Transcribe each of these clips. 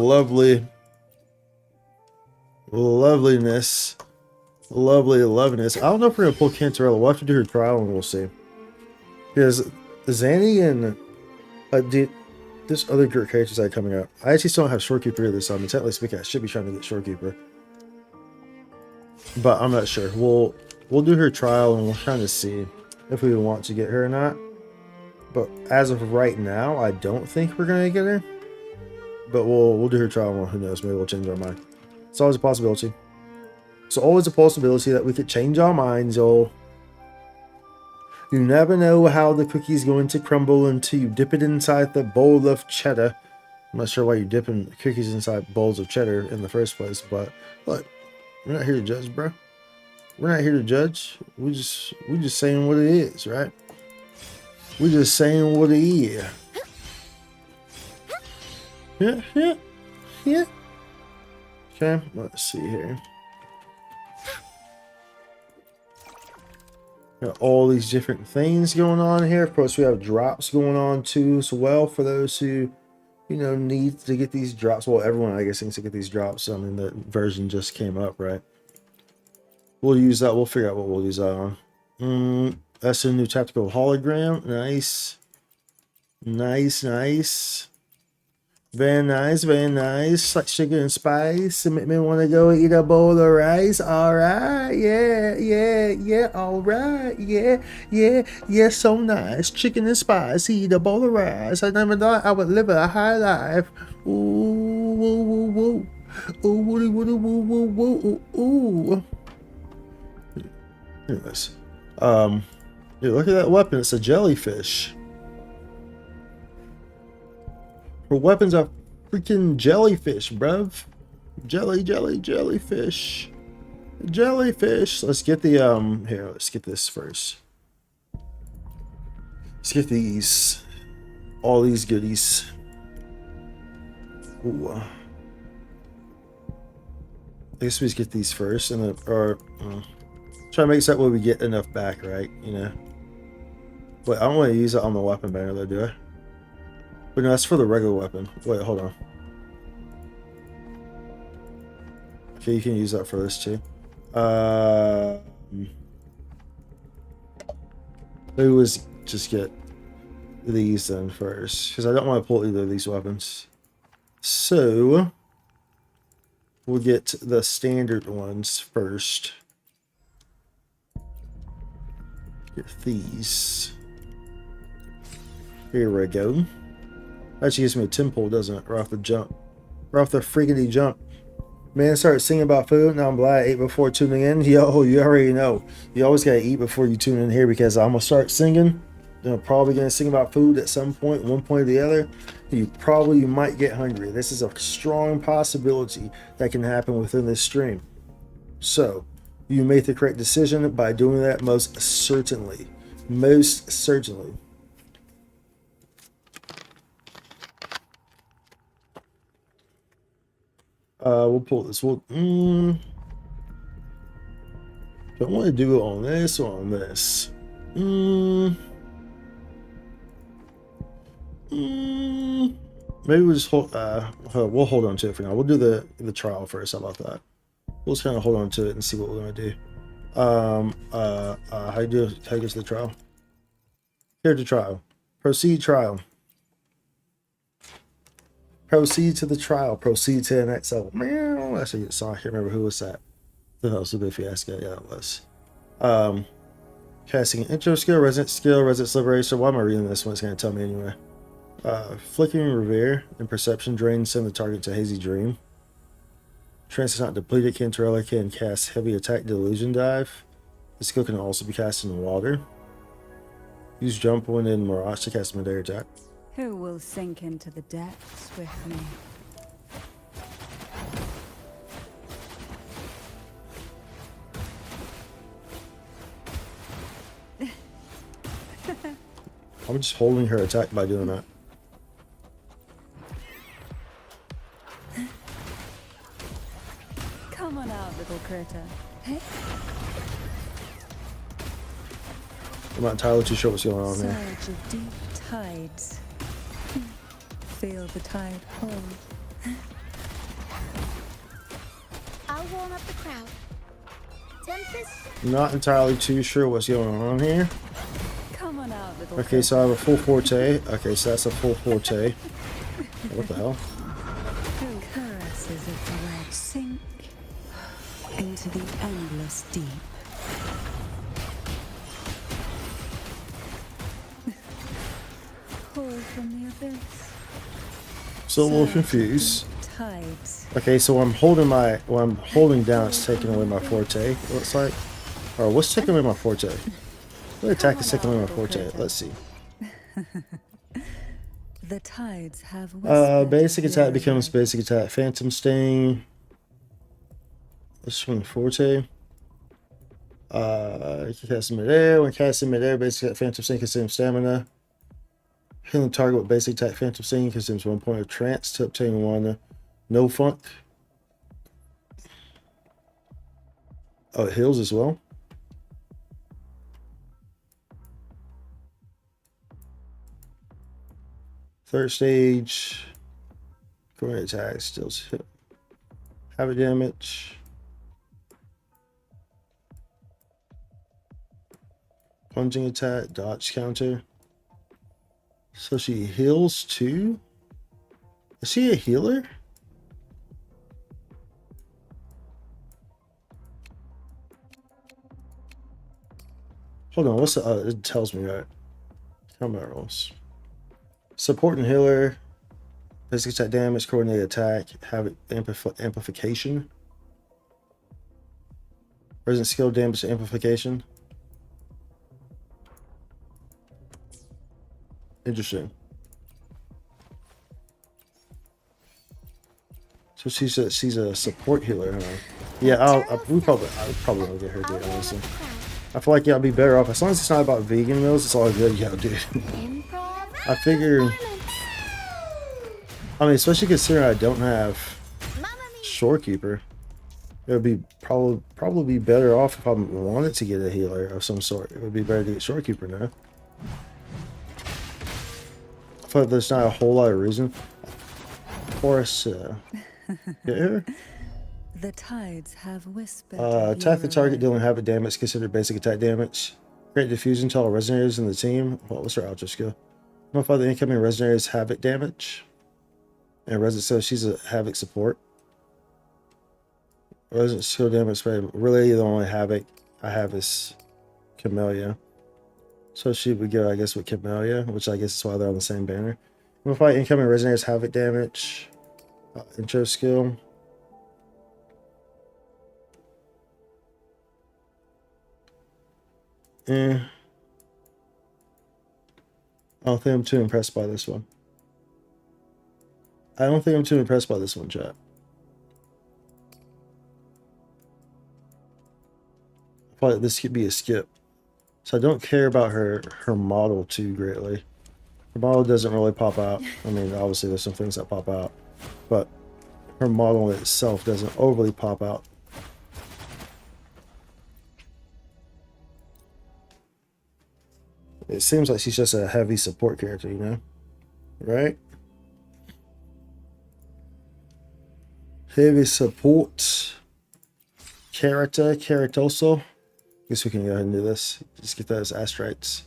Lovely. Loveliness. Lovely loveliness. I don't know if we're going to pull Cantarella. We'll have to do her trial and we'll see. Because Zanny and there's other great characters that are coming up. I actually still don't have Shorekeeper either, so I'm technically speaking, I should be trying to get Shorekeeper. But I'm not sure. We'll do her trial and we'll kind of see if we want to get her or not. But as of right now, I don't think we're gonna get her. But we'll do her trial and who knows, maybe we'll change our mind. It's always a possibility. It's always a possibility that we could change our minds, y'all. You never know how the cookie's going to crumble until you dip it inside the bowl of cheddar. I'm not sure why you're dipping cookies inside bowls of cheddar in the first place, but look, we're not here to judge, bro. We're not here to judge. We just saying what it is, right? We're just saying what it is. Yeah. Okay, let's see here. Got all these different things going on here. Of course, we have drops going on too as well for those who, you know, need to get these drops. Well, everyone, I guess, needs to get these drops. I mean, the version just came up, right? We'll use that. We'll figure out what we'll use that on. That's a new tactical hologram. Nice. Nice. Very nice. Like sugar and spice. It make me want to go eat a bowl of rice. Alright. Yeah. Alright. Yeah. So nice. Chicken and spice. Eat a bowl of rice. I never thought I would live a high life. Ooh. Ooh. Anyways. Dude, look at that weapon. It's a jellyfish. Her weapon's a freaking jellyfish, bruv. Jellyfish. Let's get the, here, let's get this first. Let's get these. All these goodies. Ooh. I guess we just get these first, and then, or, try to make that way we get enough back, right? You know? Wait, I don't want to use it on the weapon banner, though, do I? But no, that's for the regular weapon. Wait, hold on. Okay, you can use that for this too. Maybe we'll just get these then first, because I don't want to pull either of these weapons. So we'll get the standard ones first. Get these. Here we go. Actually gives me a 10 pull, doesn't it? Right off the jump. Right off the freaking jump. Man, started singing about food. Now I'm glad I ate before tuning in. Yo, you already know. You always gotta eat before you tune in here, because I'm gonna start singing. Then I'm probably gonna sing about food at some point, one point or the other. You might get hungry. This is a strong possibility that can happen within this stream. So, you make the correct decision by doing that most certainly. Most certainly. We'll pull this. Don't want to do it on this or on this. Maybe we'll just hold. We'll hold on to it for now. We'll do the trial first. How about that? We'll just kind of hold on to it and see what we're gonna do. How you do? How you get to the trial? Here to trial. Proceed trial. Proceed to the trial. Proceed to the next level. Meow. Actually, I can't remember who was that. That was a bit fiasco. Yeah, it was. Casting an intro skill, residence liberation. Why am I reading this one? It's going to tell me anyway. Flickering Revere and Perception Drain send the target to Hazy Dream. Trance is not depleted. Cantarella can cast Heavy Attack Delusion Dive. The skill can also be cast in water. Use Jump when in Mirage to cast Mid-Air Attack. Who will sink into the depths with me? I'm just holding her attack by doing that. Come on out, little critter. Hey? I'm not entirely too sure what's going on here. Surge of deep tides. Feel the tide pull. warm up the crowd. Tempest? Not entirely too sure what's going on here. Come on out, little Okay, so I have a full forte. Okay, so that's a full forte. What the hell? critter. Caresses of the red sink into the endless deep. Pull from the abyss. So a little confused. Tides. Okay, so I'm holding down, it's taking away my forte, it looks like. Or what's taking away my forte? What attack is taking away my forte? Let's see. The tides have whispered Basic attack your becomes red. basic attack. Phantom Sting. Let's swing forte. You can cast midair. When casting midair, basic attack Phantom Sting consumes stamina. Healing target with basic attack Phantom Sting consumes 1 point of trance to obtain 1 no funk. Oh, it heals as well. Third stage. Current attack still have damage. Plunging attack, dodge counter. So she heals too? Is she a healer? Hold on, what's the it tells me right. Combat rolls. Support and healer. Basic attack damage, coordinated attack, have amplification. Present skill damage amplification. Interesting. So she's a support healer, huh? Yeah, I would probably will get her, dude, honestly. I feel like, yeah, I'd be better off. As long as it's not about vegan meals, it's all good, yeah, dude. I figure, I mean, especially considering I don't have Shorekeeper, it would be probably be better off if I wanted to get a healer of some sort. It would be better to get Shorekeeper now. I feel like there's not a whole lot of reason for us to get her. The tides have whispered. Attack the target dealing havoc damage considered basic attack damage. Create diffusion until all resonators in the team. What was her ultra skill? Notify the incoming resonators havoc damage. And resident, so she's a havoc support. Resident skill damage spray. Really, the only havoc I have is Camellia. So she would go, I guess, with Camellia, which I guess is why they're on the same banner. Notify incoming resonators havoc damage. Intro skill. I don't think I'm too impressed by this one. I don't think I'm too impressed by this one, chat. I feel like this could be a skip. So I don't care about her model too greatly. Her model doesn't really pop out. I mean, obviously there's some things that pop out, but her model itself doesn't overly pop out. It seems like she's just a heavy support character, you know? Right? Heavy support character, Caratoso. Guess we can go ahead and do this. Just get those astrites.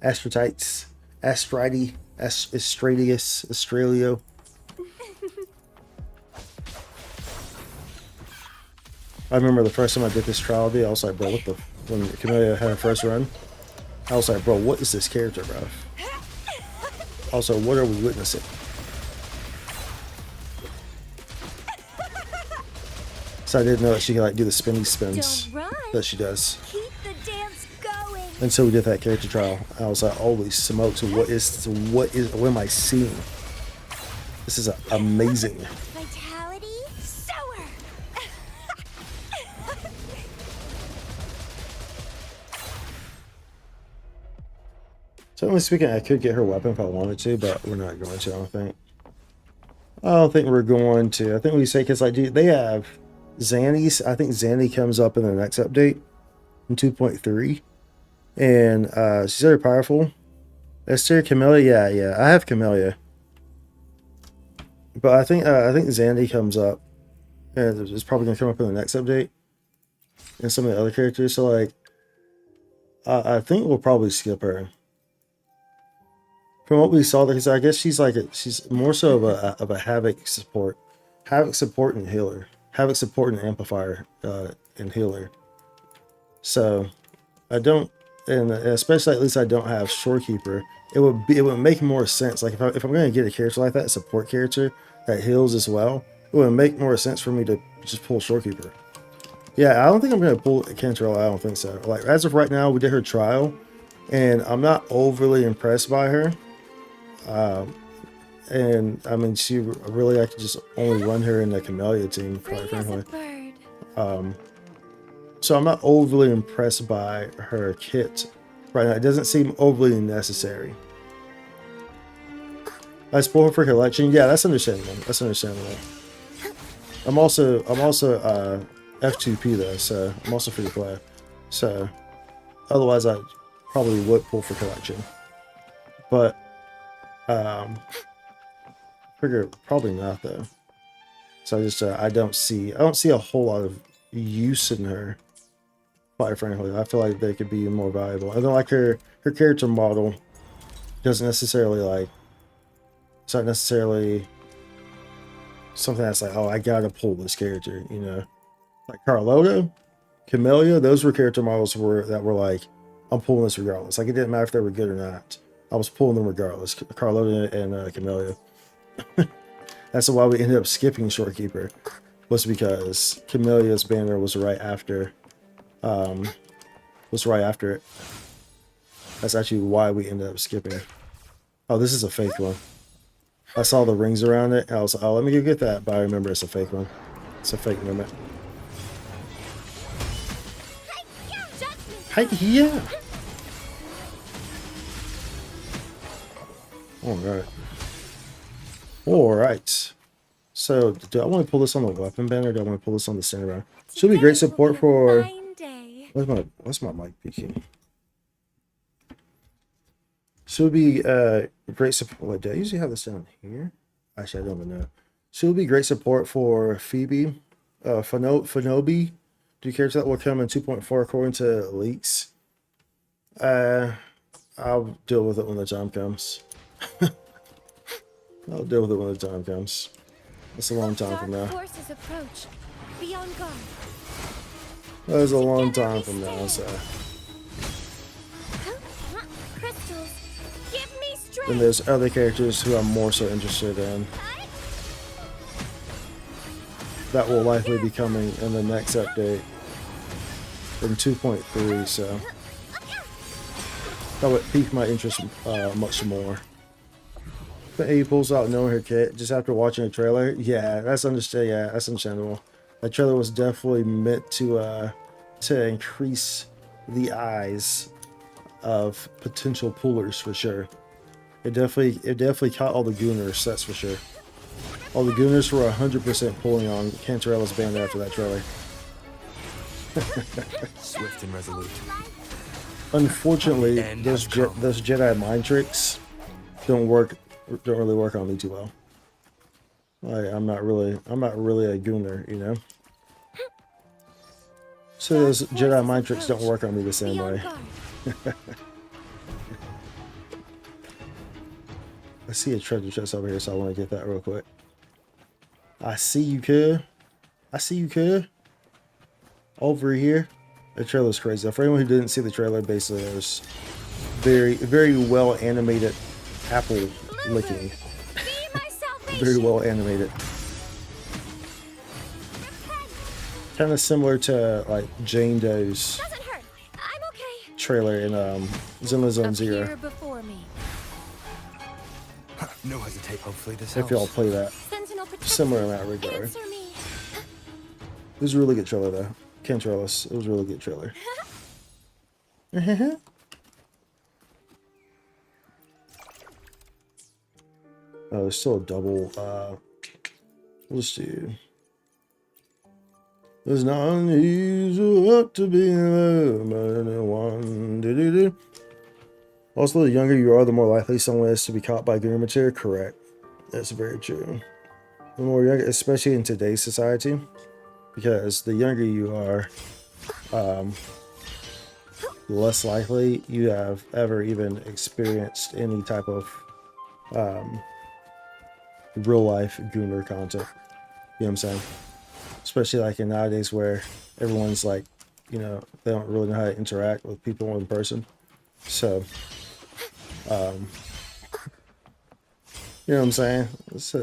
Astratites. Astridi. Astradius. Australio. I remember the first time I did this trial, I was like, bro, what the... When Camellia had her first run, I was like, bro, what is this character, bro? Also, what are we witnessing? So I didn't know that she could like do the spinny spins that she does. Keep the dance going. And so we did that character trial. I was like, holy smokes, what am I seeing? This is amazing. Vitality sower. Generally speaking, I could get her weapon if I wanted to, but we're not going to, I don't think. I don't think we're going to. I think we say, because like, dude, they have Zanny's. I think Zanny comes up in the next update in 2.3. And she's very powerful. Esther, Camellia, yeah, I have Camellia. But I think Zandy comes up and it's probably gonna come up in the next update, and some of the other characters. So like, I think we'll probably skip her. From what we saw, because I guess she's more so of a Havoc support, and healer, Havoc support and amplifier, and healer. So I don't, and especially at least I don't have Shorekeeper. It would make more sense. Like if I'm going to get a character like that, a support character that heals as well, it would make more sense for me to just pull Shorekeeper. Yeah, I don't think I'm going to pull Cantarella. I don't think so. Like as of right now, we did her trial, and I'm not overly impressed by her. And I mean, she really, I could just only run her in the Camellia team, quite frankly. So I'm not overly impressed by her kit right now. It doesn't seem overly necessary. I spoil her for collection. Yeah, that's understandable. That's understandable. I'm also F2P though, so I'm also free to play. So otherwise, I probably would pull for collection. But figure probably not though. So I just I don't see a whole lot of use in her. Quite frankly, I feel like they could be more valuable. I don't like her character model. Doesn't necessarily like. It's not necessarily something that's like, oh, I gotta pull this character, you know. Like Carlota, Camellia, those were character models that were like, I'm pulling this regardless. Like it didn't matter if they were good or not. I was pulling them regardless. Carlota and Camellia. That's why we ended up skipping Shorekeeper, was because Camelia's banner was right after. It. That's actually why we ended up skipping. Oh, this is a fake one. I saw the rings around it. I was like, oh, let me go get that. But I remember it's a fake one. It's a fake mimic. Hey, yeah. All right. So, do I want to pull this on the weapon banner, or do I want to pull this on the center round? Should be great support for. What's my mic peaking? Should be great support. Wait, do I usually have this down here? Actually, I don't even know. Should be great support for Phoebe, Phenobi. Do characters that will come in 2.4 according to leaks? I'll deal with it when the time comes. I'll deal with it when the time comes. It's a long time from now. That is a long time from now, so. And there's other characters who I'm more so interested in that will likely be coming in the next update in 2.3, so that would pique my interest much more. But he pulls out knowing her kit just after watching a trailer. Yeah, that's understand. Yeah, that's understandable. That trailer was definitely meant to increase the eyes of potential pullers for sure. It definitely caught all the gooners, that's for sure. All the gooners were 100% pulling on Cantarella's band after that trailer. Swift and resolute. Unfortunately, those Jedi mind tricks don't really work on me too well. I'm not really a gooner, you know. So those Jedi mind tricks don't work on me the same way. I see a treasure chest over here, so I want to get that real quick. I see you, kid. I see you, kid. Over here. The trailer's crazy. For anyone who didn't see the trailer, basically there's very well animated apple licking. Very well animated. Kind of similar to like Jane Doe's trailer in Xenoblade Zone Zero. No hesitate. Hopefully this If y'all play that, similar in that regard. It was a really good trailer though. Cantarella. It was a really good trailer. Oh, there's still a double. Let's see. It's not unusual to be in love, one. Also, the younger you are, the more likely someone is to be caught by gooner material. Correct. That's very true. the more younger, especially in today's society, because the younger you are, less likely you have ever even experienced any type of real life gooner content. You know what I'm saying? Especially like in nowadays where everyone's like, you know, they don't really know how to interact with people in person. So, you know what I'm saying? It's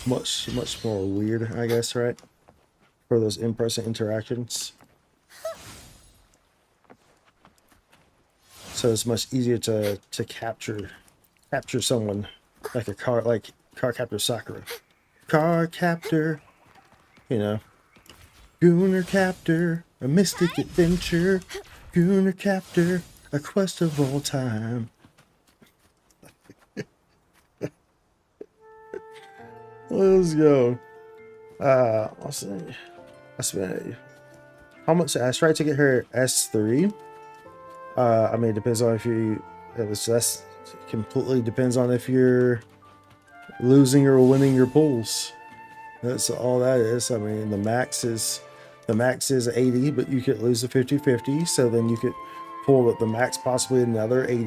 much more weird, I guess, right? For those in-person interactions. So it's much easier to capture someone like car captor Sakura. Car captor, you know. Gooner captor, a mystic adventure. Gooner captor, a quest of all time. Let's go. Let's see. I spent how much? I tried to get her S3. I mean, it depends on if you. That's completely depends on if you're losing or winning your pulls. That's all that is. I mean, the max is 80, but you could lose a 50-50. So then you could pull at the max possibly another 80.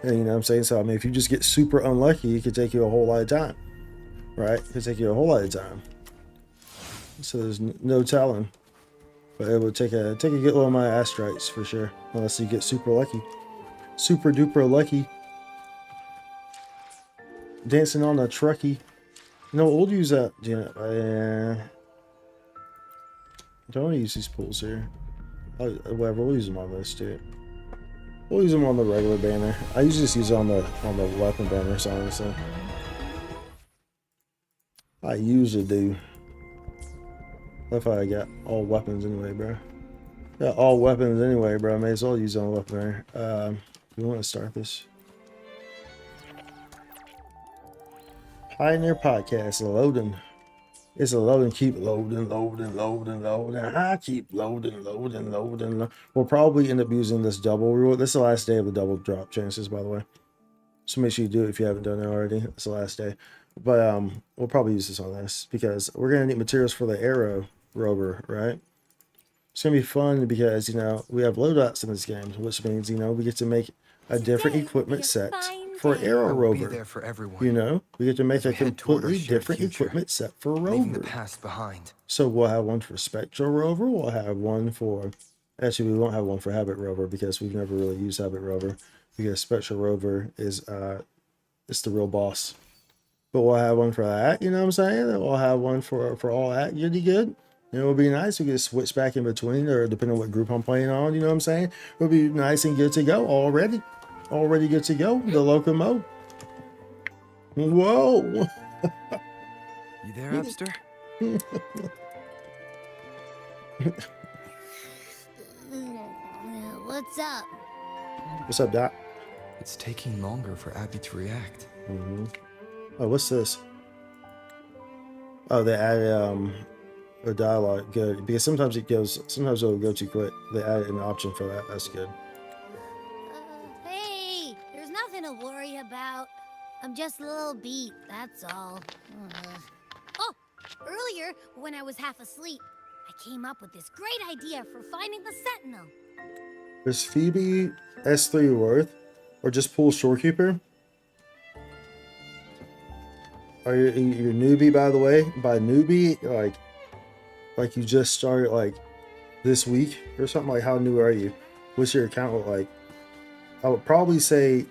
And you know what I'm saying? So I mean, if you just get super unlucky, it could take you a whole lot of time. Right? It could take you a whole lot of time. So there's no telling. But it would take a good load of my ass strikes for sure. Unless you get super lucky. Super duper lucky. Dancing on a trucky. You know, we'll use that. Don't use these pools here. Whatever, we'll use them on this too. We'll use them on the regular banner. I usually just use it on the weapon banners, honestly. I usually do. If I got all weapons anyway, bro. Got all weapons anyway, bro. May as well use it on the weapon banner. We want to start this. Pioneer Podcast loading. It's a loading. Keep loading. I keep loading. We'll probably end up using this double reward. This is the last day of the double drop chances, by the way. So make sure you do it if you haven't done it already. It's the last day. But we'll probably use this on this because we're gonna need materials for the Aero Rover, right? It's gonna be fun because you know we have loadouts in this game, which means you know we get to make a different equipment set for Aero Rover. There for everyone. You know, we get to make a head toward our completely shared different future, equipment set for leaving the Rover. past behind. So we'll have one for Spectral Rover. We'll have one for. Actually, we won't have one for Habit Rover because we've never really used Habit Rover because Spectral Rover is it's the real boss. But we'll have one for that, you know what I'm saying? And we'll have one for all that goody good. You know, it would be nice. We could switch back in between, or depending on what group I'm playing on, you know what I'm saying? It would be nice and good to go already. Already good to go. The locomo. Whoa. You there, Abster? What's up? What's up, Doc? It's taking longer for Abby to react. Oh, what's this? Oh, they added a dialogue. Good, because sometimes it'll go too quick. They added an option for that. That's good. Hey, there's nothing to worry about. I'm just a little beat, that's all. Oh, earlier, when I was half asleep, I came up with this great idea for finding the Sentinel. Is Phoebe S3 worth, or just pull Shorekeeper? Are you newbie, by the way? By newbie, like you just started like this week or something. Like, how new are you? What's your account look like? I would probably say,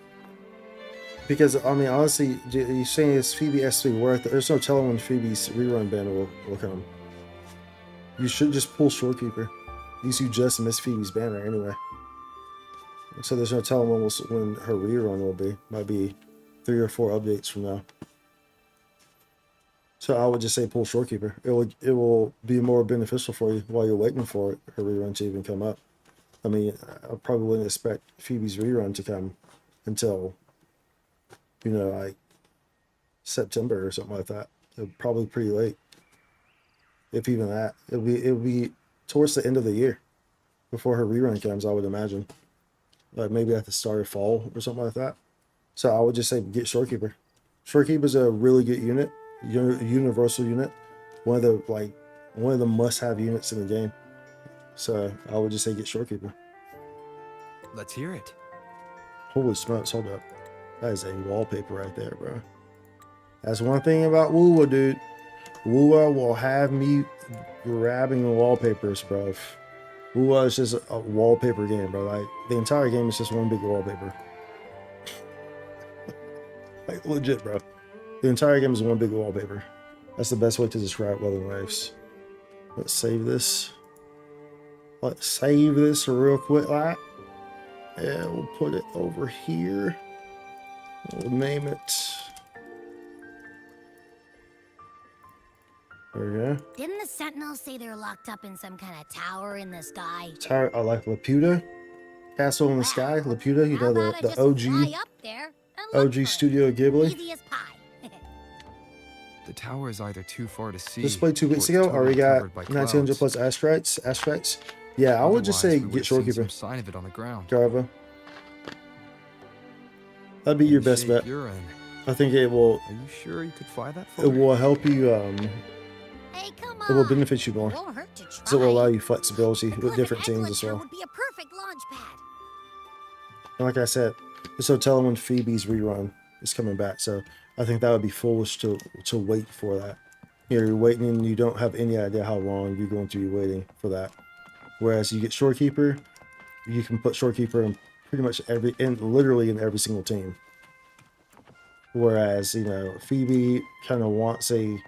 because I mean, honestly, you're saying it's Phoebe S3 worth. There's no telling when Phoebe's rerun banner will come. You should just pull Shorekeeper. At least you just missed Phoebe's banner anyway. So there's no telling when her rerun will be. Might be 3 or 4 updates from now. So I would just say pull Shorekeeper. It will be more beneficial for you while you're waiting for it, her rerun to even come up. I mean, I probably wouldn't expect Phoebe's rerun to come until, you know, like September or something like that. It'll probably pretty late, if even that. It'll be towards the end of the year before her rerun comes, I would imagine. Like maybe at the start of fall or something like that. So I would just say get Shorekeeper. Shorekeeper is a really good unit. universal unit, one of the must-have units in the game. So I would just say get Shorekeeper. Let's hear it. Holy smokes, hold up. That is a wallpaper right there, bro. That's one thing about WuWa, dude. WuWa will have me grabbing wallpapers, bro. WuWa is just a wallpaper game, bro. Like, the entire game is just one big wallpaper. Like, legit, bro. The entire game is one big wallpaper. That's the best way to describe Wuthering Waves. Let's save this. Let's save this real quick, like. Yeah, we'll put it over here. We'll name it. There we go. Didn't the Sentinels say they're locked up in some kind of tower in the sky? Tower, I like Laputa. Castle in the Sky. Laputa, you How know, about I the just OG, fly up there and look for OG it? Studio Ghibli. Easy as pie. The tower is either too far to see. Just played 2 or weeks it's ago. totally Already got covered by 1900 clouds. plus asteroids. Yeah, I would just say Otherwise, we get would've seen some Shorekeeper. sign of it on the ground. Java. That'd be your The best shape bet. you're in. I think it will. Are you sure you could fly that far? It will help you. Hey, come on. It will benefit you more. It won't hurt to try. So it will allow you flexibility The with cliff different at teams as Egglet well. would be a perfect launch pad. And like I said, so tell them when Phoebe's rerun is coming back. So I think that would be foolish to wait for that. You know, you're waiting and you don't have any idea how long you're going to be waiting for that. Whereas you get Shorekeeper, you can put Shorekeeper in pretty much literally in every single team. Whereas, you know, Phoebe kind of wants a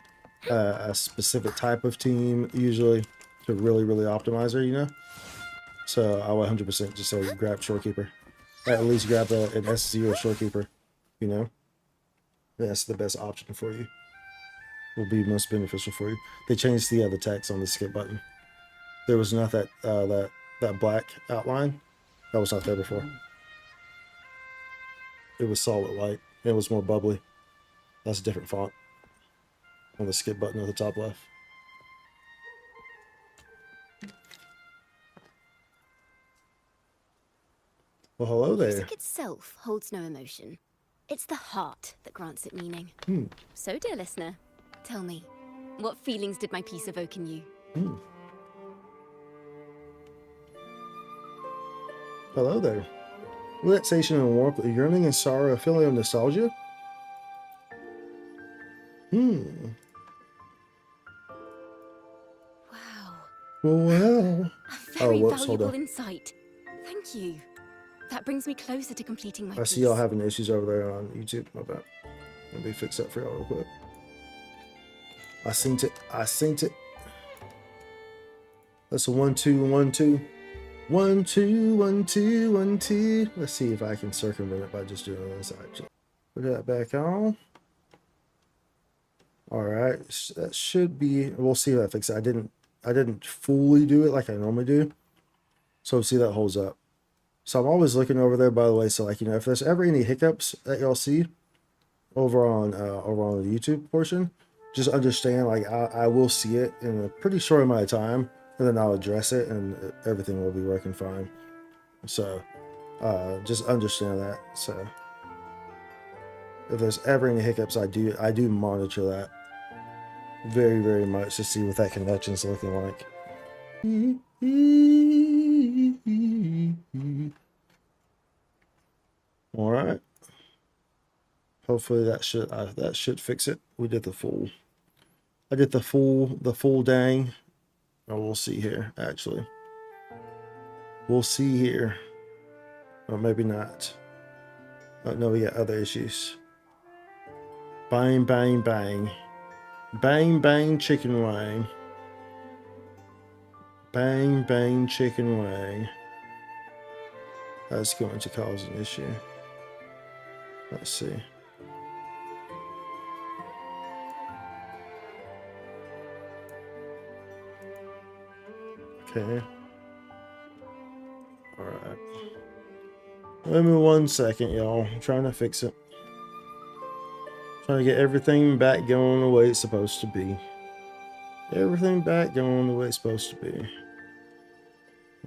specific type of team usually to really optimize her, you know. So I would 100% just say grab Shorekeeper. At least grab an S0 Shorekeeper, you know. That's the best option for you. Will be most beneficial for you. They changed the text on the skip button. There was not that black outline. That was not there before. It was solid white. And it was more bubbly. That's a different font on the skip button at the top left. Well, hello there. Music itself holds no emotion. It's the heart that grants it meaning. Hmm. So, dear listener, tell me, what feelings did my piece evoke in you? Hello there. Relaxation and warmth, yearning and sorrow, a feeling of nostalgia. Wow. Well. A very whoops, hold valuable on. insight. Thank you. That brings me closer to completing my I piece. see y'all having issues over there on YouTube. My bad. Let me fix that for y'all real quick. I synced it. That's a 1 2 1 2. 1 2 1 2 1 2. Let's see if I can circumvent it by just doing this actually. Put that back on. Alright. That should be, we'll see if that fixes it. I didn't fully do it like I normally do. So see that holds up. So I'm always looking over there, by the way. So like, you know, if there's ever any hiccups that y'all see over on the YouTube portion, just understand, like, I will see it in a pretty short amount of time, and then I'll address it, and everything will be working fine. So just understand that. So if there's ever any hiccups, I do monitor that very much to see what that connection's looking like. All right. Hopefully that should fix it. We did the full. I did the full dang. Oh, we'll see here. Actually, we'll see here. Or maybe not. Oh no, we got other issues. Bang bang bang, bang bang chicken wing. Bang bang chicken wing. That's going to cause an issue. Let's see. Okay. Alright. Give me 1 second, y'all. I'm trying to fix it. Trying to get everything back going the way it's supposed to be. Everything back going the way it's supposed to be.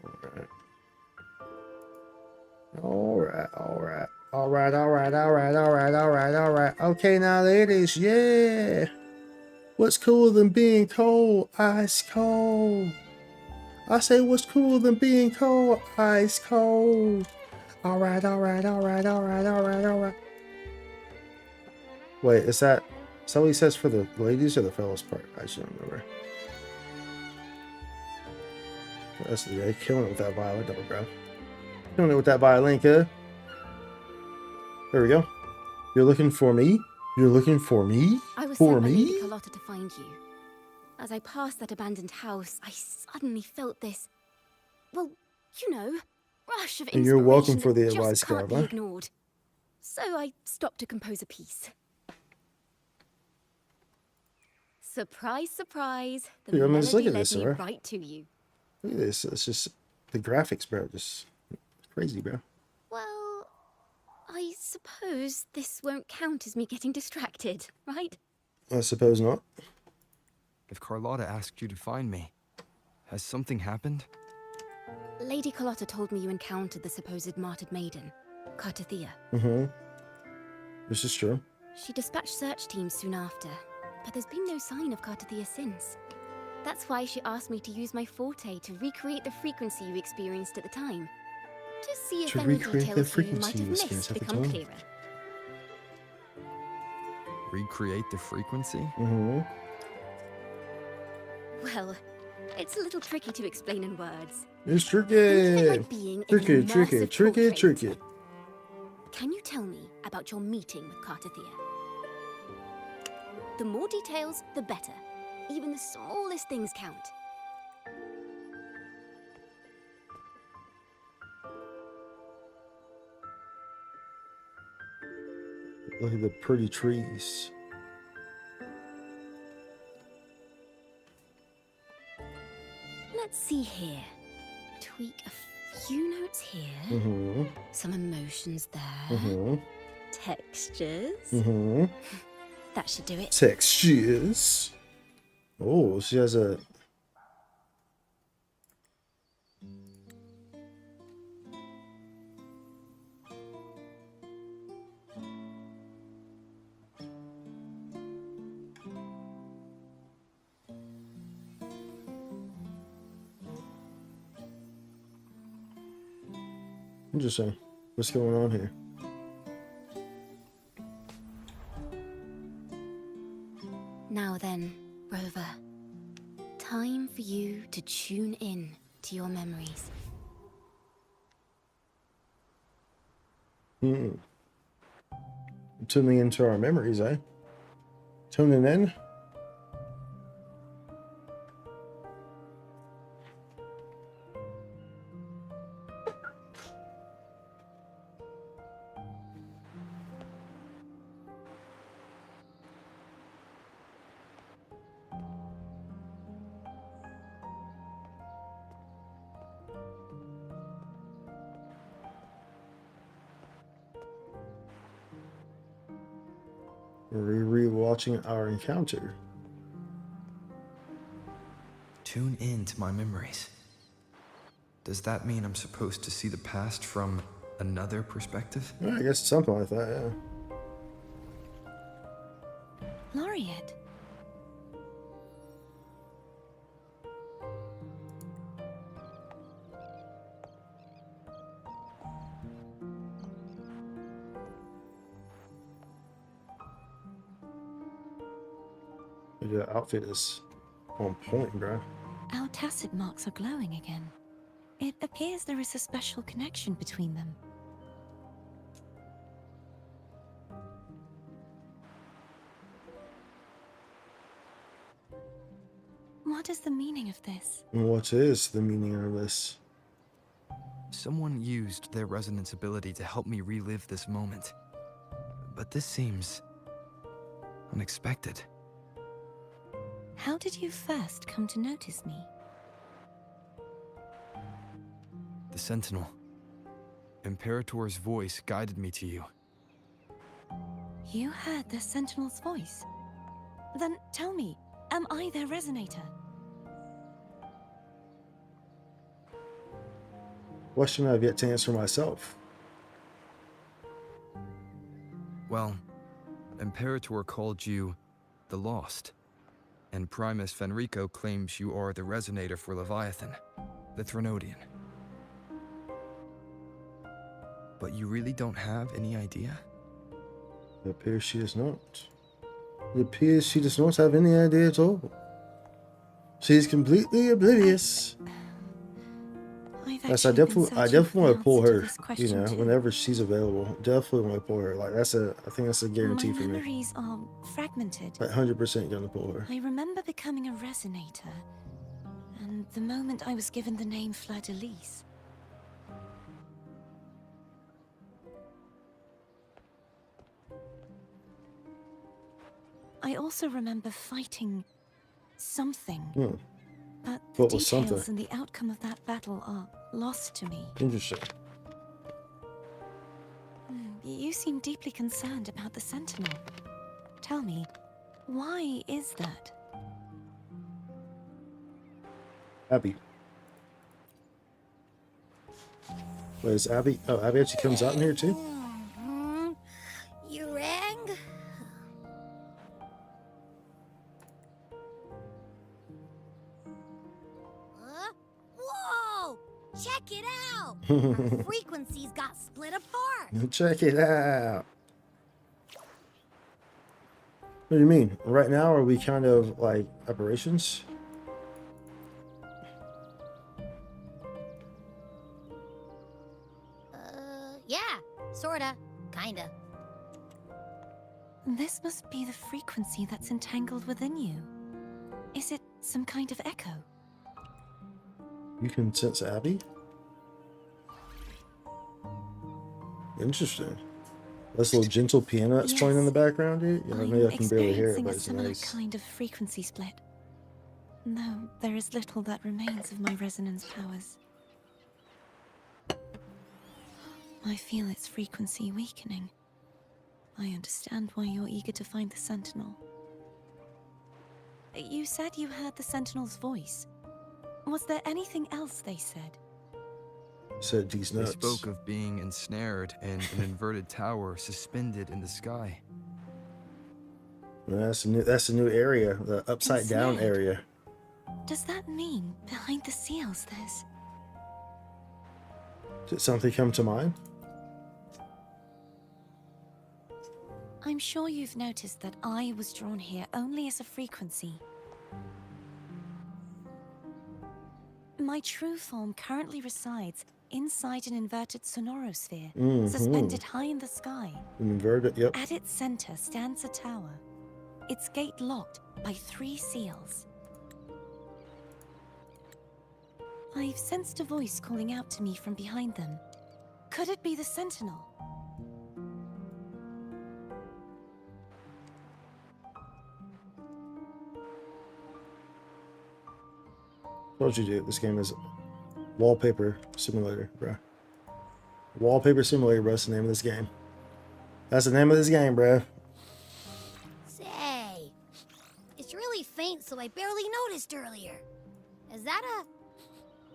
Alright. Okay, now ladies, yeah. What's cooler than being cold? Ice cold. I say, what's cooler than being cold? Ice cold. Alright, alright, alright, alright, alright, alright. Wait, is that what he says for the ladies or the fellas part? I just don't remember. That's the guy killing it with that violin, double grab. Killing it with that violin, kid. There we go. You're looking for me? You're looking for me? I was For sent by me? Lady Carlotta to find you. As I passed that abandoned house, I suddenly felt this, well, you know, rush of And inspiration you're welcome for the that advice, just can't be Carla. ignored. So I stopped to compose a piece. Surprise, surprise! The Here, I mean, just melody look at led this, me Sarah. right to you. Look at this. It's just the graphics, bro. Just crazy, bro. Well, I suppose this won't count as me getting distracted, right? I suppose not. If Carlotta asked you to find me, has something happened? Lady Carlotta told me you encountered the supposed martyred maiden, Cartathea. Mm-hmm. This is true. She dispatched search teams soon after, but there's been no sign of Cartathea since. That's why she asked me to use my forte to recreate the frequency you experienced at the time. To see if To any recreate the details you frequency might you have experienced missed at the become time. clearer. Recreate the frequency? Mm-hmm. Well, it's a little tricky to explain in words. It's Think of tricky. it like being in an Tricky, tricky, immersive tricky, portrait. tricky. Can you tell me about your meeting with Cartathea? The more details, the better. Even the smallest things count. Look at the pretty trees. Let's see here. Tweak a few notes here. Mm-hmm. Some emotions there. Mm-hmm. Textures. Mm-hmm. That should do it. Textures. Oh, she has a... Interesting. What's going on here? Now then, Rover. Time for you to tune in to your memories. Tuning into our memories, eh? Tuning in? We're re-watching our encounter. Tune in to my memories. Does that mean I'm supposed to see the past from another perspective? Yeah, I guess something like that, yeah. Laureate. The outfit is on point, bro. Our tacit marks are glowing again. It appears there is a special connection between them. What is the meaning of this? What is the meaning of this? Someone used their resonance ability to help me relive this moment. But this seems unexpected. How did you first come to notice me? The Sentinel. Imperator's voice guided me to you. You heard the Sentinel's voice? Then tell me, am I their resonator? Question I've yet to answer myself. Well, Imperator called you the Lost. and Primus Fenrico claims you are the resonator for Leviathan, the Threnodian. But you really don't have any idea? It appears she does not. It appears she does not have any idea at all. She's completely oblivious. Yes, I definitely want to pull her. You know, whenever she's available, definitely want to pull her. Like I think that's a guarantee for me. My memories are fragmented. Like 100% gonna pull her. I remember becoming a resonator, and the moment I was given the name Fleur-de-Lis. I also remember fighting something. But the What was details something? and the outcome of that battle are lost to me. Interesting. You seem deeply concerned about the Sentinel. Tell me, why is that? Abby. Wait, is Abby? Oh, Abby actually comes out in here too? You rang? Whoa! Check it out! Our frequencies got split apart. Check it out. What do you mean? Right now, are we kind of like aberrations? Yeah, sorta, kinda. This must be the frequency that's entangled within you. Is it some kind of echo? You can sense Abby? Interesting. This little gentle piano that's playing in the background, dude. Yeah, maybe I can barely hear it, but it's similar nice. kind of frequency split. No, there is little that remains of my resonance powers. I feel its frequency weakening. I understand why you're eager to find the Sentinel. You said you heard the Sentinel's voice. Was there anything else they said? Said these They nuts. spoke of being ensnared in an inverted tower suspended in the sky. That's a new area, the upside down Ensnared? area. Does that mean behind the seals there's... Did something come to mind? I'm sure you've noticed that I was drawn here only as a frequency. My true form currently resides inside an inverted sonorosphere, suspended high in the sky. Inverted, yep. At its center stands a tower. Its gate locked by 3 seals. I've sensed a voice calling out to me from behind them. Could it be the Sentinel? What would you do? This game is Wallpaper Simulator, bro. Wallpaper Simulator, bro. That's the name of this game. That's the name of this game, bro. Say, it's really faint, so I barely noticed earlier. Is that a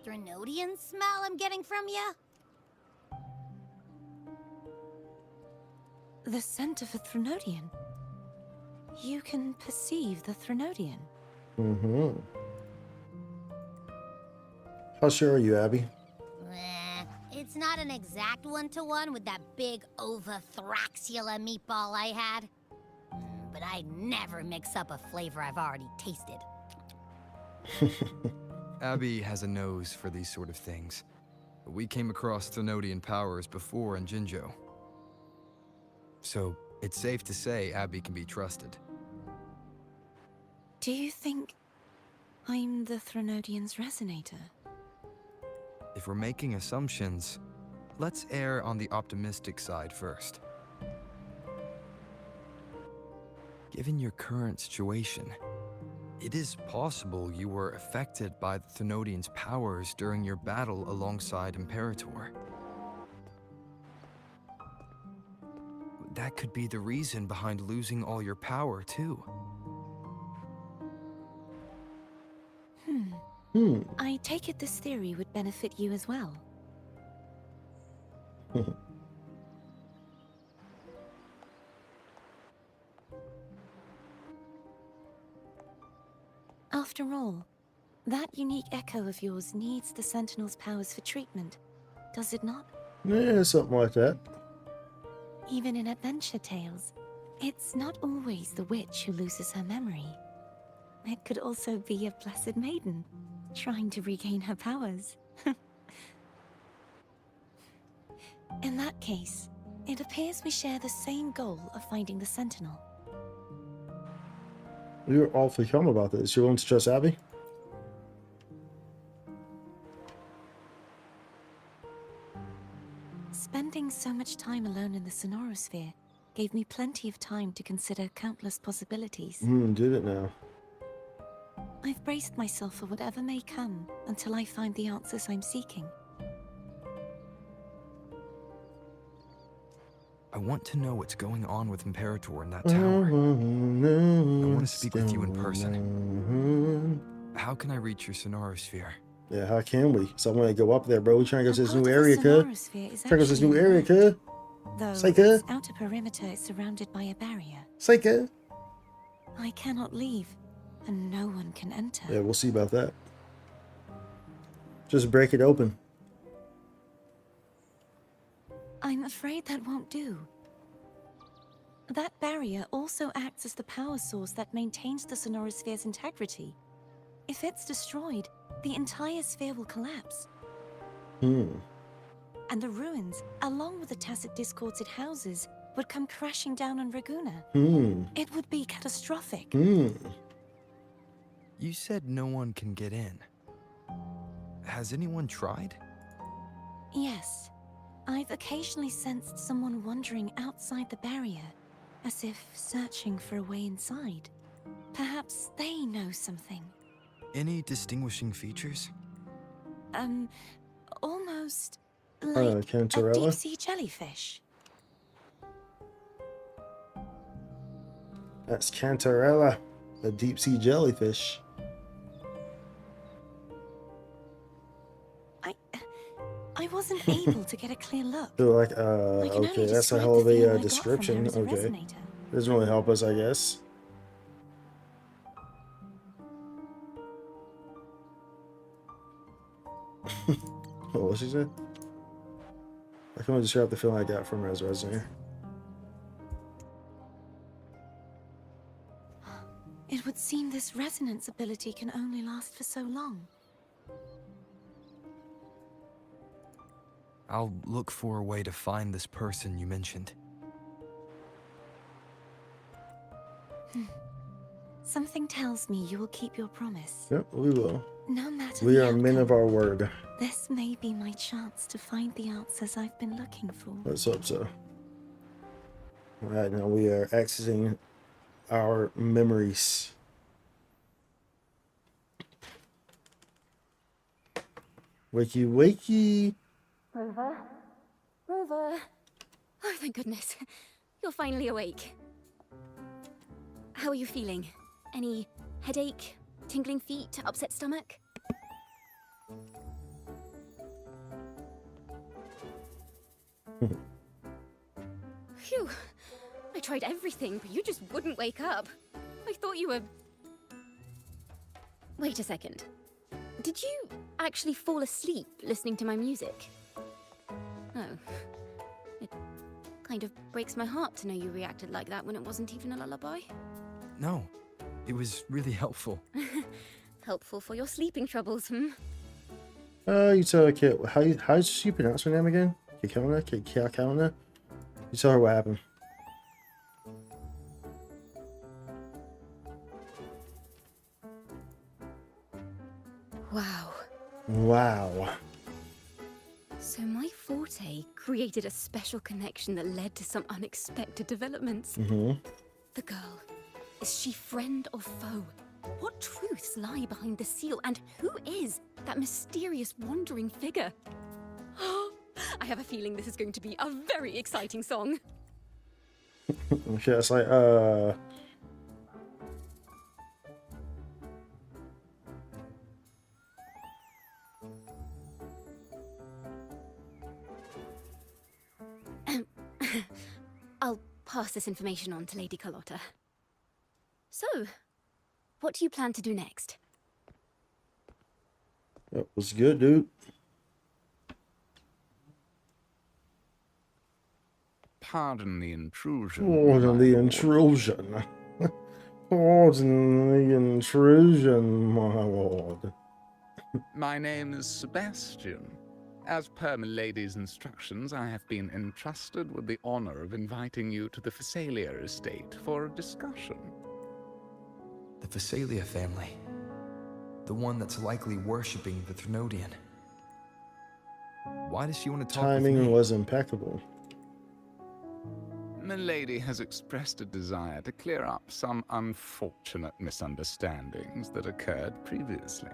Threnodian smell I'm getting from you? The scent of a Threnodian. You can perceive the Threnodian. How sure are you, Abby? It's not an exact one-to-one with that big Ovathraxula meatball I had. But I never mix up a flavor I've already tasted. Abby has a nose for these sort of things. We came across Threnodian powers before in Jinzhou. So it's safe to say Abby can be trusted. Do you think I'm the Threnodian's resonator? If we're making assumptions, let's err on the optimistic side first. Given your current situation, it is possible you were affected by the Threnodian's powers during your battle alongside Imperator. That could be the reason behind losing all your power, too. I take it this theory would benefit you as well. After all, that unique echo of yours needs the Sentinel's powers for treatment, does it not? Yeah, something like that. Even in adventure tales, it's not always the witch who loses her memory. It could also be a blessed maiden, trying to regain her powers. In that case, it appears we share the same goal of finding the Sentinel. You're awfully calm about this. You willing to trust Abby? Spending so much time alone in the Sonorosphere gave me plenty of time to consider countless possibilities. Did it now. I've braced myself for whatever may come until I find the answers I'm seeking. I want to know what's going on with Imperator in that tower. I want to speak with you in person. How can I reach your Sonorosphere? Yeah, how can we? So I'm gonna go up there, bro. We trying to go to this A new part of area, the cuz. Sonorosphere is Trying to go to this new actually area, cuz. Though Psycho. its outer perimeter is surrounded by a barrier. Psycho. I cannot leave, and no one can enter. Yeah, we'll see about that. Just break it open. I'm afraid that won't do. That barrier also acts as the power source that maintains the Sonorosphere's integrity. If it's destroyed, the entire sphere will collapse. And the ruins, along with the tacit discords it houses, would come crashing down on Raguna. It would be catastrophic. You said no one can get in. Has anyone tried? Yes. I've occasionally sensed someone wandering outside the barrier, as if searching for a way inside. Perhaps they know something. Any distinguishing features? Almost like a Cantarella? deep-sea jellyfish. That's Cantarella, a deep sea jellyfish. I wasn't able to get a clear look. They're like, I can only okay, that's a describe hell of the feeling I a got from description. her as a Okay. resonator. Doesn't really help us, I guess. What was she said? I can only describe the feeling I got from her as a resonator. It would seem this resonance ability can only last for so long. I'll look for a way to find this person you mentioned. Something tells me you will keep your promise. Yep, we will. No matter We the are men of outcome, our word. this may be my chance to find the answers I've been looking for. Let's hope so. Alright, now we are accessing our memories. Wakey, wakey. Rover? Rover! Oh, thank goodness. You're finally awake. How are you feeling? Any headache, tingling feet, upset stomach? Phew. I tried everything, but you just wouldn't wake up. I thought you were... Wait a second. Did you actually fall asleep listening to my music? Oh. It kind of breaks my heart to know you reacted like that when it wasn't even a lullaby. No, it was really helpful. Helpful for your sleeping troubles, hmm? You tell a kid, how did she pronounce her name again? Kikona? You tell her what happened. Wow. Wow. So my forte created a special connection that led to some unexpected developments. The girl, is she friend or foe? What truths lie behind the seal, and who is that mysterious wandering figure? I have a feeling this is going to be a very exciting song. Okay, it's like, I'll pass this information on to Lady Carlotta. So, what do you plan to do next? That was good, dude. Pardon the intrusion. Pardon my the lord. intrusion. Pardon the intrusion, my lord. My name is Sebastian. As per milady's instructions, I have been entrusted with the honor of inviting you to the Phasalia estate for a discussion. The Phasalia family. The one that's likely worshipping the Thrunodian. Why does she want to talk with Timing me? was impeccable. Milady has expressed a desire to clear up some unfortunate misunderstandings that occurred previously.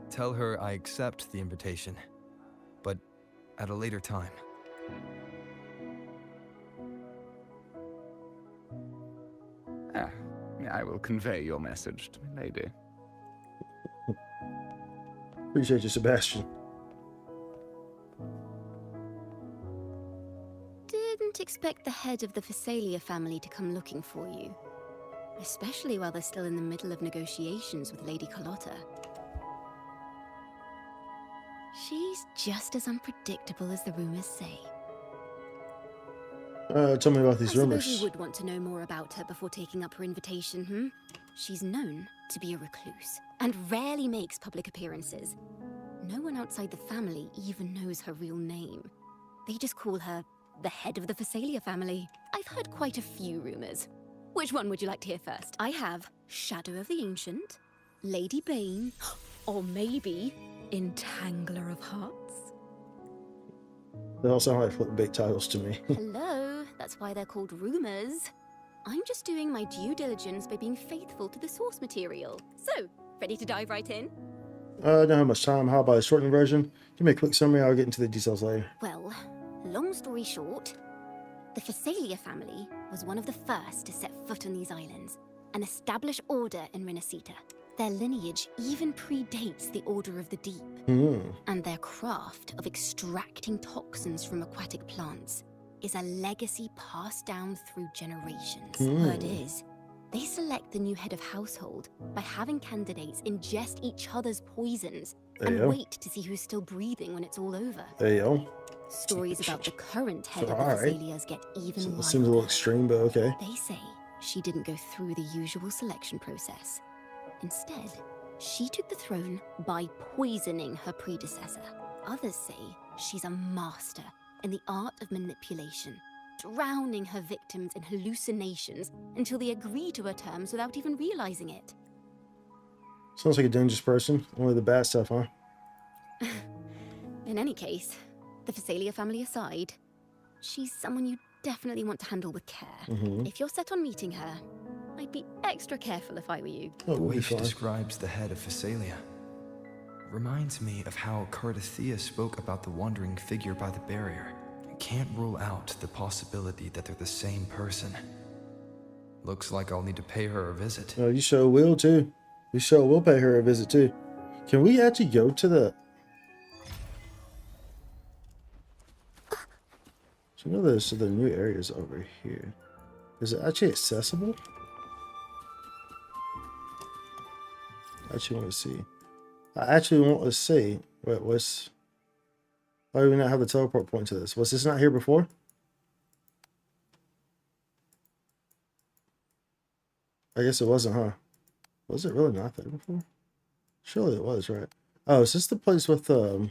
Tell her I accept the invitation, but at a later time. I will convey your message to Milady. Appreciate you, Sebastian. Didn't expect the head of the Phasalia family to come looking for you. Especially while they're still in the middle of negotiations with Lady Carlotta. She's just as unpredictable as the rumors say. Tell me about I these suppose rumors. you would want to know more about her before taking up her invitation, hmm? She's known to be a recluse, and rarely makes public appearances. No one outside the family even knows her real name. They just call her the head of the Phasalia family. I've heard quite a few rumors. Which one would you like to hear first? I have Shadow of the Ancient, Lady Bane, or maybe Entangler of Hearts. They all sound like clickbait titles to me. Hello, that's why they're called rumors. I'm just doing my due diligence by being faithful to the source material. So, ready to dive right in? I don't have much time. How about a shortened version? Give me a quick summary. I'll get into the details later. Well, long story short, the Phasalia family was one of the first to set foot on these islands and establish order in Rinascita. Their lineage even predates the Order of the Deep, and their craft of extracting toxins from aquatic plants is a legacy passed down through generations. Word is, they select the new head of household by having candidates ingest each other's poisons and wait to see who's still breathing when it's all over. There you go. Stories about the current head of the Alright. Phasalias get even It wilder. seems a little extreme, but okay. They say she didn't go through the usual selection process. Instead, she took the throne by poisoning her predecessor. Others say she's a master in the art of manipulation, drowning her victims in hallucinations until they agree to her terms without even realizing it. Sounds like a dangerous person. Only the bad stuff, huh? In any case, the Phasalia family aside, she's someone you definitely want to handle with care. If you're set on meeting her, I'd be extra careful if I were you. Oh, The we'll way be she fine. describes the head of Phasalia reminds me of how Cardathea spoke about the wandering figure by the barrier. I can't rule out the possibility that they're the same person. Looks like I'll need to pay her a visit. Oh, you sure will too. We sure will pay her a visit too. Can we actually go to the... So you know there's the new areas over here. Is it actually accessible? I actually want to see. I actually want to see. Wait, what's... Why do we not have the teleport point to this? Was this not here before? I guess it wasn't, huh? Was it really not there before? Surely it was, right? Oh, is this the place with Oh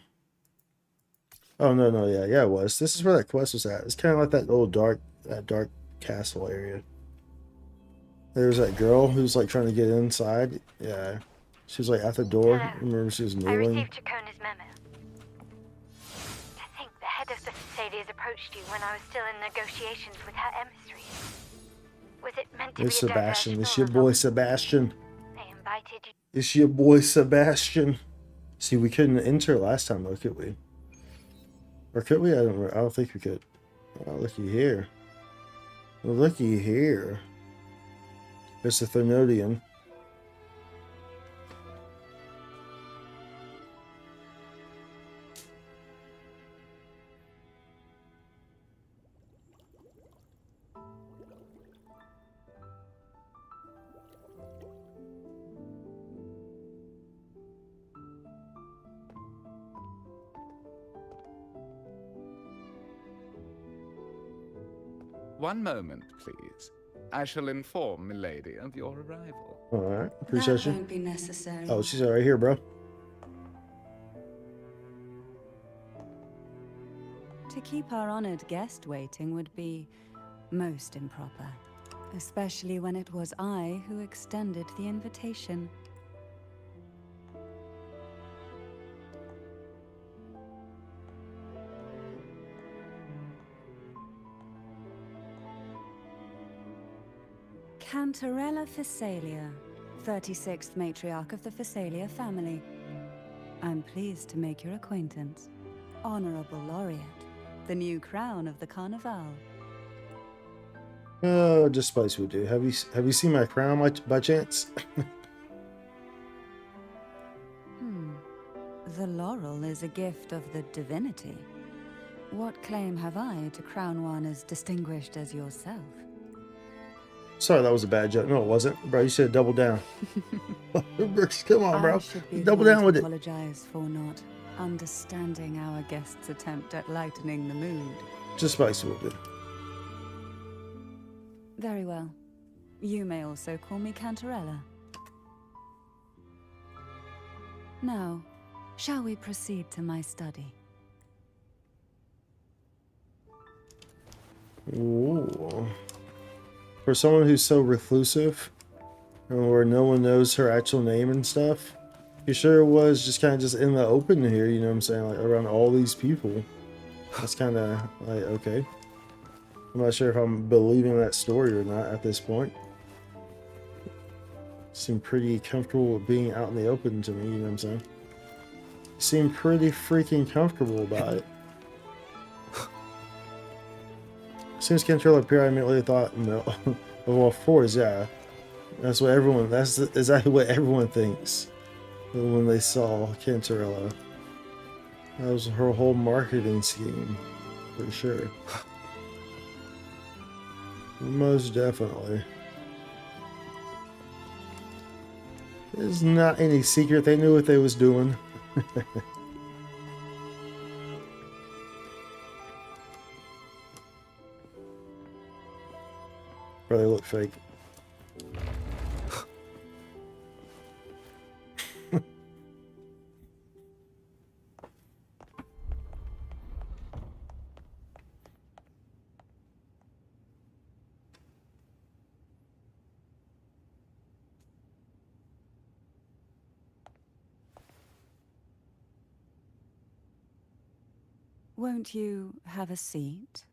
no, yeah, it was. This is where that quest was at. It's kind of like that old dark castle area. There's that girl who's like trying to get inside. Yeah, she was like at the door. Hello. Remember, she was I kneeling. received Chacona's memo. I think the head of the Thessalias approached you when I was still in negotiations with her emissaries. Was it meant to It's be a Sebastian. diversion It's all your boy along? Sebastian. They invited you. It's your boy Sebastian. See, we couldn't enter last time, though, could we? Or could we? I don't think we could. Oh, looky here. Looky here. It's the Thrunodian. One moment, please. I shall inform Milady of your arrival. Alright, appreciate That you. won't be necessary. Oh, she's right here, bro. To keep our honored guest waiting would be most improper, especially when it was I who extended the invitation. Cantarella Phasalia, 36th matriarch of the Phasalia family. I'm pleased to make your acquaintance. Honorable Laureate, the new crown of the Carnival. Oh, just spice would do. Have you seen my crown by chance? The laurel is a gift of the divinity. What claim have I to crown one as distinguished as yourself? Sorry, that was a bad joke. No, it wasn't. Bro, you should have doubled down. Come on, I bro. should be Double the one down to with it. apologize for not understanding our guest's attempt at lightening the mood. Just spicy will do. Very well. You may also call me Cantarella. Now, shall we proceed to my study? Ooh. For someone who's so reclusive, and where no one knows her actual name and stuff, he sure was just kind of just in the open here, you know what I'm saying? Like, around all these people. That's kind of like, okay. I'm not sure if I'm believing that story or not at this point. Seemed pretty comfortable with being out in the open to me, you know what I'm saying? Seemed pretty freaking comfortable about it. As soon as Cantarella appeared, I immediately thought, no. Well, of course, yeah. That's exactly what everyone thinks when they saw Cantarella. That was her whole marketing scheme, for sure. Most definitely. It's not any secret. They knew what they was doing. Bro, they look fake. Won't you have a seat?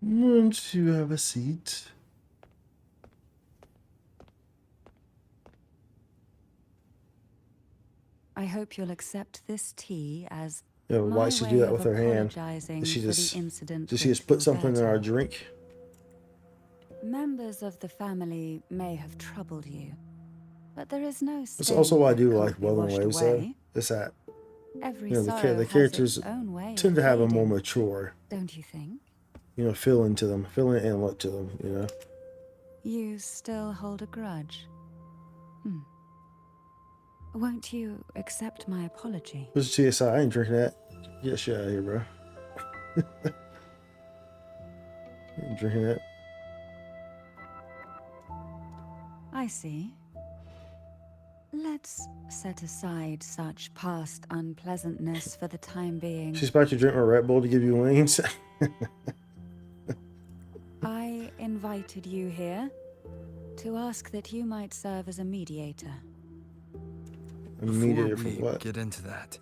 Won't you have a seat? I hope you'll accept this tea as Yeah, but why my she way do that of with her hand? apologizing Did she for just the incident did she with just put something in our Roberto. drink? Members of the family may have troubled you, but there is no That's sin also why I that do can't like be Wuthering washed Waves though. away. It's that, Every you know, sorrow the has characters its own way tend of to have a more fading, mature, don't you think? you know, feeling to them, feeling and look to them, you know. You still hold a grudge? Won't you accept my apology? What's the TSI? I ain't drinking that. Get shit out of here, bro. I ain't drinking that. I see. Let's set aside such past unpleasantness for the time being. She's about to drink my Red Bull to give you wings. I invited you here to ask that you might serve as a mediator. A Before mediator for we what? get into that,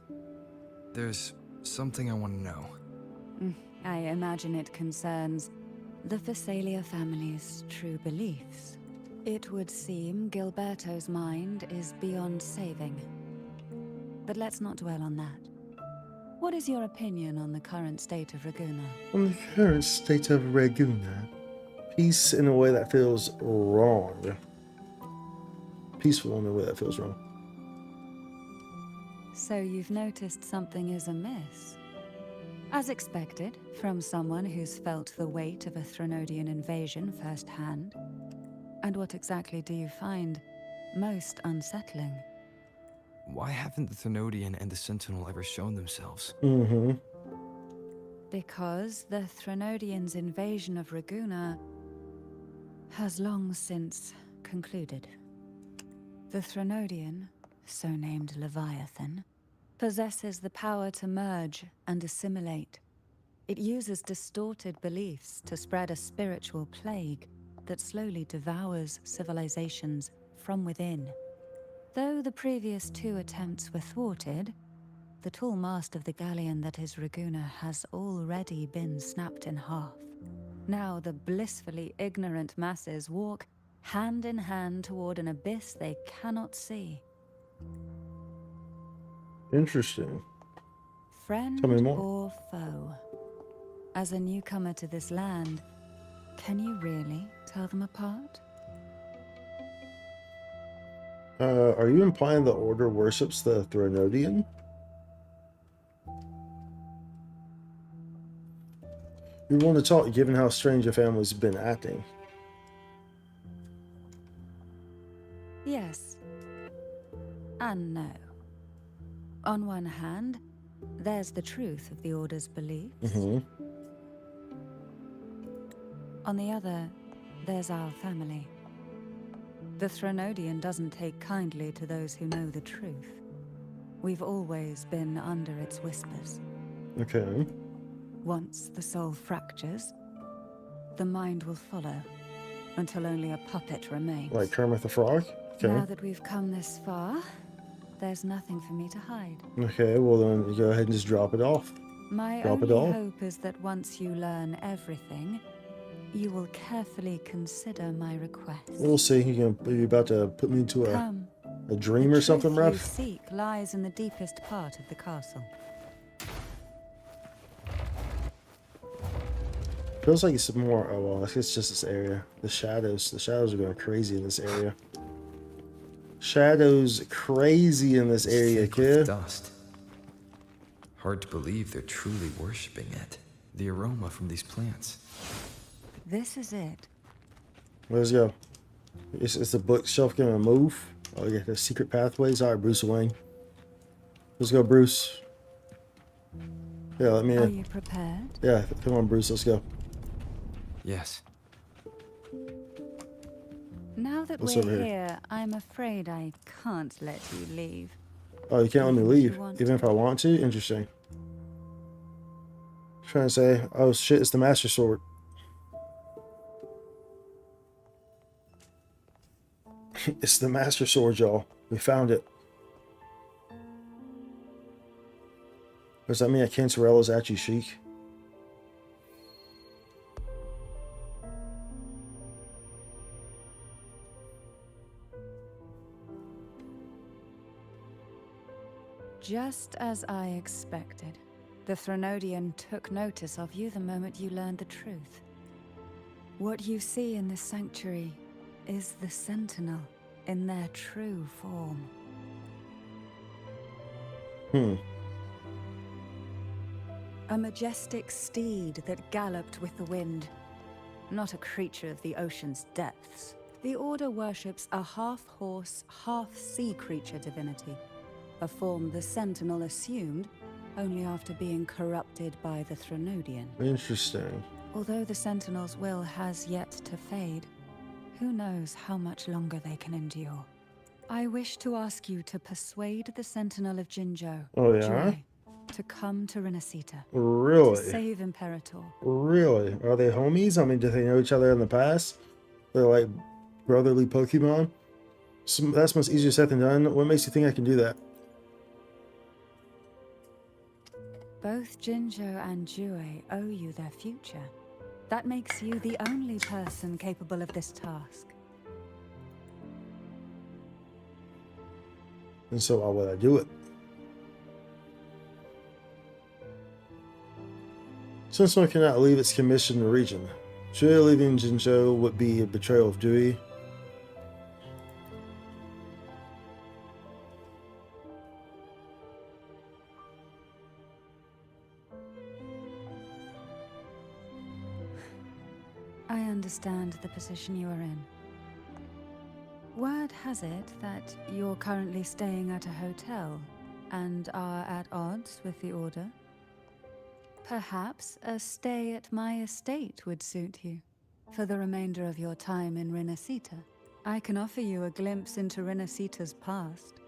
there's something I want to know. I imagine it concerns the Phasalia family's true beliefs. It would seem Gilberto's mind is beyond saving. But let's not dwell on that. What is your opinion on the current state of Raguna? On the current state of Raguna, peace in a way that feels wrong. Peaceful in a way that feels wrong. So you've noticed something is amiss? As expected, from someone who's felt the weight of a Threnodian invasion firsthand. And what exactly do you find most unsettling? Why haven't the Threnodian and the Sentinel ever shown themselves? Because the Threnodians' invasion of Raguna has long since concluded. The Threnodian, so named Leviathan, possesses the power to merge and assimilate. It uses distorted beliefs to spread a spiritual plague that slowly devours civilizations from within. Though the previous 2 attempts were thwarted, the tall mast of the galleon that is Raguna has already been snapped in half. Now the blissfully ignorant masses walk hand in hand toward an abyss they cannot see. Interesting. Friend Tell me more. or foe? As a newcomer to this land, can you really tell them apart? Are you implying the Order worships the Threnodian? You're willing to talk, given how strange your family's been acting. Yes. And no. On one hand, there's the truth of the Order's beliefs. Mm-hmm. On the other, there's our family. The Threnodian doesn't take kindly to those who know the truth. We've always been under its whispers. Okay. Once the soul fractures, the mind will follow, until only a puppet remains. Like Kermit the Frog? Okay. Now that we've come this far, there's nothing for me to hide. Okay, well then go ahead and just drop it off. My Drop it only all? hope is that once you learn everything, you will carefully consider my request. We'll see. Are you about to put me into Come. a dream or something, The truth bruv? you seek lies in the deepest part of the castle. Feels like it's more. Oh well, I guess it's just this area. The shadows are going crazy in this area. Shadows crazy in this area, Thick with kid. dust. Hard to believe they're truly worshipping it. The aroma from these plants. This is it. Let's go. Is the bookshelf gonna move? Oh yeah, the secret pathways. All right, Bruce Wayne. Let's go, Bruce. Yeah, let me Are in. you prepared? Yeah, come on, Bruce. Let's go. Yes. Now that What's we're over here? here, I'm afraid I can't let you leave. Oh, you can't let me You leave, want even if I want to. Interesting. Trying to say, oh shit, it's the Master Sword. It's the Master Sword, y'all. We found it. Does that mean that Cantarella is actually chic? Just as I expected. The Threnodian took notice of you the moment you learned the truth. What you see in this sanctuary is the Sentinel in their true form. A majestic steed that galloped with the wind. Not a creature of the ocean's depths. The Order worships a half-horse, half-sea creature divinity. A form the Sentinel assumed only after being corrupted by the Threnodian. Interesting. Although the Sentinel's will has yet to fade, who knows how much longer they can endure. I wish to ask you to persuade the Sentinel of Ch.2, Oh, yeah? to come to Rinascita. Really? To save Imperator. Really? Are they homies? I mean, did they know each other in the past? They're like brotherly Pokemon? That's much easier said than done. What makes you think I can do that? Both Ch.2 and WuWa owe you their future. That makes you the only person capable of this task. And so why would I do it? Since one cannot leave its commissioned region, WuWa leaving Ch.2 would be a betrayal of Dewey. I understand the position you are in. Word has it that you're currently staying at a hotel and are at odds with the Order. Perhaps a stay at my estate would suit you for the remainder of your time in Rinascita. I can offer you a glimpse into Rinascita's past,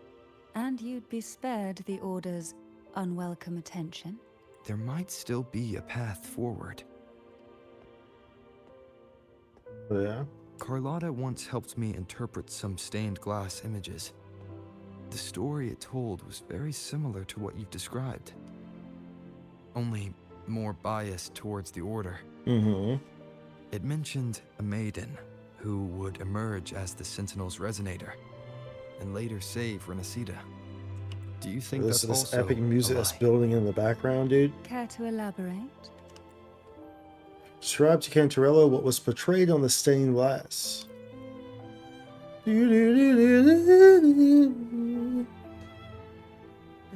and you'd be spared the Order's unwelcome attention. There might still be a path forward. Yeah. Carlotta once helped me interpret some stained glass images. The story it told was very similar to what you've described, only more biased towards the Order. Mm-hmm. It mentioned a maiden who would emerge as the Sentinel's resonator and later save Rinascita. Do you think This that's this also epic music a that's lie? building in the background, dude. Care to elaborate? Describe to Cantarella what was portrayed on the stained glass.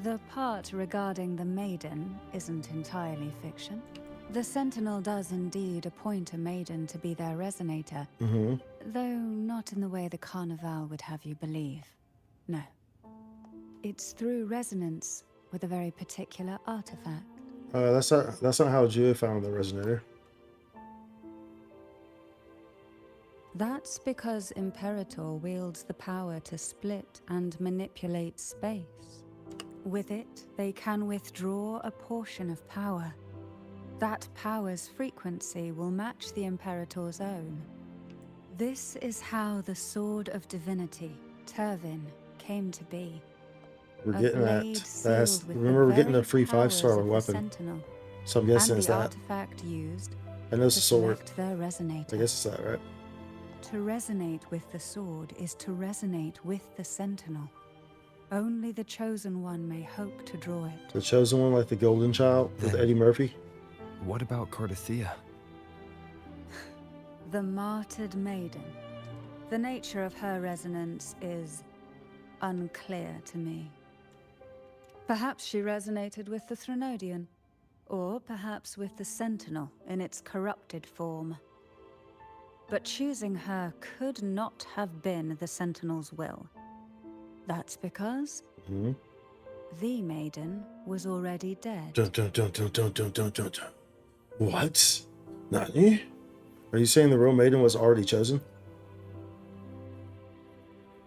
The part regarding the maiden isn't entirely fiction. The Sentinel does indeed appoint a maiden to be their resonator, Mm-hmm. though not in the way the Carnival would have you believe. No. It's through resonance with a very particular artifact. That's not how Jua found the resonator. That's because Imperator wields the power to split and manipulate space. With it, they can withdraw a portion of power. That power's frequency will match the Imperator's own. This is how the Sword of Divinity, Turvin, came to be. We're A getting blade that. sealed with Remember, the we're getting a very free powers 5-star of the weapon. Sentinel, So I'm guessing and it's the that. artifact used I know it's to a sword. select their resonator. I guess it's that, right? To resonate with the sword is to resonate with the Sentinel. Only the Chosen One may hope to draw it. The chosen one, like the Golden Child with Then- Eddie Murphy. What about Cardathea? The Martyred Maiden. The nature of her resonance is unclear to me. Perhaps she resonated with the Threnodian, or perhaps with the Sentinel in its corrupted form. But choosing her could not have been the Sentinel's will. That's because Mm-hmm. the Maiden was already dead. Dun, dun, dun, dun, dun, dun, dun, dun, dun. What? Nani? Are you saying the Royal Maiden was already chosen?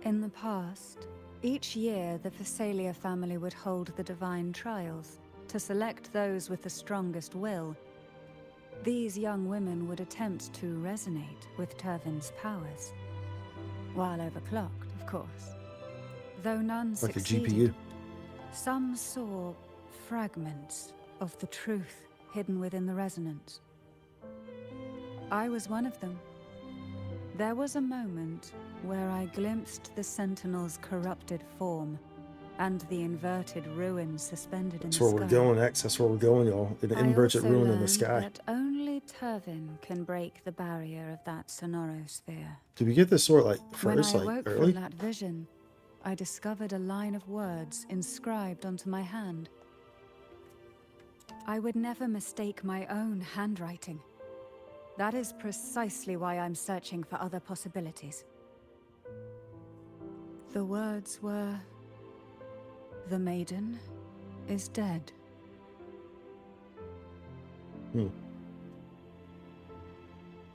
In the past, each year the Phasalia family would hold the divine trials to select those with the strongest will. These young women would attempt to resonate with Turvin's powers. While overclocked, of course. Though none Like a succeeded, GPU. some saw fragments of the truth hidden within the resonance. I was one of them. There was a moment where I glimpsed the Sentinel's corrupted form and the inverted ruin suspended in That's the where sky. we're going next. That's where we're going, y'all. An I inverted also ruin in the learned sky. that only Turvin can break the barrier of that sonorosphere. Did we get this sword like When first, I like woke early? from that vision, I discovered a line of words inscribed onto my hand. I would never mistake my own handwriting. That is precisely why I'm searching for other possibilities. The words were, "The maiden is dead."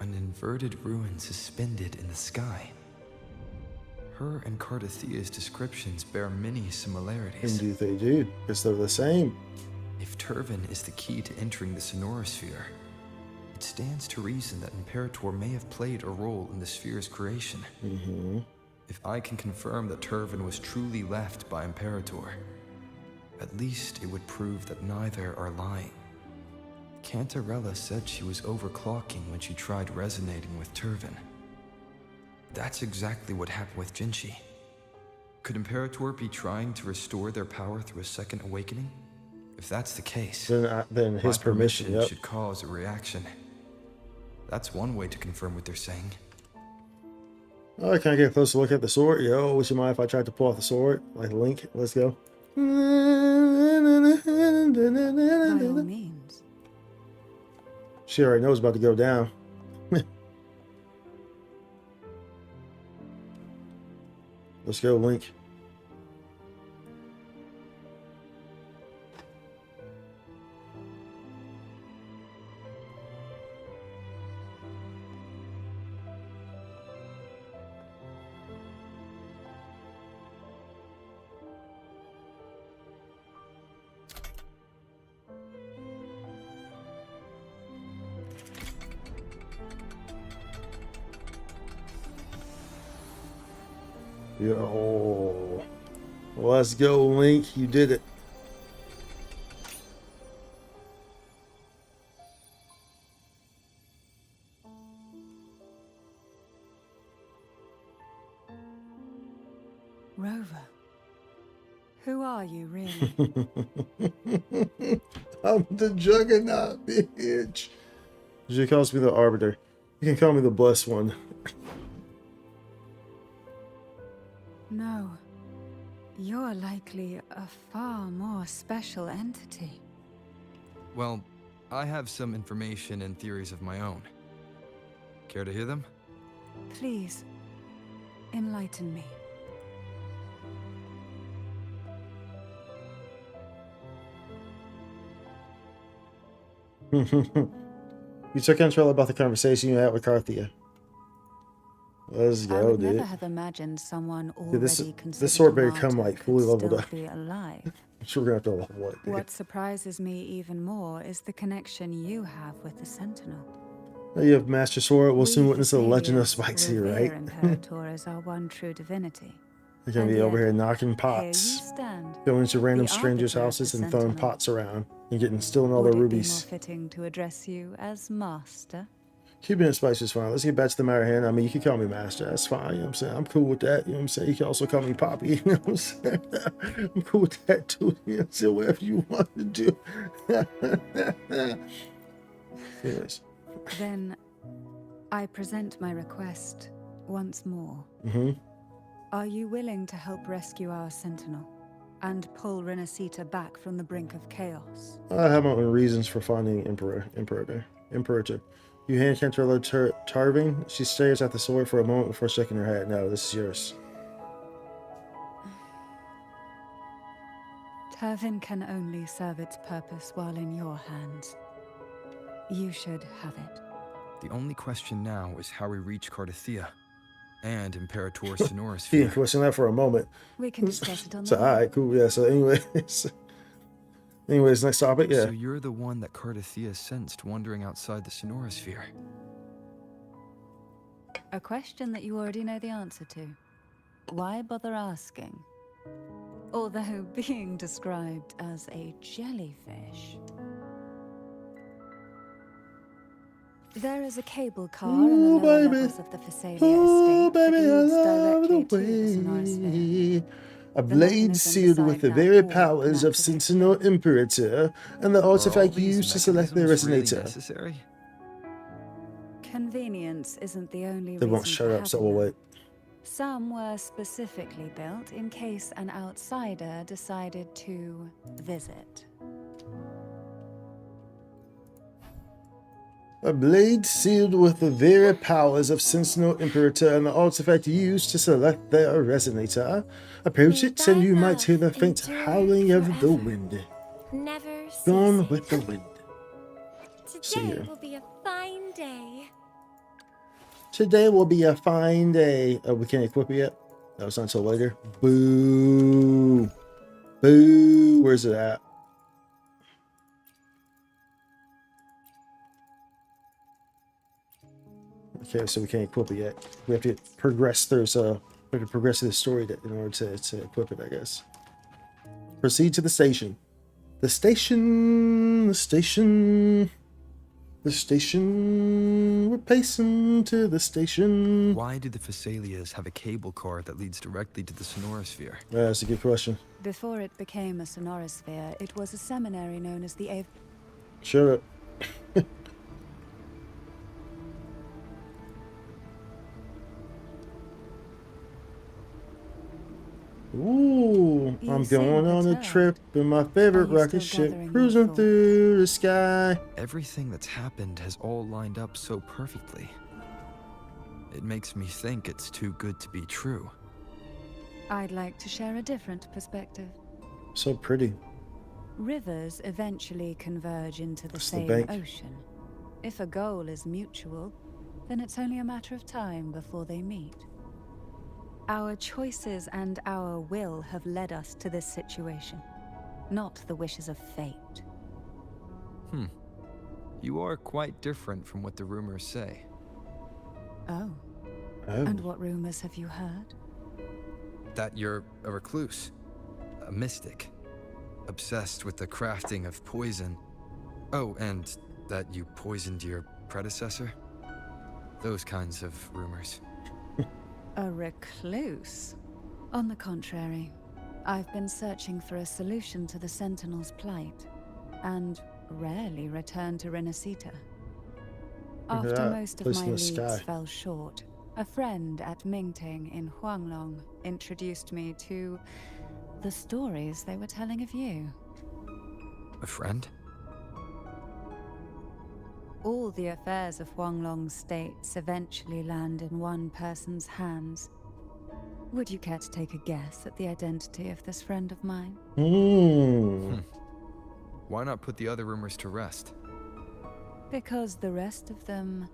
An inverted ruin suspended in the sky. Her and Cardathea's descriptions bear many similarities. Indeed they do, because they're the same. If Turvin is the key to entering the sonorosphere, it stands to reason that Imperator may have played a role in the sphere's creation. Mm-hmm. If I can confirm that Turvin was truly left by Imperator, at least it would prove that neither are lying. Cantarella said she was overclocking when she tried resonating with Turvin. That's exactly what happened with Jinchi. Could Imperator be trying to restore their power through a second awakening? If that's the case, Then his my permission, yep. should cause a reaction. That's one way to confirm what they're saying. Oh, can I get a closer look at the sword? Yo, would you mind if I tried to pull out the sword? Like Link? Let's go. By all means. She already knows about to go down. Let's go, Link. Yo. Let's go, Link. You did it. Rover. Who are you, really? I'm the Juggernaut, bitch. She calls me the Arbiter. You can call me the Blessed One. No. You're likely a far more special entity. Well, I have some information and theories of my own. Care to hear them? Please, enlighten me. You took control about the conversation you had with Carthia. Let's I go, would dude. never have imagined someone already Dude, this considered sword a better come martyr like fully could leveled still up. be alive. I'm sure we're gonna have to level it, dude. What surprises me even more is the connection you have with the Sentinel. Now you have Master Sword. We'll soon We witness the legend of Thessalians Spikes here, revere right? Imperator as our one true divinity. They're gonna And be over yet, here knocking Here you pots, stand. going to random the strangers' arbiter of houses the and throwing Sentinel. pots around and stealing all Would their it be more rubies. fitting to address you as Master? Keeping it spicy is fine. Let's get back to the matter at hand. I mean, you can call me Master. That's fine. You know what I'm saying? I'm cool with that. You know what I'm saying? You can also call me Poppy. You know what I'm saying? I'm cool with that too. You know what I'm saying? Whatever you want to do. Anyways. Then I present my request once more. Mm-hmm. Are you willing to help rescue our Sentinel and pull Rinascita back from the brink of chaos? I have my own reasons for finding Imperator. You hand Cantarella Tarving. She stares at the sword for a moment before shaking her head. No, this is yours. Turvin can only serve its purpose while in your hands. You should have it. The only question now is how we reach Cardathia and Imperator Sonoris He didn't question that for a moment. We can discuss it on So, the way. alright, cool. Yeah, so anyways, next topic, yeah. So you're the one that Cardathia sensed wandering outside the Sonorisphere. A question that you already know the answer to. Why bother asking? Although being described as a jellyfish. There is a cable car in the lower levels of the Phasalia estate that leads directly to the Sonorisphere. A blade sealed with the very powers of Sentinel Imperator and the artifact used to select the resonator. Really necessary? Convenience isn't the only They reason won't shut for up, so having we'll them. wait. Some were specifically built in case an outsider decided to visit. A blade sealed with the very powers of Sentinel Imperator and the artifact used to select their resonator. Approach it and you might hear the faint howling of the wind. Never Gone ceases. with the wind. See Today ya. will be a fine day. Today will be a fine day. Oh, we can't equip it yet? No, it's not until later. Boo. Boo. Where's it at? Okay, so we can't equip it yet. We have to progress through, so we have to progress through the story in order to equip it, I guess. Proceed to the station. The station. We're pacing to the station. Why do the Phasalias have a cable car that leads directly to the Sonorisphere? Yeah, that's a good question. Before it became a Sonorisphere, it was a seminary known as the Shut up. Ooh, You I'm seem going on a perturbed. trip in my favorite Are you rocket still ship, gathering your cruising thoughts? through the sky. Everything that's happened has all lined up so perfectly. It makes me think it's too good to be true. I'd like to share a different perspective. So pretty. Rivers eventually converge into the That's the same bank. ocean. If a goal is mutual, then it's only a matter of time before they meet. Our choices and our will have led us to this situation, not the wishes of fate. You are quite different from what the rumors say. Oh, Oh. and what rumors have you heard? that you're a recluse, a mystic, obsessed with the crafting of poison. Oh, and that you poisoned your predecessor? Those kinds of rumors. A recluse? On the contrary, I've been searching for a solution to the Sentinel's plight, and rarely return to Rinascita. After that, most of place my in the leads sky. fell short, a friend at Mingting in Huanglong introduced me to the stories they were telling of you. A friend? All the affairs of Huanglong states eventually land in one person's hands. Would you care to take a guess at the identity of this friend of mine? Why not put the other rumors to rest? Because the rest of them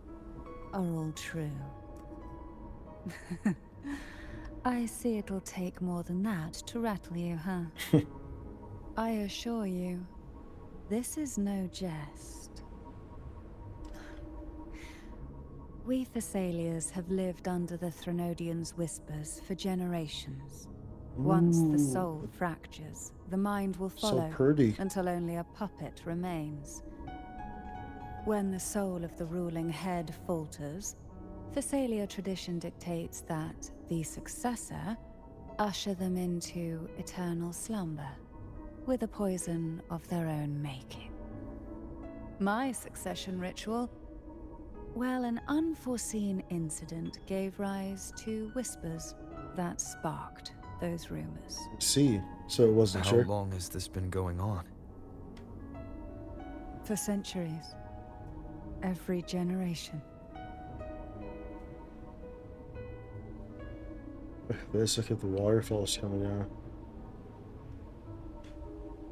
are all true. I see it'll take more than that to rattle you, huh? I assure you, this is no jest. We Thessalians have lived under the Threnodians' whispers for generations. Once the soul fractures, the mind will follow pretty. until only a puppet remains. When the soul of the ruling head falters, Thessalia tradition dictates that the successor usher them into eternal slumber, with a poison of their own making. My succession ritual? Well, an unforeseen incident gave rise to whispers that sparked those rumors. See, so it wasn't How sure. long has this been going on? For centuries. Every generation. Let's look at the waterfalls coming down.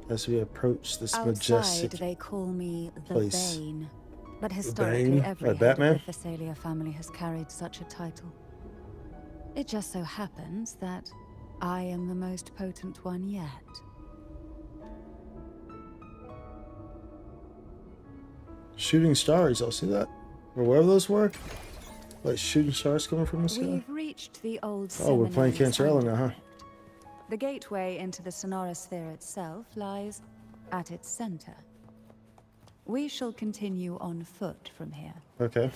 As we approach this Outside, majestic they call me the place. Bane. But historically, Bane? every Like head Batman? of the Thessalia family has carried such a title. It just so happens that I am the most potent one yet. Shooting stars, y'all see that? Or wherever those were? Like shooting stars coming from the sky? We've reached the old Oh, we're playing seminary's Cantarella now, huh? underground. The gateway into the Sonorosphere itself lies at its center. We shall continue on foot from here. Okay.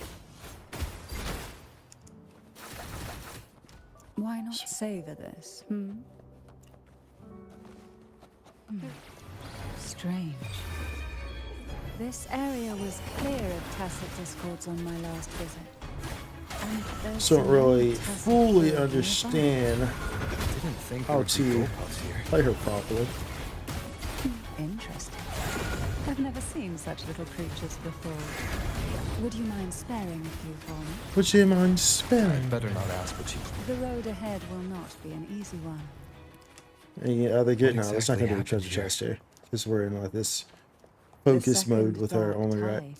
Why not savor this, Strange. This area was clear of tacit discords on my last visit. And there's So don't some really tacit fully word nearby. understand Didn't think how there would be to goalposts here. play her properly. Interesting. I've never seen such little creatures before. Would you mind sparing a few for me? Would you mind sparing? Better not ask, but you... The road ahead will not be an easy one. Yeah, they get now. What It's not gonna be a exactly treasure happened chest here. Because we're in like this The focus mode second with our dark only right. tide.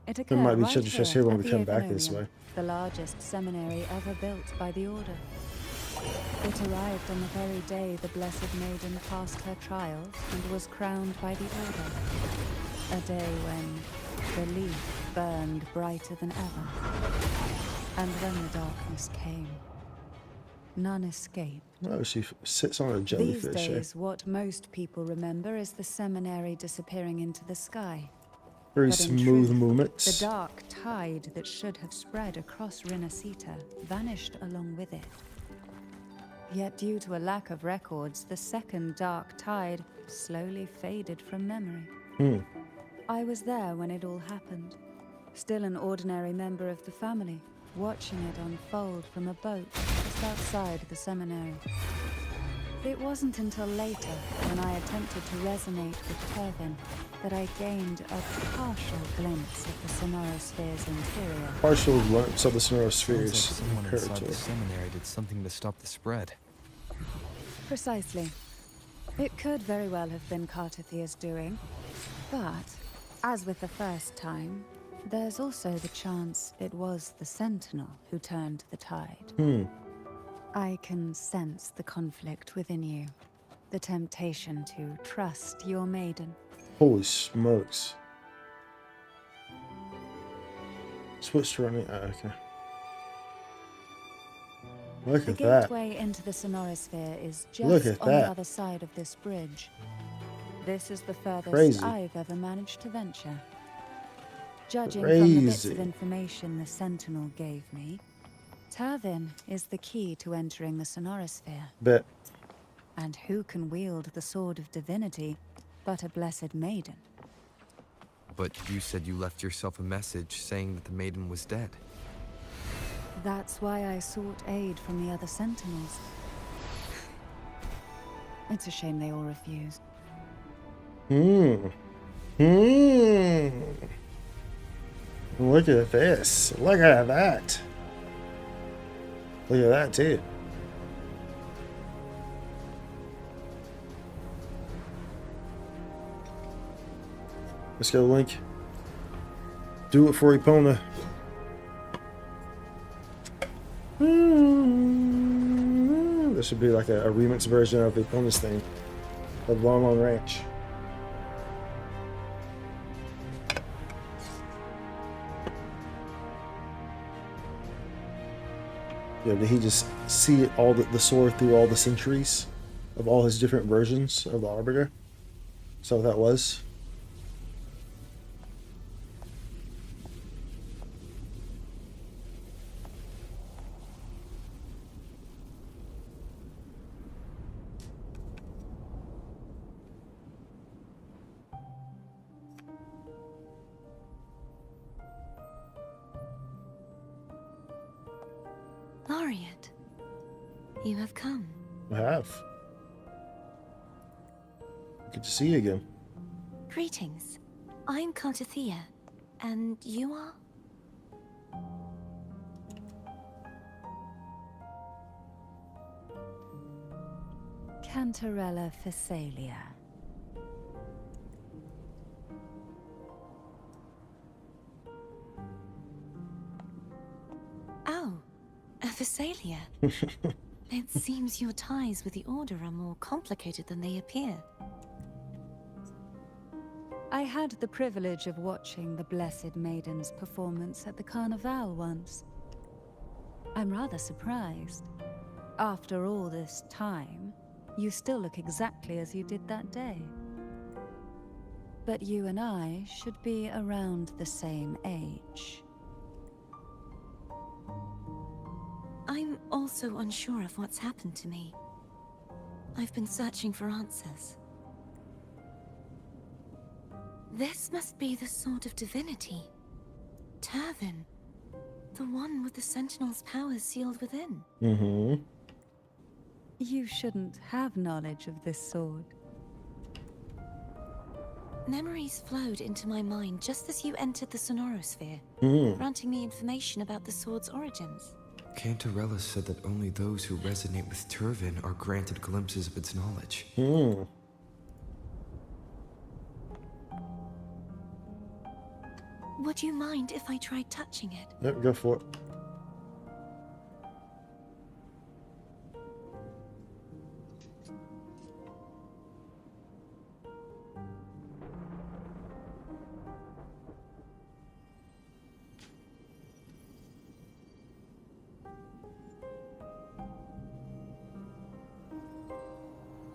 It There occurred might be right treasure chest here here when at we the come back this Agonomium, way. the largest seminary ever built by the Order. It arrived on the very day the Blessed Maiden passed her trials and was crowned by the Order. A day when the leaf burned brighter than ever. And when the darkness came, none escaped. Oh, she sits on a These jellyfish here. days, what most people remember is the seminary disappearing into the sky. Very But in smooth truth, movements. The dark tide that should have spread across Rinascita vanished along with it. Yet due to a lack of records, the second dark tide slowly faded from memory. I was there when it all happened, still an ordinary member of the family, watching it unfold from a boat just outside the seminary. It wasn't until later, when I attempted to resonate with Pervin, that I gained a partial glimpse of the Sonorosphere's interior. Partial glimpse of the Sounds like Sonorosphere's someone inside territory. the seminary did something to stop the spread. Precisely. It could very well have been Cartathia's doing, but, as with the first time, there's also the chance it was the Sentinel who turned the tide. I can sense the conflict within you, the temptation to trust your maiden. Holy smokes. Switch to running. Okay. Look The at that. gateway into the Sonorosphere is Look just at on the that. other side of this bridge. This is the furthest Crazy. I've ever managed to venture. Judging from the bits of Crazy. information the Sentinel gave me, Turvin is the key to entering the Sonorosphere. Bet. And who can wield the Sword of Divinity but a blessed maiden? But you said you left yourself a message saying that the maiden was dead. That's why I sought aid from the other Sentinels. It's a shame they all refused. Look at this. Look at that. Look at that too. Let's go, Link. Do it for Epona. This should be like a remix version of Epona's thing. Of Long Long Ranch. Yeah, did he just see all the sword through all the centuries of all his different versions of the Arbiter? So what that was. Laureate, you have come. I have. Good to see you again. Greetings. I'm Cantarella, and you are? Cantarella Phasalia. Oh, a Phasalia. It seems your ties with the Order are more complicated than they appear. I had the privilege of watching the Blessed Maiden's performance at the Carnival once. I'm rather surprised. After all this time, you still look exactly as you did that day. But you and I should be around the same age. I'm also unsure of what's happened to me. I've been searching for answers. This must be the Sword of Divinity. Turvin. The one with the Sentinel's powers sealed within. You shouldn't have knowledge of this sword. Memories flowed into my mind just as you entered the Sonorosphere, granting me information about the sword's origins. Cantarella said that only those who resonate with Turvin are granted glimpses of its knowledge. Would you mind if I tried touching it? Yep, go for it.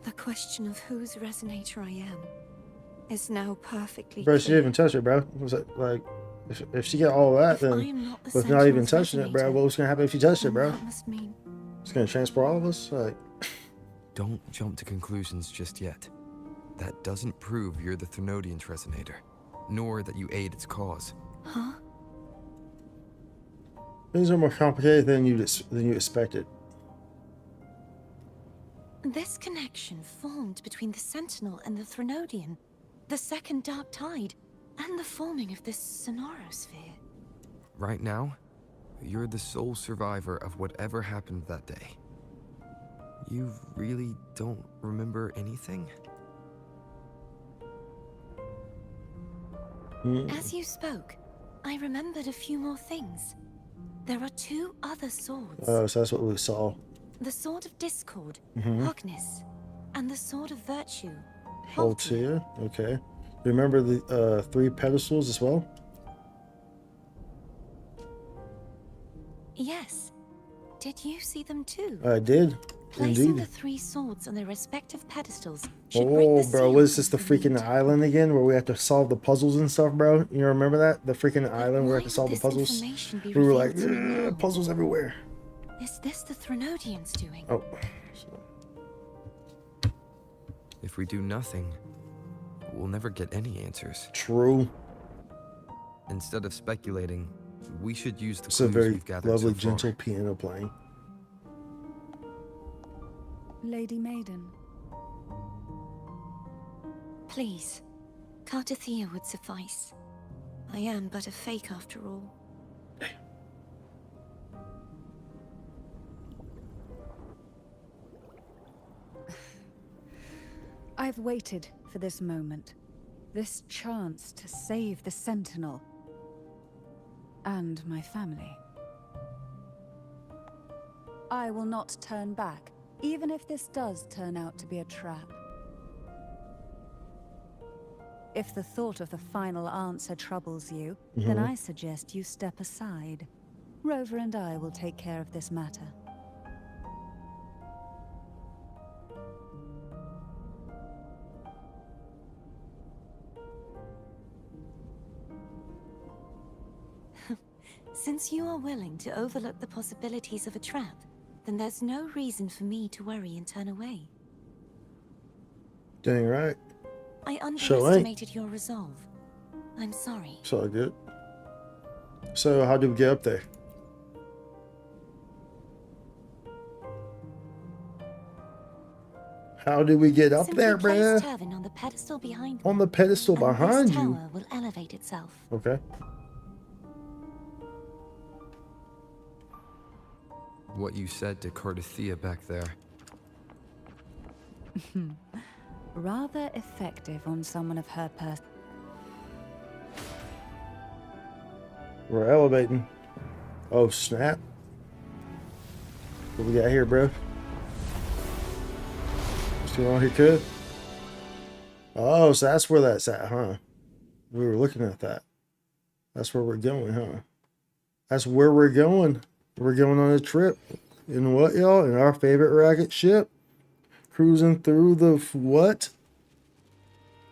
The question of whose resonator I am is now perfectly Bro, she clear. didn't even touch it, bro. Was it like, if she got all that, If I then am not the with not even Sentinel's touching it, bro, resonator, what was gonna happen if she touched it, then bro? that must mean It's gonna transport all of us? Like, Don't jump to conclusions just yet. That doesn't prove you're the Thermodian's resonator, nor that you aid its cause. huh? things are more complicated than you expected. This connection formed between the Sentinel and the Thermodian, the second Dark Tide, and the forming of this Sonorosphere. Right now, you're the sole survivor of whatever happened that day. You really don't remember anything? As you spoke, I remembered a few more things. There are two other swords. Oh, so that's what we saw. The Sword of Discord, Hogness, and the Sword of Virtue, Haltier. Okay. Remember the 3 pedestals as well? Yes. Did you see them too? I did. Placing Indeed. the 3 swords on their respective pedestals should break Oh, the bro, seal what is this, the from the freaking entire- island again, where we have to solve the puzzles and stuff, bro? You remember that? The freaking But island where we why have to solve the would this puzzles? information be We were like, revealed to me now? puzzles everywhere. Is this the Threnodians doing? Oh. If we do nothing, we'll never get any answers. True. Instead of speculating, we should use the It's a clues very we've gathered lovely, so far. gentle piano playing. Lady Maiden. Please, Cartathea would suffice. I am but a fake after all. I've waited for this moment. This chance to save the Sentinel. And my family. I will not turn back, even if this does turn out to be a trap. If the thought of the final answer troubles you, then I suggest you step aside. Rover and I will take care of this matter. Since you are willing to overlook the possibilities of a trap, then there's no reason for me to worry and turn away. Dang right. I Sure ain't. underestimated your resolve. I'm sorry. It's all good. So, how do we get up there? How do we get up Simply there, place bruh? Turvin on the pedestal behind me, On the pedestal and this behind you. tower will elevate itself. Okay. What you said to Cartathea back there. Rather effective on someone of her person. We're elevating. Oh, snap. What we got here, bro? What's going on here, kid? Oh, so that's where that's at, huh? We were looking at that. That's where we're going, huh? That's where we're going. We're going on a trip. In what, y'all? In our favorite rocket ship? Cruising through the what?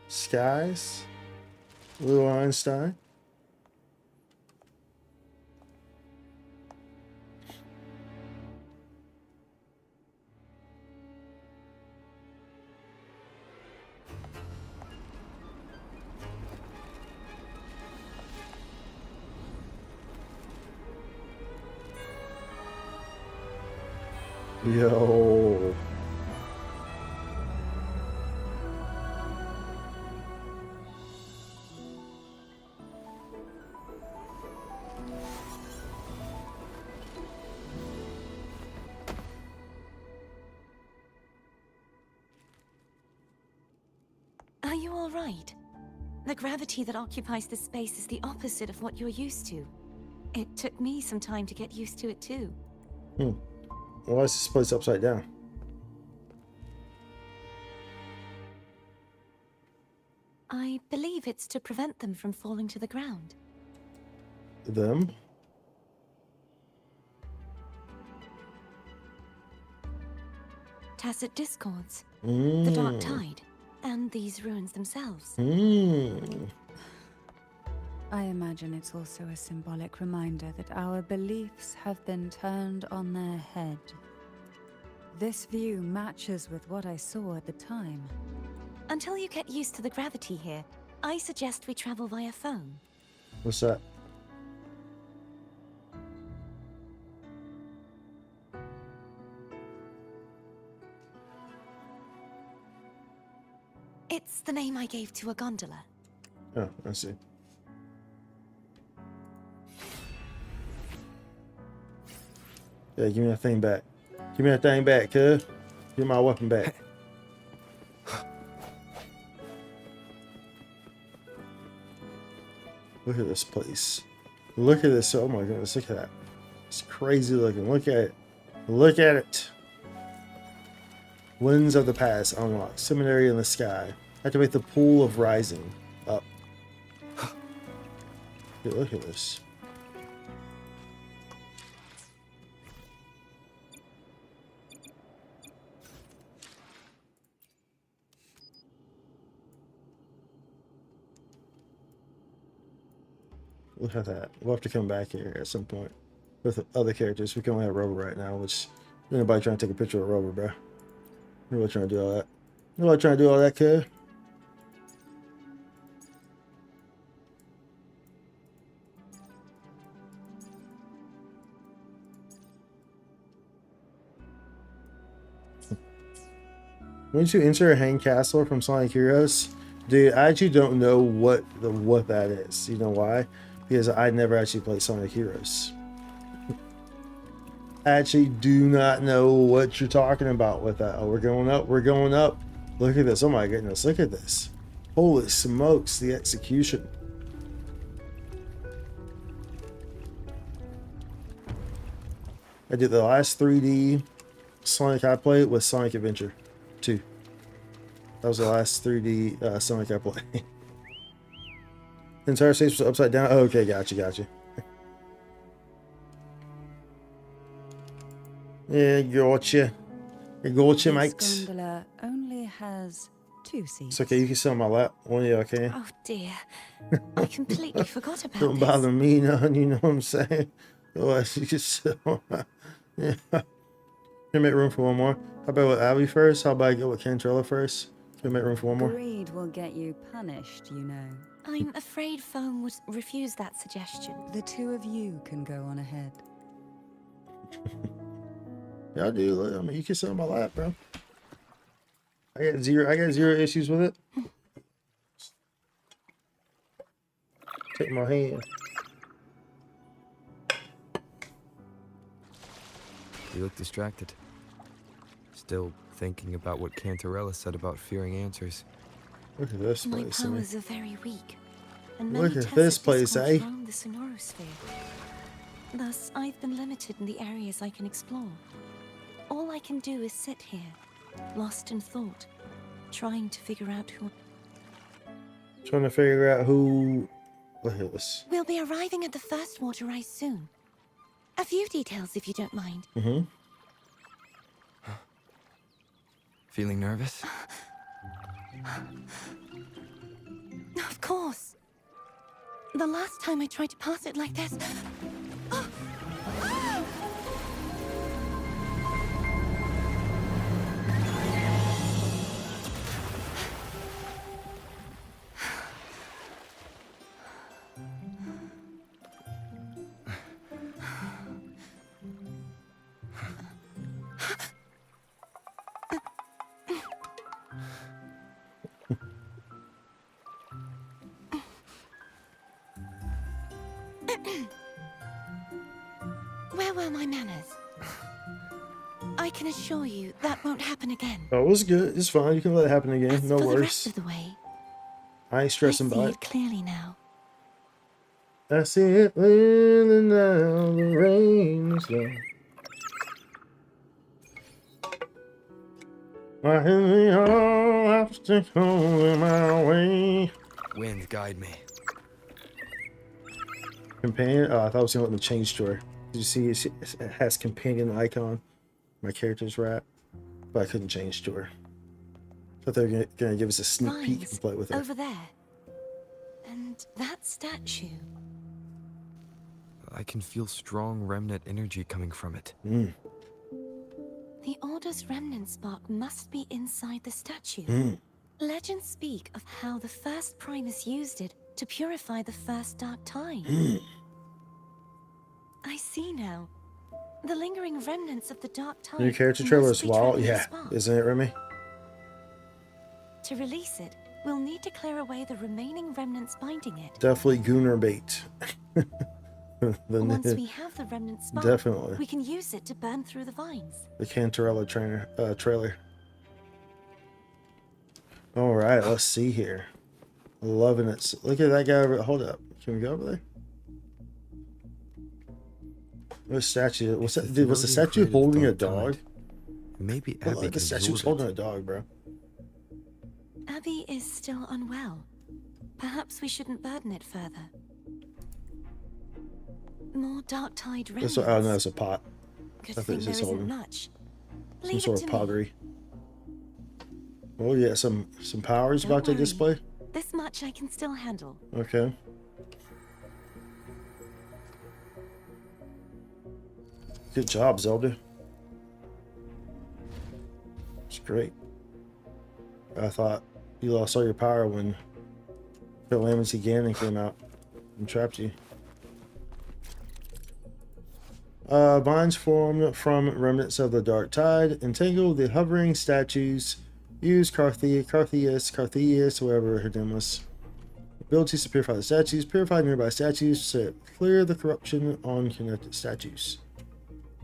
Skies? Little Einstein? Yo. Are you all right? The gravity that occupies this space is the opposite of what you're used to. It took me some time to get used to it too. Why is this place upside down? I believe it's to prevent them from falling to the ground. Them? Tacit discords, Mm. the dark tide, and these ruins themselves. I imagine it's also a symbolic reminder that our beliefs have been turned on their head. This view matches with what I saw at the time. Until you get used to the gravity here, I suggest we travel via phone. What's that? It's the name I gave to a gondola. Oh, I see. Yeah, give me that thing back. Give me that thing back, cuz. Give my weapon back. Look at this place. Look at this. Oh my goodness, look at that. It's crazy looking. Look at it. Look at it. Winds of the past unlocked. Seminary in the sky. Activate the pool of rising. Up. Yeah, look at this. Look at that. We'll have to come back here at some point with other characters. We can only have Rover right now, which anybody trying to take a picture of Rover, bro. You're really trying to do all that. You're really trying to do all that, kid. Once you enter a hang castle from Sonic Heroes, dude, I actually don't know what that is. You know why? Because I never actually played Sonic Heroes. I actually do not know what you're talking about with that. Oh, we're going up. We're going up. Look at this. Oh my goodness. Look at this. Holy smokes, the execution. I did the last 3D Sonic I played with Sonic Adventure 2. That was the last 3D Sonic I played. The entire stage was upside down. Oh, okay, gotcha. Yeah, gotcha. Gotcha, mates. This gondola only has 2 seats. It's okay, you can sit on my lap. One of you, okay? Oh dear. I completely forgot about Don't this. bother me none, you know what I'm saying? Otherwise, you can sit on my... Yeah. Can we make room for one more? How about with Abby first? How about I go with Cantarella first? Can we make room for one more? Greed will get you punished, you know. I'm afraid Foam would refuse that suggestion. The 2 of you can go on ahead. Yeah, I do. I mean, you can sit on my lap, bro. I got zero issues with it. Take my hand. You look distracted. Still thinking about what Cantarella said about fearing answers. Look at this My place. I mean, powers are very weak, and Look many at tests this have place, eh? controlled the sonorosphere. Thus, I've been limited in the areas I can explore. All I can do is sit here, lost in thought, trying to figure out who... trying to figure out who... Look at this. We'll be arriving at the first water rise soon. A few details, if you don't mind. Mm-hmm. Feeling nervous? Of course. The last time I tried to pass it like this... Where were my manners? I can assure you that won't happen again. Oh, it was good. It's fine. You can let it happen again. As No for the worries. rest of the way, I ain't stressing I see about it it. clearly now. I see it raining down, the rain is down. Why have we all have to go my way? Wind, guide me. Companion? Oh, I thought it was gonna let me change to her. Did you see it has companion icon? My character's right, but I couldn't change to her. Thought they were gonna give us a sneak peek Vines and play with her. over there. And that statue. I can feel strong remnant energy coming from it. The Order's remnant spark must be inside the statue. Legends speak of how the first Primus used it to purify the first Dark Tide. I see now. The lingering remnants of the Dark Tide. New character trailer must is be wild. trapping the Yeah, spark. isn't it, Remy? To release it, we'll need to clear away the remaining remnants binding it. Definitely Gooner bait. Once we have the remnant spark, Definitely. we can use it to burn through the vines. The Cantarella trailer. All right, let's see here. Loving it. Look at that guy over. Hold up. Can we go over there? What statue? What's that? Dude, was the statue holding a dog? Maybe Look, Abby the can statue's absorb holding it. a dog, bro. Abby is still unwell. Perhaps we shouldn't burden it further. More Dark Tide remnants. That's what, oh no, it's a pot. Good I thing think there it's isn't holding much. some Leave sort it of to me. pottery. Oh yeah, some powers Don't about to worry. display. This much I can still handle. Okay. Good job, Zelda. It's great. I thought you lost all your power when Calamity Ganon came out and trapped you. Vines formed from remnants of the Dark Tide entangle the hovering statues. Use Cartheus, whoever her name was. Abilities to purify the statues. Purify nearby statues to clear the corruption on connected statues.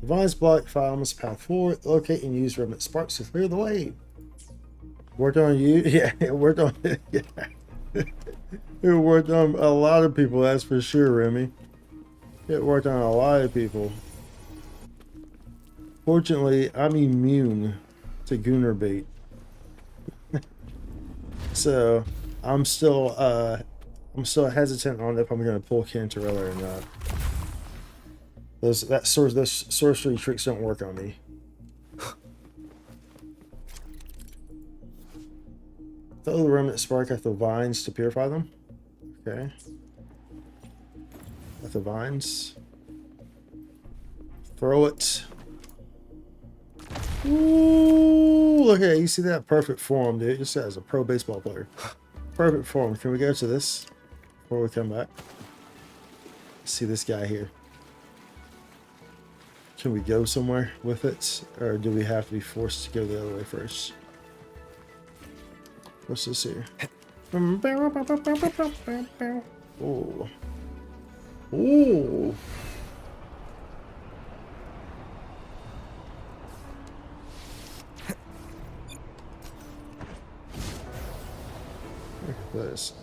The vines block Fileman's path forward. Locate and use remnant sparks to clear the way. Worked on you? Yeah, it worked on it. Yeah. It worked on a lot of people, that's for sure, Remy. It worked on a lot of people. Fortunately, I'm immune to Gunner bait. So I'm still hesitant on if I'm gonna pull Cantarella or not. Those sorcery tricks don't work on me. Throw the remnant spark at the vines to purify them. Okay. At the vines. Throw it. Ooh, look at it. You see that? Perfect form, dude. Just as a pro baseball player. Perfect form. Can we go to this before we come back? Let's see this guy here. Can we go somewhere with it? Or do we have to be forced to go the other way first? What's this here? Oh. Ooh. This.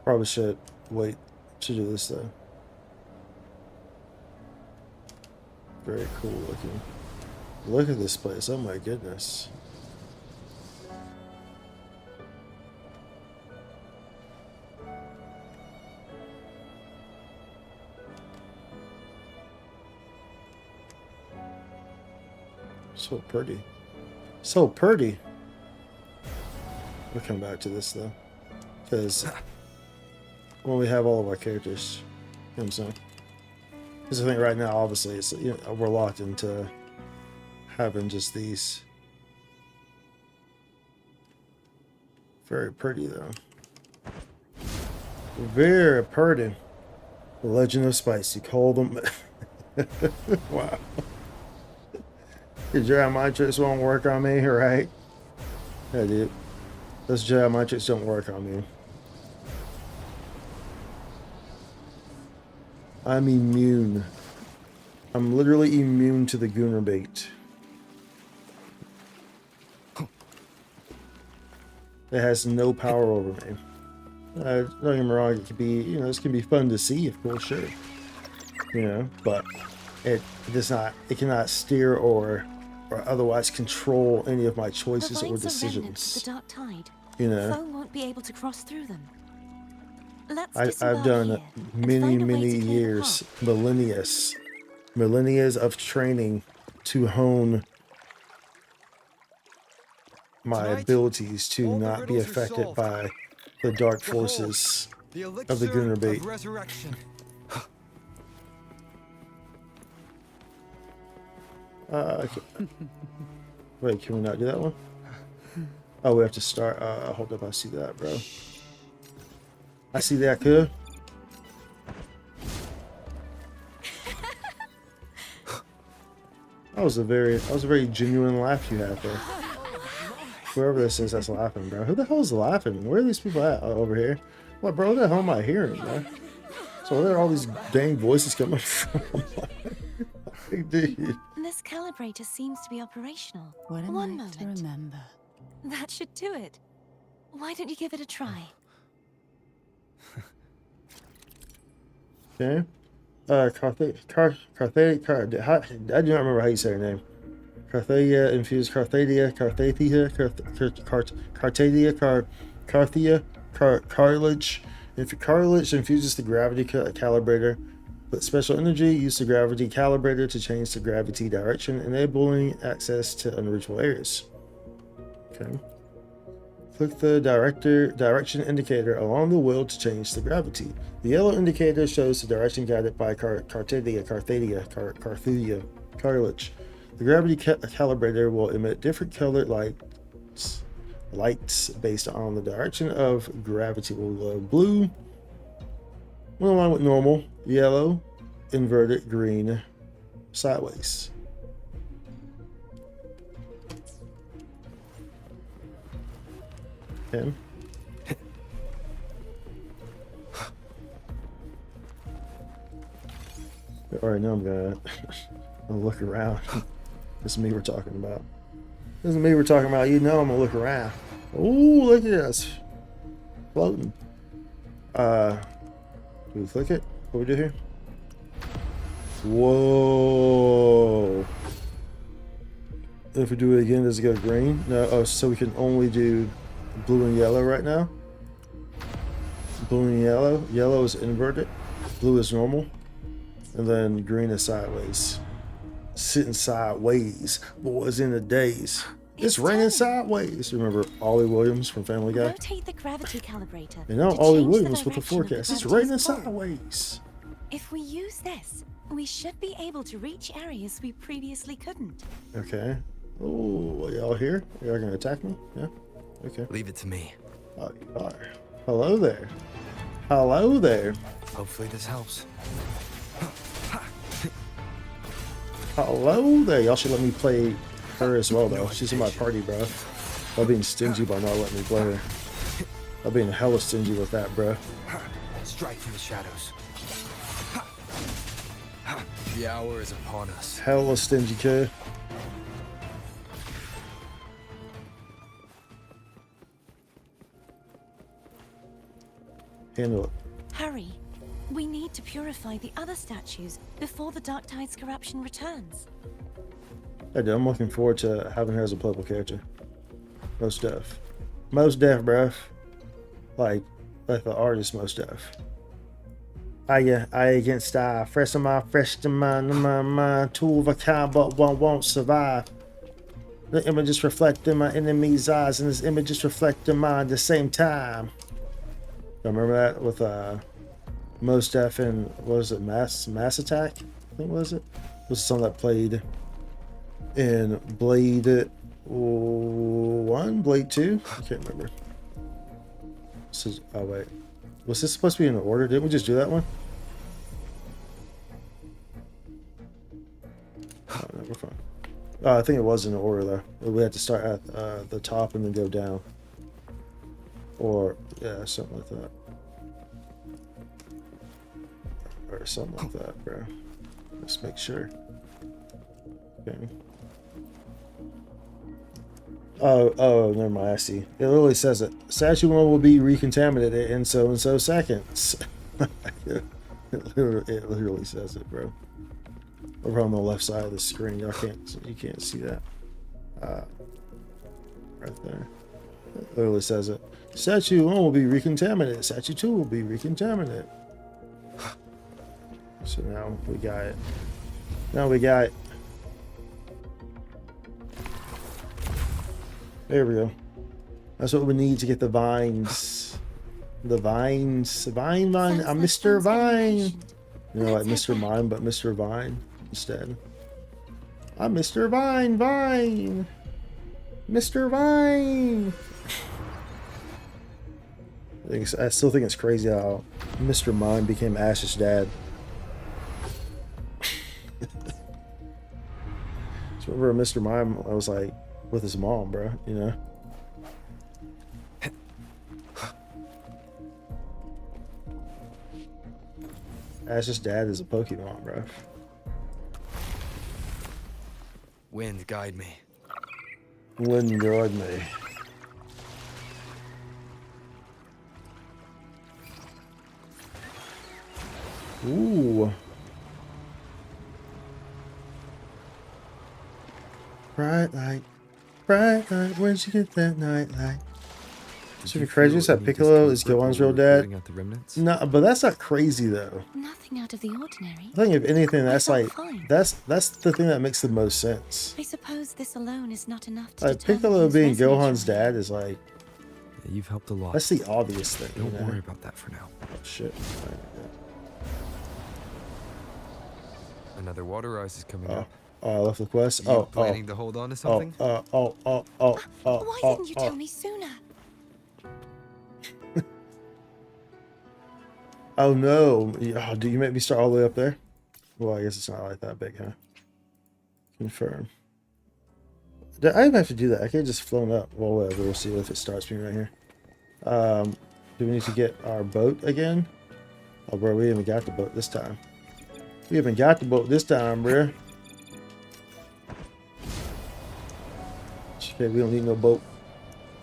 Probably should wait to do this though. Very cool looking. Look at this place. Oh my goodness. So pretty. So pretty. We'll come back to this though, because when we have all of our characters, you know what I'm saying? Because I think right now, obviously, it's, you know, we're locked into having just these. Very pretty though. Very pretty. The Legend of Spicy. Call them. Wow. The geometrics won't work on me, right? Yeah, dude. Those geometrics don't work on me. I'm immune. I'm literally immune to the Gunner bait. It has no power over me. Don't get me wrong, it could be, you know, this can be fun to see, of course, sure. You know, but it does not, it cannot steer or otherwise control any of my choices or decisions. The dark tide. You know, Foe won't be able to cross through them. I've done many years, millennia of training to hone my abilities to not be affected by the dark forces of the Gunner bait. Okay. Wait, can we not do that one? Oh, we have to start. Hold up, I see that, bro. I see that, cool. That was a very genuine laugh you had there. Whoever this is that's laughing, bro. Who the hell is laughing? Where are these people at? Oh, over here. What, bro? What the hell am I hearing, bro? So where are all these dang voices coming from? Dude. This calibrator seems to be operational. What a One night moment. to remember. That should do it. Why don't you give it a try? Okay. I do not remember how you say her name. Carthadia infused Carthadia cartilage. If cartilage infuses the gravity calibrator with special energy, use the gravity calibrator to change the gravity direction, enabling access to unreachable areas. Okay. Click the direction indicator along the wheel to change the gravity. The yellow indicator shows the direction guided by Carthadia cartilage. The gravity calibrator will emit different colored lights based on the direction of gravity. Will glow blue when aligned with normal, yellow, inverted, green, sideways. Okay. All right, now I'm gonna look around. This is me we're talking about. This is me we're talking about. You know I'm gonna look around. Ooh, look at us floating. Do we click it? What we do here? Whoa. If we do it again, does it go green? No. Oh, so we can only do blue and yellow right now. Blue and yellow. Yellow is inverted. Blue is normal. And then green is sideways. Sitting sideways. Boys in the days. It's raining sideways. Remember Ollie Williams from Family Guy? Rotate the gravity calibrator. And now to Ollie change Williams with the direction of forecast. It's gravity's raining pull. sideways. If we use this, we should be able to reach areas we previously couldn't. Okay. Oh, y'all here? Y'all gonna attack me? Yeah. Okay. Leave it to me. Oh, you are. Hello there. Hello there. Hopefully this helps. Hello there. Y'all should let me play her as well, though. She's in my party, bro. I'm being stingy by not letting me play her. I'm being hella stingy with that, bro. Strike from the shadows. The hour is upon us. Hella stingy, kid. Handle it. Hurry. We need to purify the other statues before the Dark Tide's corruption returns. I do. I'm looking forward to having her as a playable character. Most def. Most def, bruv. Like the artist most def. I against fresh in my tool of a kind, but one won't survive. The images reflect in my enemy's eyes, and his images reflect in mine at the same time. Remember that with Most Def and what was it, Mass Attack? I think was it? Was the song that played in Blade 1, Blade 2? I can't remember. Oh wait, was this supposed to be in order? Didn't we just do that one? Oh, no, we're fine. I think it was in order though. We had to start at the top and then go down, or yeah, something like that. Or something like that, bro. Let's make sure. Okay. Oh, never mind. I see. It literally says it. Statue 1 will be recontaminated in so and so seconds. it literally says it, bro. Over on the left side of the screen, you can't see that. Right there. It literally says it. Statue 1 will be recontaminated. Statue 2 will be recontaminated. So now we got it. Now we got it. There we go. That's what we need to get the vines. The vines. Vine. I'm Mr. Vine. You know, like Mr. Mime, but Mr. Vine instead. I'm Mr. Vine. Mr. Vine. I still think it's crazy how Mr. Mime became Ash's dad. So remember Mr. Mime, I was like with his mom, bro, you know? Ash's dad is a Pokemon, bro. Wind, guide me. Wind, guide me. Ooh. Bright light, where'd you get that night light? So the crazy is that Piccolo is Gohan's real dad. No, but that's not crazy though. Nothing out of the ordinary. I think if anything, that's I like felt fine. that's the thing that makes the most sense. I suppose this alone is not enough to Like determine Piccolo whose being resonator Gohan's I am. dad is like You've helped a lot. That's the obvious thing. Don't you know? worry about that for now. Oh, shit. Another water rise is coming up. Oh, I left the quest. You planning to hold on to something? Why didn't you tell me sooner? Oh no! Oh, do you make me start all the way up there? Well, I guess it's not like that big, huh? Confirm. I even have to do that. I can't just float up. Well, whatever. We'll see if it starts me right here. Do we need to get our boat again? Oh, bro, we haven't got the boat this time. We haven't got the boat this time, bro. Okay, we don't need no boat.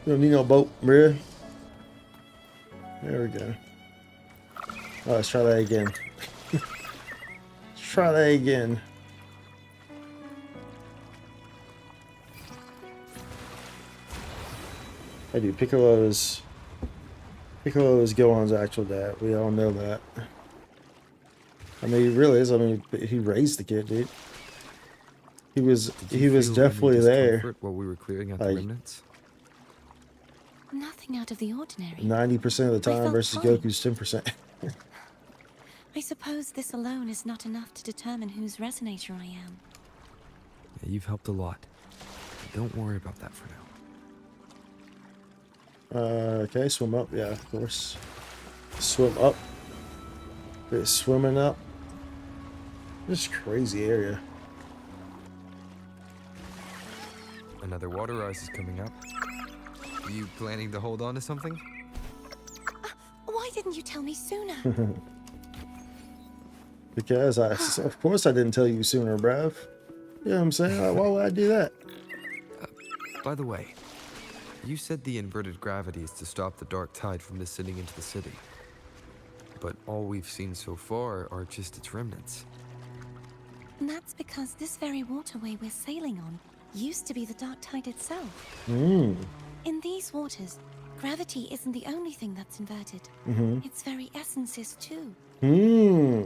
We don't need no boat, bro. There we go. Oh, let's try that again. Let's try that again. I do. Piccolo's Gohan's actual dad. We all know that. I mean, he really is. I mean, he raised the kid, dude. He was definitely there. While we were clearing out the remnants? Nothing out of the ordinary. 90% of the I time felt versus fine. Goku's 10%. I suppose this alone is not enough to determine whose resonator I am. Yeah, you've helped a lot. Don't worry about that for now. Okay, swim up. Yeah, of course. Swim up. It's swimming up. This crazy area. Another water rise is coming up. You planning to hold on to something? Why didn't you tell me sooner? Because of course I didn't tell you sooner, bruv. You know what I'm saying? Like, why would I do that? By the way, you said the inverted gravity is to stop the dark tide from descending into the city. But all we've seen so far are just its remnants. And that's because this very waterway we're sailing on used to be the dark tide itself. Hmm. In these waters, gravity isn't the only thing that's inverted. Its very essence is too. Hmm.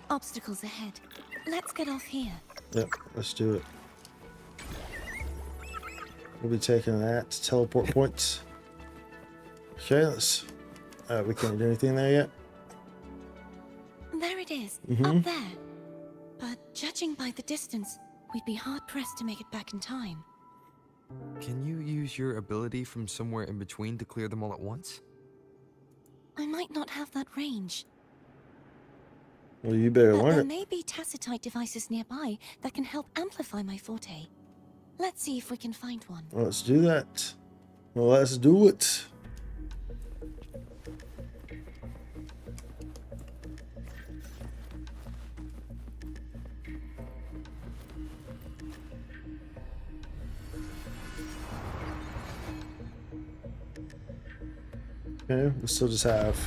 Obstacles ahead. Let's get off here. Yep, let's do it. We'll be taking that to teleport points. Okay, let's... we can't do anything there yet. There it is, up there. But judging by the distance, we'd be hard-pressed to make it back in time. Can you use your ability from somewhere in between to clear them all at once? I might not have that range. Well, you better But learn there it. may be tacitite devices nearby that can help amplify my forte. Let's see if we can find one. Let's do that. Well, let's do it. Okay, we still just have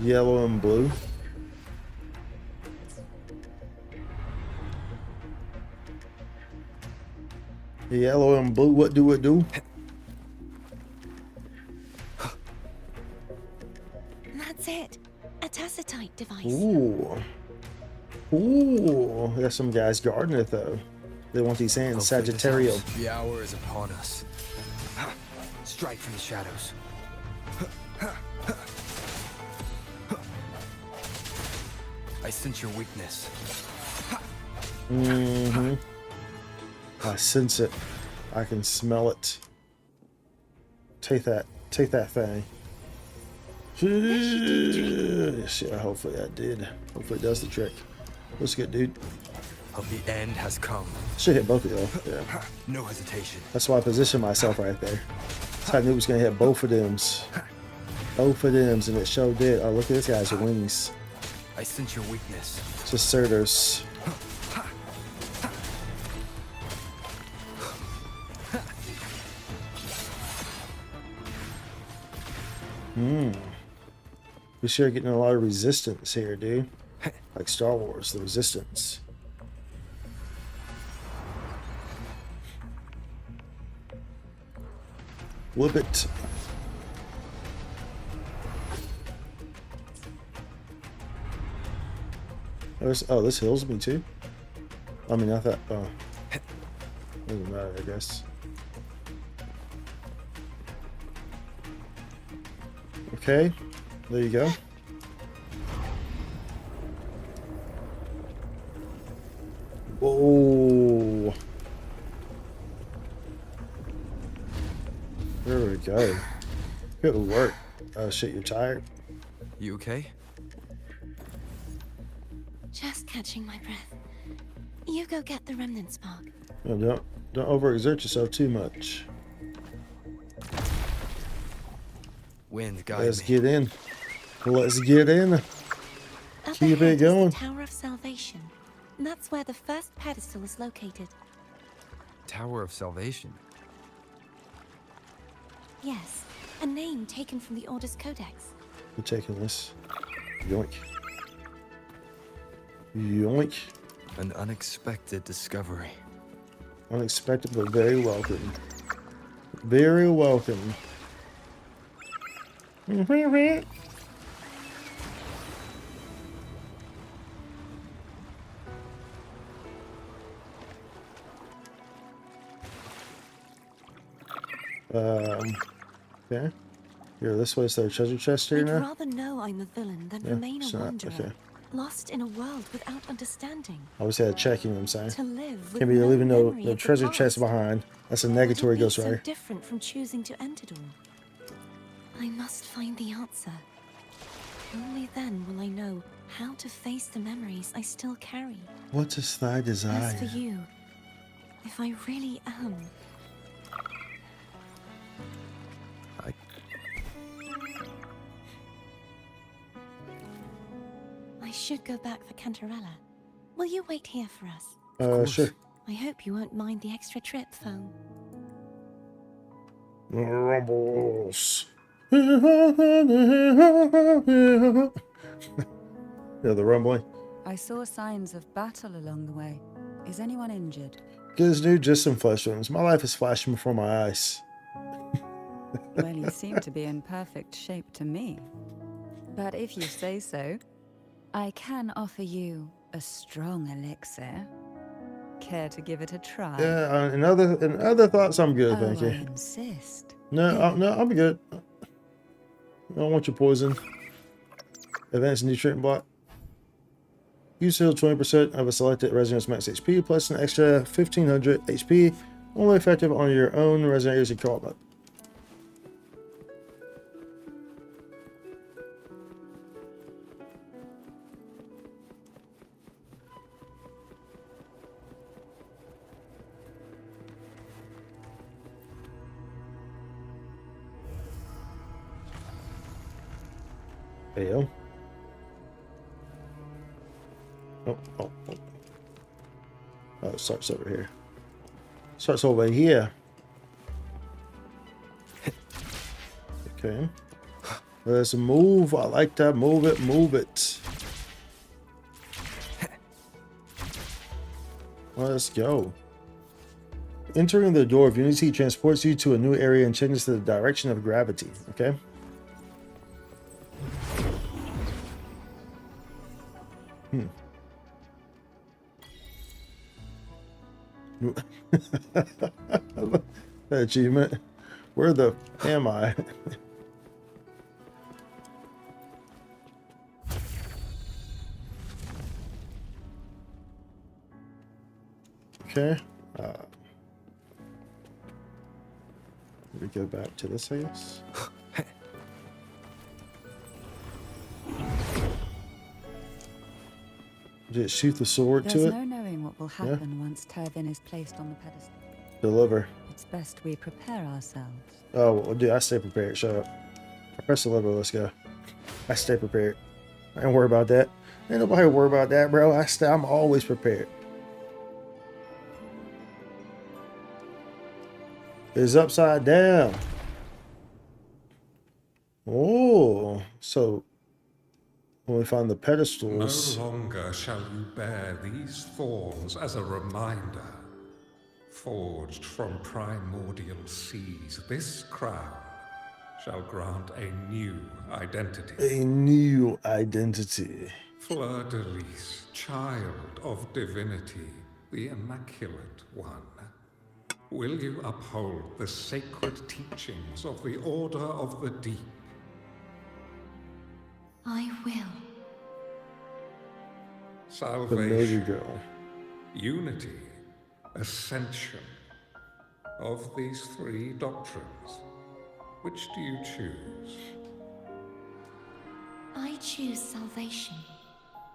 yellow and blue. Yellow and blue, what do it do? That's it. A tacitite device. Ooh. Ooh. There's some guys guarding it though. They want these hands. Hopefully this Sagittarial. helps. The hour is upon us. Strike from the shadows. I sense your weakness. Mm-hmm. I sense it. I can smell it. Take that. Take that thing. Yeah, hopefully I did. Hopefully it does the trick. Looks good, dude. Of the end has come. Should hit both of y'all. Yeah. No hesitation. That's why I positioned myself right there. So I knew it was gonna hit both of them. Both of them, and it sure did. Oh, look at this guy's wings. I sense your weakness. Just Cerdos. We sure getting a lot of resistance here, dude. Like Star Wars, the resistance. Whip it. Oh, this heals me too. I mean, I thought, oh, doesn't matter, I guess. Okay, there you go. Whoa. There we go. Good work. Oh shit, you're tired? You okay? Just catching my breath. You go get the remnant spark. No, don't overexert yourself too much. Wind guide Let's me. get in. Let's get in. Up Keep ahead it is going. the Tower of Salvation. That's where the first pedestal is located. Tower of Salvation. Yes, a name taken from the Order's Codex. We're taking this. Yoink. Yoink. An unexpected discovery. Unexpected, but very welcome. Very welcome. Okay. Here, this way, is there a treasure chest here I'd now? rather know I'm a villain than Yeah, remain a it's not, wanderer, okay. lost in a world without understanding. Obviously, had checking, I'm saying. To live with Can't be no leaving no memory of the treasure chest past. behind. That's a Would it negatory be ghost so rider. different from choosing to end it all? I must find the answer. Only then will I know how to face the memories I still carry. What is thy desire? As for you, if I really am, I should go back for Cantarella. Will you wait here for us? Sure. I hope you won't mind the extra trip, phone. Rumbles. Yeah, the rumbling. I saw signs of battle along the way. Is anyone injured? Good as new, just some flesh wounds. My life is flashing before my eyes. Well, you seem to be in perfect shape to me. But if you say so, I can offer you a strong elixir. Care to give it a try? Yeah, in other thoughts, I'm good, Oh, thank you. I insist. No, I'm good. I don't want your poison. Advanced nutrient block. Use heal 20% of a selected resident's max HP plus an extra 1500 HP. Only effective on your own resident using co-op mode. Hey, yo. Oh, it starts over here. Starts over here. Okay. Let's move. I like that. Move it, move it. Let's go. Entering the door of Unity transports you to a new area and changes the direction of gravity. Okay. Achievement. Where the am I? Okay. We go back to this, I guess. Just shoot the sword There's to it. no knowing what will happen once Turvin is placed on the pedestal. Deliver. It's best we prepare ourselves. Oh, well, dude, I stay prepared. Shut up. I press the lever. Let's go. I stay prepared. I ain't worry about that. Ain't nobody worry about that, bro. I'm always prepared. It's upside down. Oh, so when we find the pedestals. No longer shall you bear these thorns as a reminder. Forged from primordial seas, this crown shall grant a new identity. A new identity. Fleur-de-lis, child of divinity, the Immaculate One? Will you uphold the sacred teachings of the Order of the Deep? I will. The Major Salvation, Girl. unity, ascension. Of these three doctrines, which do you choose? I choose salvation.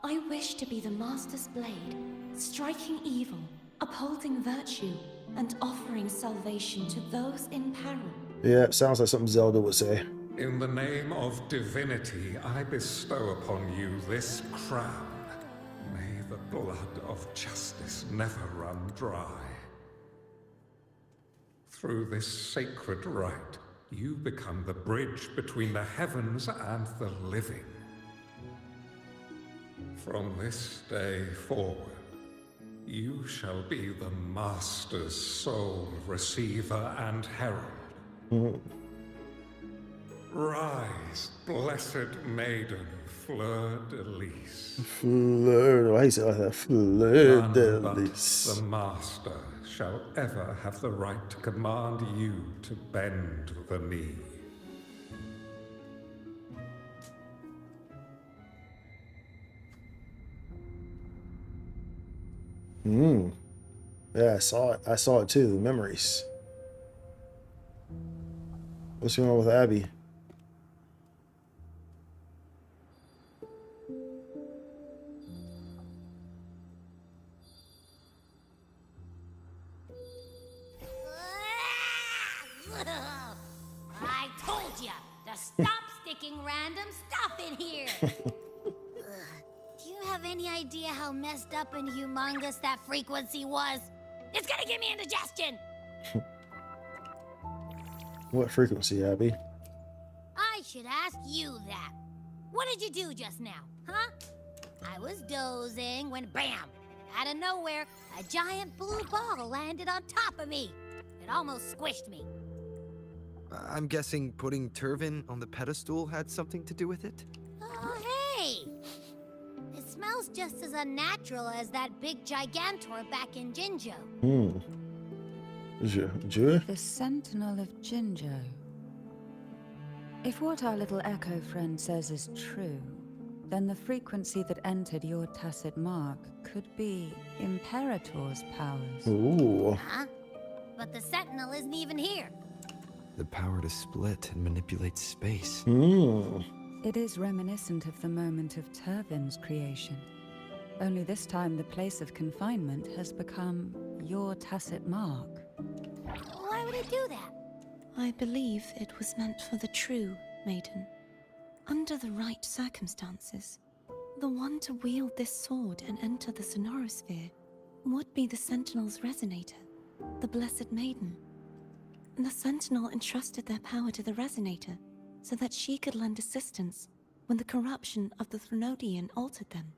I wish to be the Master's blade, striking evil, upholding virtue, and offering salvation to those in peril. Yeah, it sounds like something Zelda would say. In the name of divinity, I bestow upon you this crown. May the blood of justice never run dry. Through this sacred rite, you become the bridge between the heavens and the living. From this day forward, you shall be the Master's sole receiver and herald. Rise, blessed maiden, Fleur de Lis. Fleur, why is it like that? Fleur None de but Lis. the Master shall ever have the right to command you to bend the knee. Yeah, I saw it. I saw it too. The memories. What's going on with Abby? I told ya to stop sticking random stuff in here. Do you have any idea how messed up and humongous that frequency was? It's gonna give me indigestion. What frequency, Abby? I should ask you that. What did you do just now, huh? I was dozing when bam! Out of nowhere, a giant blue ball landed on top of me. It almost squished me. I'm guessing putting Turvin on the pedestal had something to do with it? Oh, hey! It smells just as unnatural as that big gigantor back in Jinjo. Jua? The Sentinel of Jinjo. If what our little echo friend says is true, then the frequency that entered your tacit mark could be Imperator's powers. Ooh. Huh? But the Sentinel isn't even here. The power to split and manipulate space. It is reminiscent of the moment of Turvin's creation. Only this time the place of confinement has become your tacit mark. Why would it do that? I believe it was meant for the true maiden. Under the right circumstances, the one to wield this sword and enter the sonorosphere would be the Sentinel's resonator, the Blessed Maiden. The Sentinel entrusted their power to the resonator so that she could lend assistance when the corruption of the Threnodian altered them.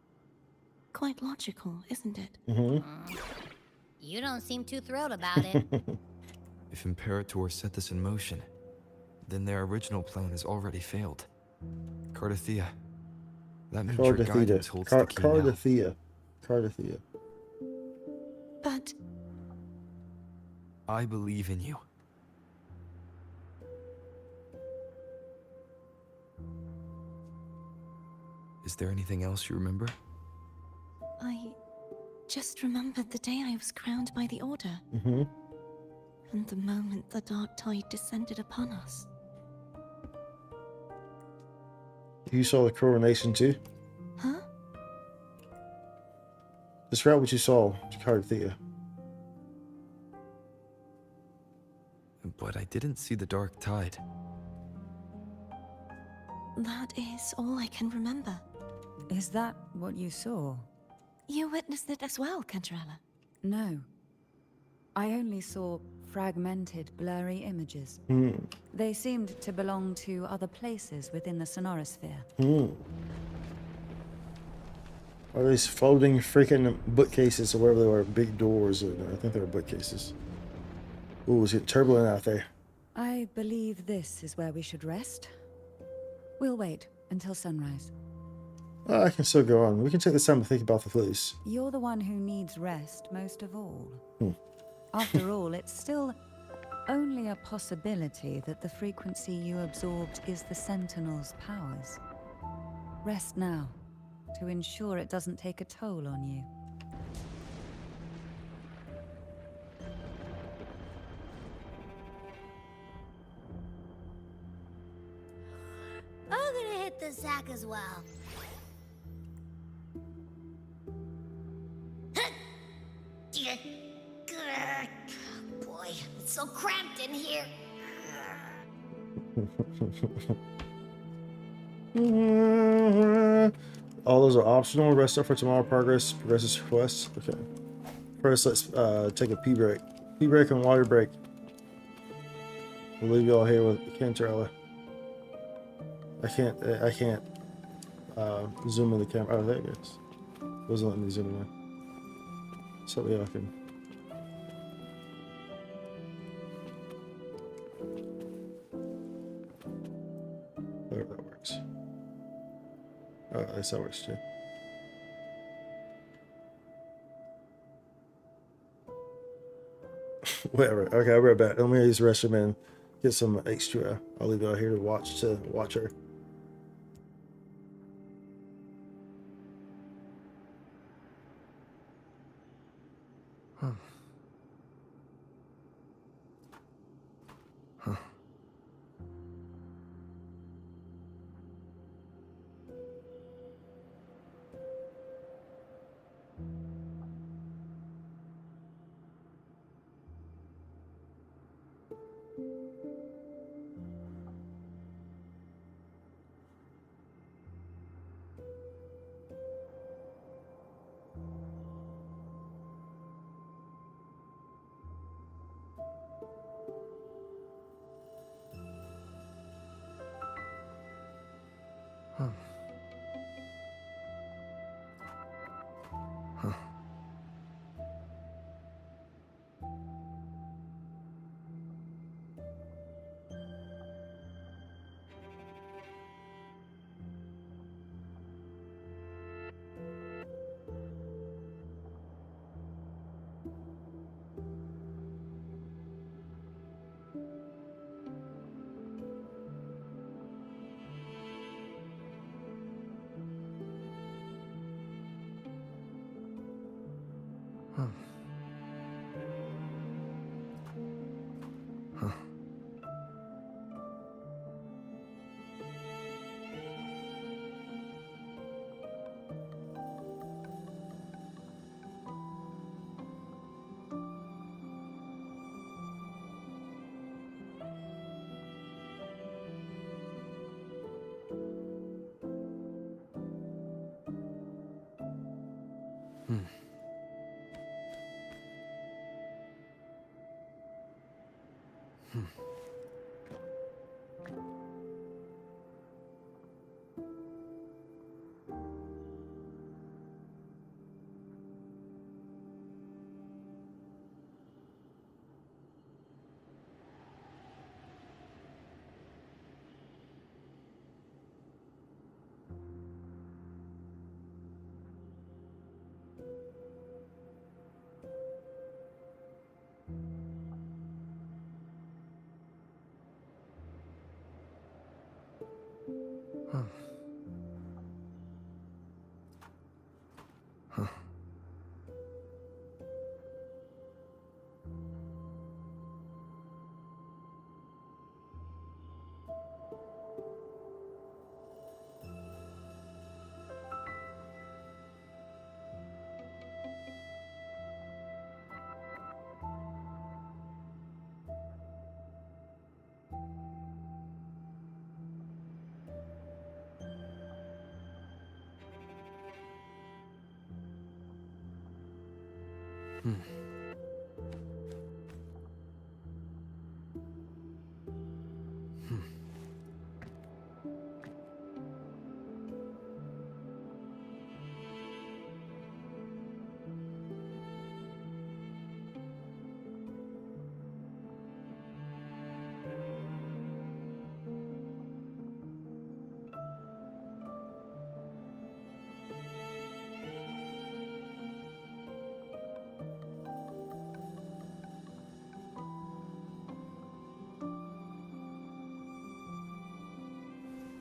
Quite logical, isn't it? You don't seem too thrilled about it. If Imperator set this in motion, then their original plan has already failed. Cardathea. That means your guidance holds the key now. Cardathea. But I believe in you. Is there anything else you remember? I just remembered the day I was crowned by the Order. And the moment the dark tide descended upon us. You saw the coronation too? Huh? Describe what you saw, Cardathea. But I didn't see the dark tide. That is all I can remember. Is that what you saw? You witnessed it as well, Cantarella. No. I only saw fragmented, blurry images. They seemed to belong to other places within the sonorosphere. Are these floating freaking bookcases or whatever they were? Big doors. I think they were bookcases. Ooh, it's getting turbulent out there. I believe this is where we should rest. We'll wait until sunrise. I can still go on. We can take this time to think about the fleece. You're the one who needs rest most of all. Hmm. After all, it's still only a possibility that the frequency you absorbed is the Sentinel's powers. Rest now, to ensure it doesn't take a toll on you. I'm gonna hit the sack as well. Boy, it's so cramped in here. All those are optional. Rest up for tomorrow. Progress requests. Okay. First, let's take a pee break. Pee break and water break. We'll leave you all here with Cantarella. I can't zoom in the camera. Oh, there it goes. It wasn't letting me zoom in. So yeah, I can. There, that works. Oh, at least that works too. Whatever. Okay, I'll be right back. Let me use the restroom and get some H2O. I'll leave you out here to watch her.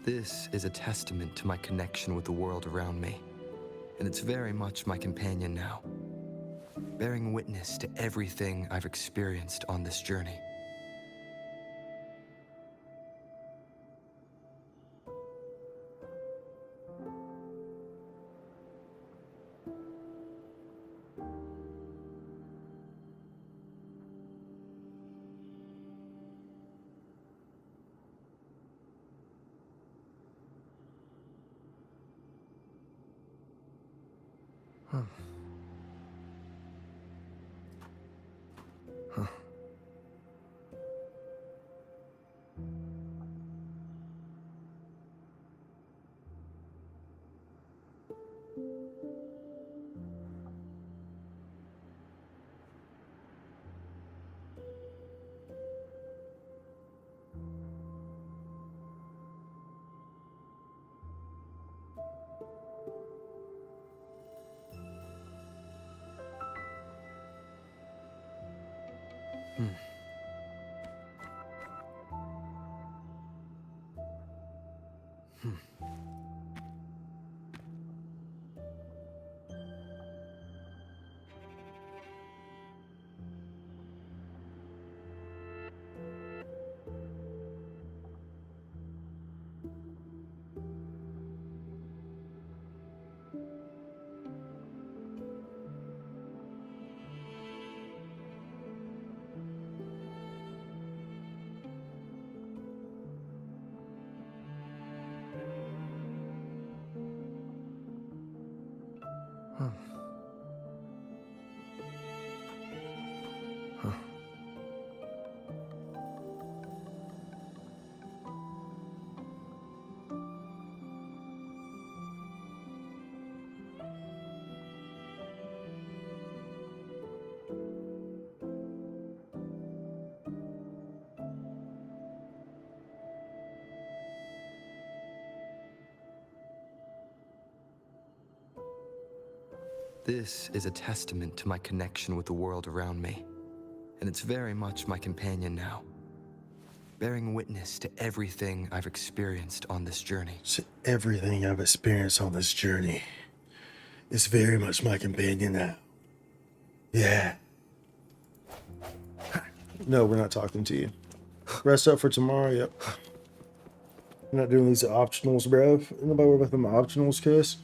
This is a testament to my connection with the world around me, and it's very much my companion now, bearing witness to everything I've experienced on this journey. This is a testament to my connection with the world around me, and it's very much my companion now, bearing witness to everything I've experienced on this journey. So everything I've experienced on this journey is very much my companion now. Yeah. No, we're not talking to you. Rest up for tomorrow, yep. We're not doing these optionals, bro. Nobody worry about them optionals, cuz.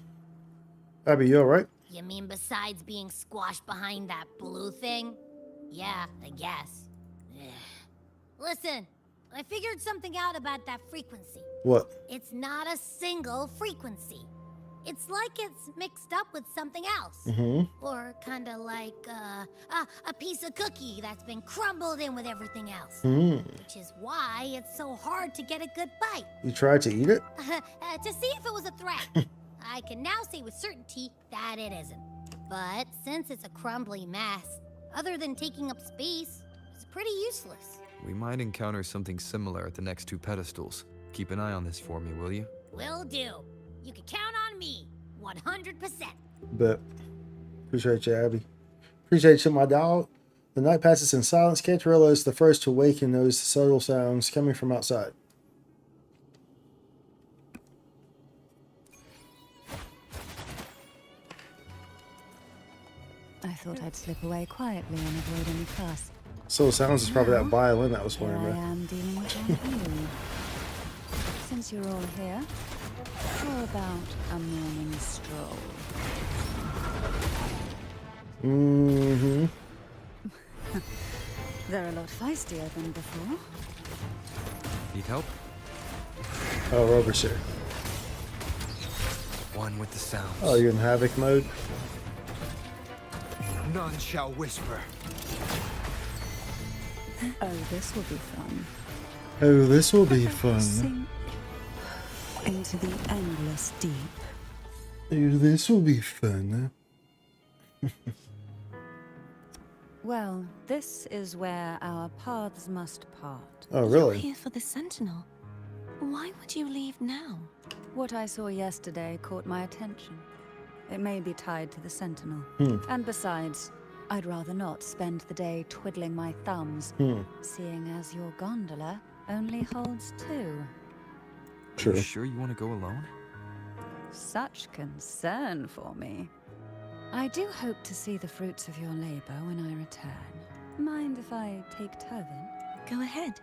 Abby, you alright? You mean besides being squashed behind that blue thing? Yeah, I guess. Ugh. Listen, I figured something out about that frequency. What? It's not a single frequency. It's like it's mixed up with something else. Or kinda like a piece of cookie that's been crumbled in with everything else. Which is why it's so hard to get a good bite. You tried to eat it? To see if it was a threat. I can now say with certainty that it isn't. But since it's a crumbly mess, other than taking up space, it's pretty useless. We might encounter something similar at the next two pedestals. Keep an eye on this for me, will you? Will do. You can count on me, 100%. But appreciate you, Abby. Appreciate you, my dog. The night passes in silence. Cantarella is the first to wake and notice the subtle sounds coming from outside. I thought I'd slip away quietly and avoid any fuss. Subtle sounds is probably that violin that was Here playing, I bro. am dealing with one you. Since you're all here, how about a morning stroll? They're a lot feistier than before. Need help? Oh, Rover's here. One with the sounds. Oh, you're in Havoc mode? None shall whisper. Oh, this will be fun. Oh, this will be fun. Sink into the endless deep. Oh, this will be fun. Well, this is where our paths must part. Oh, You're really? here for the Sentinel. Why would you leave now? What I saw yesterday caught my attention. It may be tied to the Sentinel. And besides, I'd rather not spend the day twiddling my thumbs, seeing as your gondola only holds two. True. You sure you want to go alone? Such concern for me. I do hope to see the fruits of your labor when I return. Mind if I take Turvin? Go ahead.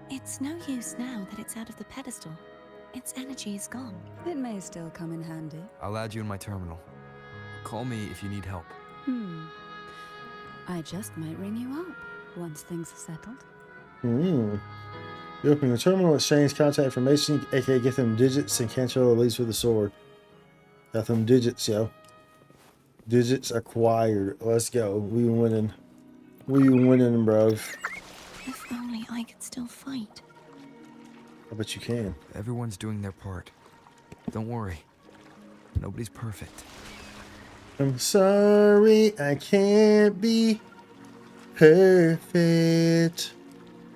It's no use now that it's out of the pedestal. Its energy is gone. It may still come in handy. I'll add you in my terminal. Call me if you need help. I just might ring you up once things are settled. You open the terminal, exchange contact information, aka get them digits, and Cantarella leads with the sword. Got them digits, yo. Digits acquired. Let's go. We winning. We winning, bruv. If only I could still fight. I bet you can. Everyone's doing their part. Don't worry. Nobody's perfect. I'm sorry, I can't be perfect.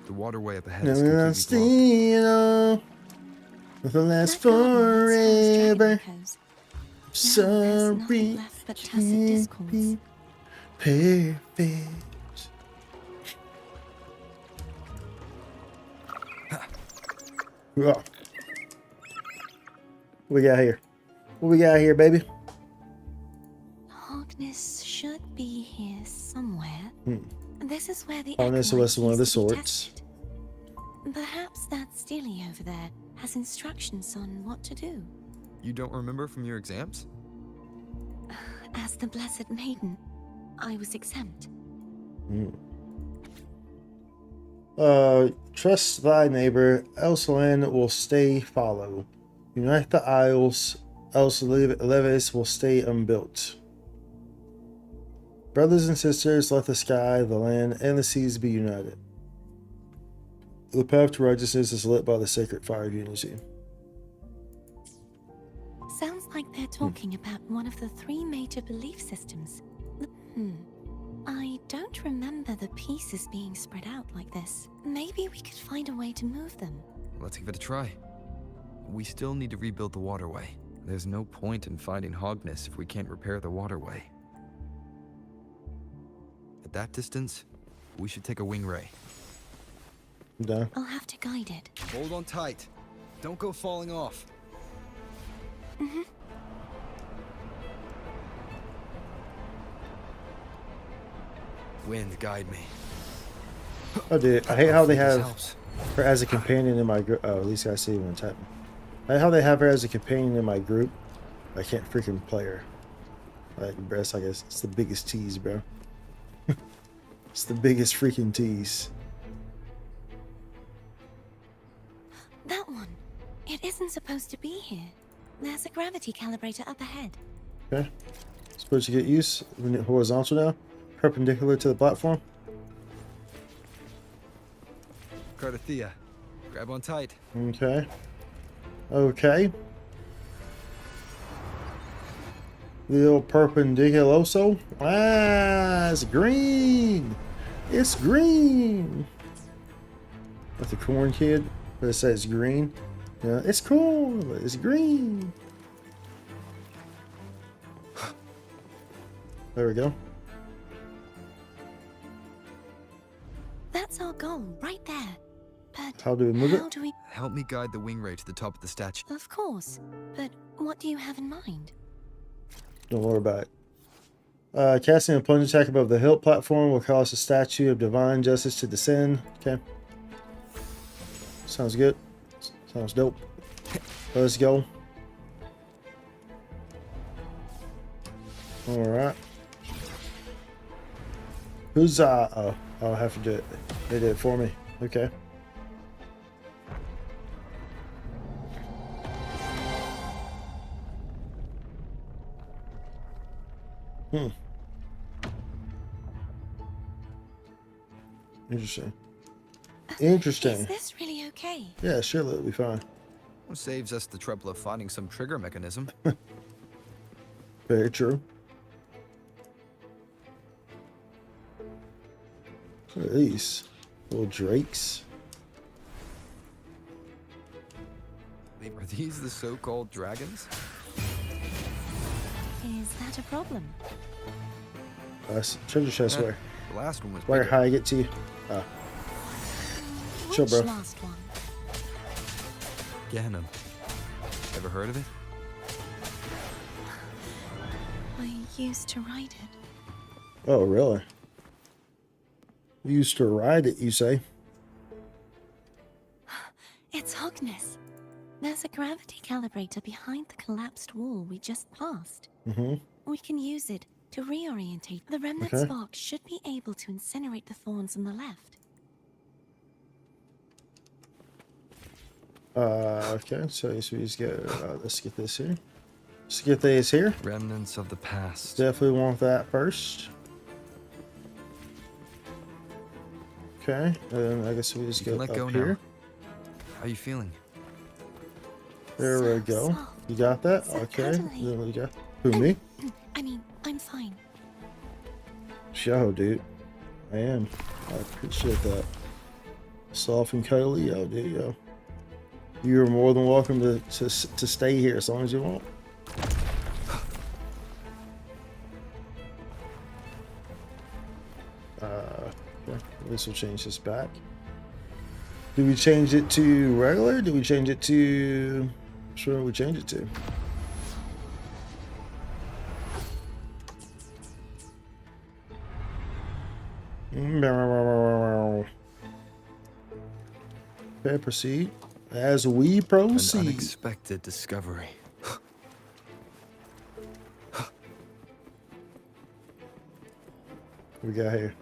The waterway up ahead No, is I'm completely still. Nothing lasts That garden once forever. housed dragon echoes. Now there's Sorry, nothing left but tacit can't discords. be perfect. What we got here? What we got here, baby? Harkness should be here somewhere. This is where the Harkness Echo was one of the used to be swords. tested. Perhaps that Steely over there has instructions on what to do. You don't remember from your exams? As the Blessed Maiden, I was exempt. Trust thy neighbor, else land will stay follow. Unite the isles, else levees will stay unbuilt. Brothers and sisters, let the sky, the land, and the seas be united. The path to righteousness is lit by the sacred fire of unity. Sounds like they're talking about one of the 3 major belief systems. I don't remember the pieces being spread out like this. Maybe we could find a way to move them. Let's give it a try. We still need to rebuild the waterway. There's no point in finding Hogness if we can't repair the waterway. At that distance, we should take a wing ray. Done. I'll have to guide it. Hold on tight. Don't go falling off. Wind, guide me. Oh, dude, I hate how they Hopefully this have helps. her as a companion in my group. Oh, at least I see when typing. I hate how they have her as a companion in my group. I can't freaking play her. Like, breast, I guess it's the biggest tease, bro. It's the biggest freaking tease. That one. It isn't supposed to be here. There's a gravity calibrator up ahead. Okay. Supposed to get used. Horizontal now. Perpendicular to the platform. Cardathea, grab on tight. Okay. Okay. Little perpendiculoso. Ah, it's green. It's green. That's the corn kid. But it says green. Yeah, it's corn, but it's green. There we go. That's our goal, right there. But How do we move it? how do we... Help me guide the wing ray to the top of the statue. Of course. But what do you have in mind? Don't worry about it. Casting a plunge attack above the hilt platform will cause the statue of divine justice to descend. Okay. Sounds good. Sounds dope. Let's go. Alright. Who's oh, I'll have to do it. They did it for me. Okay. Interesting. Interesting. Is this really okay? Yeah, surely it'll be fine. Well, saves us the trouble of finding some trigger mechanism. Very true. What are these? Little drakes? Are these the so-called dragons? Is that a problem? Treasure chest where? The last one was Where bigger. how I get to you? Chill, Which bro. last one? Ganem. Ever heard of it? I used to ride it. Oh, really? You used to ride it, you say? It's Hogness. There's a gravity calibrator behind the collapsed wall we just passed. Mm-hmm. We can use it to reorientate. The remnant Okay. spark should be able to incinerate the thorns on the left. Okay, so we just get, let's get this here. Let's get these here. Remnants of the past. Definitely want that first. Okay, and then I guess we just You go can let up go here. now. How you feeling? There we So go. soft, You got that? so Okay. cuddly. Then we got who, me? I mean, I'm fine. Yo, dude. I am. I appreciate that. Soft and cuddly, yo, dude, yo. You're more than welcome to stay here as long as you want. Okay. At least we'll change this back. Do we change it to regular? Do we change it to... Which one do we change it to? Okay, proceed. As we An proceed. unexpected discovery. What we got here?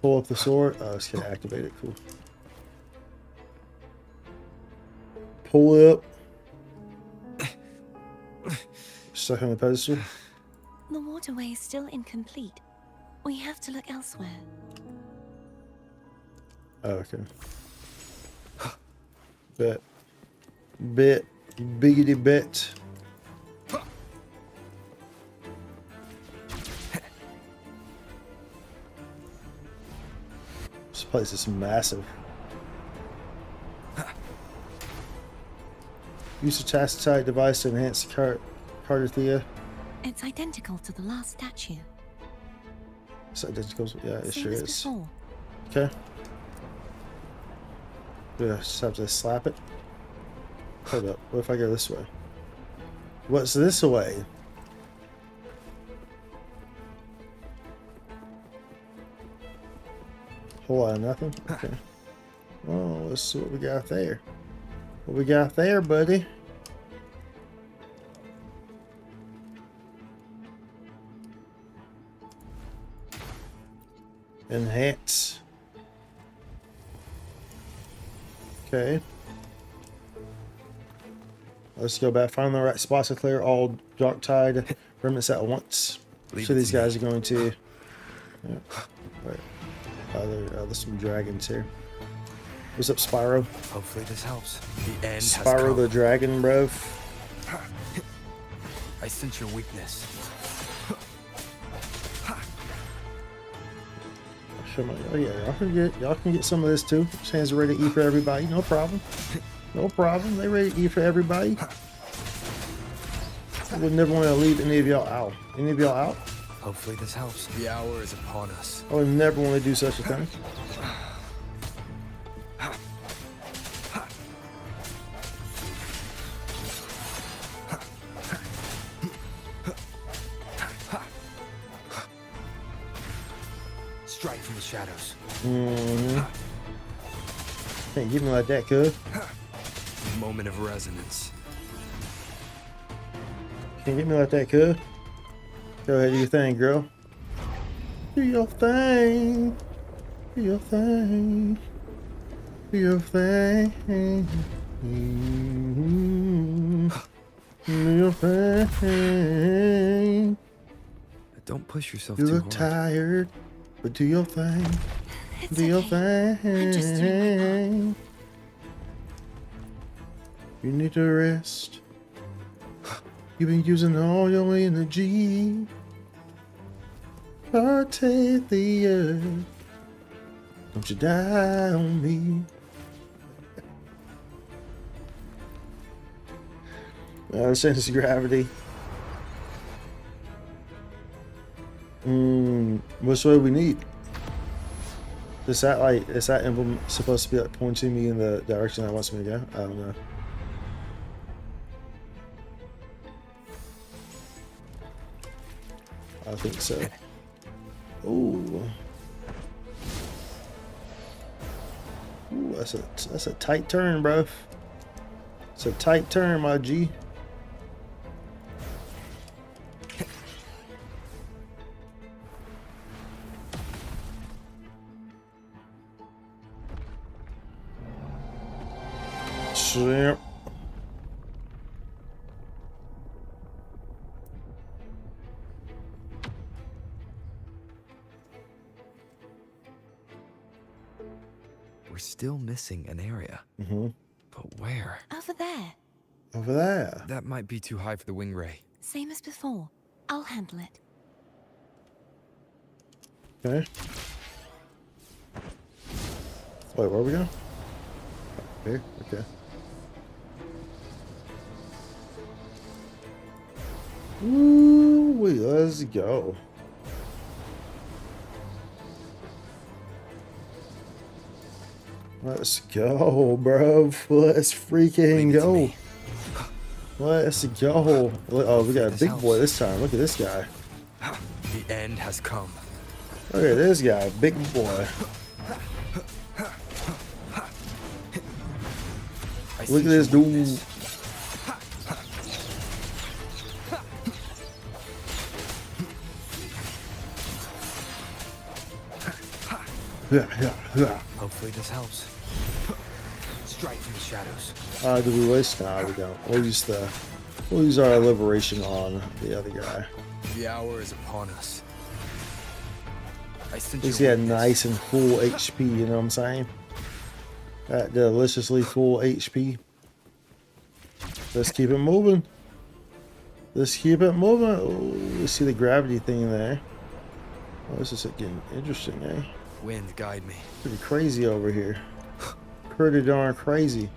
Pull up the sword. Oh, it's gonna activate it. Cool. Pull up. Stuck on the pedestal. The waterway is still incomplete. We have to look elsewhere. Oh, okay. Biggity bit. This place is massive. Use a chastity device to enhance the Cardathea. It's identical to the last statue. It's identical. Yeah, it Same sure as is. before. Okay. Yeah, just have to slap it. Hold up. What if I go this way? What's this way? Whole lot of nothing? Okay. Well, let's see what we got there. What we got there, buddy? Enhance. Okay. Let's go back. Find the right spots to clear all dark tide remnants at once. Leave So it these to me. guys are going to. Yeah. Right. There's some dragons here. What's up, Spyro? Hopefully this helps. The end has Spyro come. the dragon, bro. I sense your weakness. Come on. Oh yeah, y'all can get some of this too. This hands are ready to eat for everybody. No problem. No problem. They ready to eat for everybody. I would never want to leave any of y'all out. Any of y'all out? Hopefully this helps. The hour is upon us. I would never want to do such a thing. Strike from the shadows. Can't give me like that, cuz. Moment of resonance. Can't get me like that, cuz. Go ahead, do your thing, girl. Do your thing. Do your thing. Do your thing. Do your thing. Don't push yourself You too look hard. tired, but do your thing. It's Do your okay. I'm just doing my part. thing. You need to rest. You've been using all your energy. Partake the earth. Don't you die on me. Sense of gravity. What's what we need? Is that like, is that emblem supposed to be like pointing me in the direction that wants me to go? I don't know. I think so. Ooh. Ooh, that's a tight turn, bro. It's a tight turn, my G. Shrimp. We're still missing an area. Mm-hmm. But where? Over there. Over there. That might be too high for the wing ray. Same as before. I'll handle it. Okay. Wait, where are we going? Here? Okay. Ooh, wait, let's go. Let's go, bro. Let's freaking go. Let's go. Oh, we got a big boy this time. Look at this guy. The end has come. Look at this guy, big boy. Look at this dude. Hopefully this helps. Strike from the shadows. Do we waste? Nah, we don't. We'll use our liberation on the other guy. The hour is upon us. He's got nice and full HP, you know what I'm saying? That deliciously full HP. Let's keep it moving. Let's keep it moving. Oh, you see the gravity thing there. Oh, this is getting interesting, eh? Wind, guide me. Pretty crazy over here. Pretty darn crazy.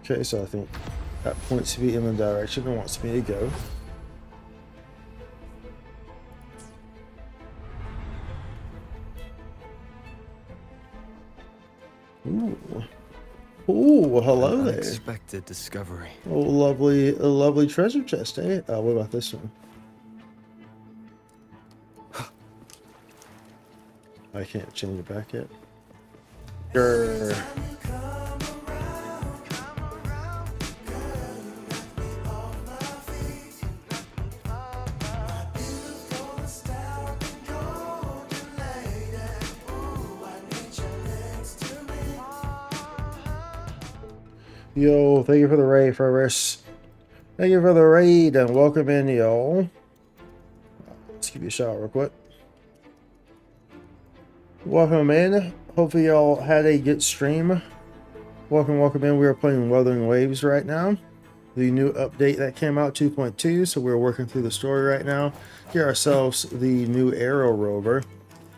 Okay, so I think that points me in the direction it wants me to go. Ooh. Ooh, hello there. Unexpected discovery. Oh, lovely, a lovely treasure chest, eh? What about this one? I can't change it back yet. Grr. Yo, thank you for the raid, Ferris. Thank you for the raid and welcome in, y'all. Let's give you a shout real quick. Welcome in. Hopefully y'all had a good stream. Welcome in. We are playing Wuthering Waves right now. The new update that came out, 2.2. So we're working through the story right now. Get ourselves the new Aero Rover.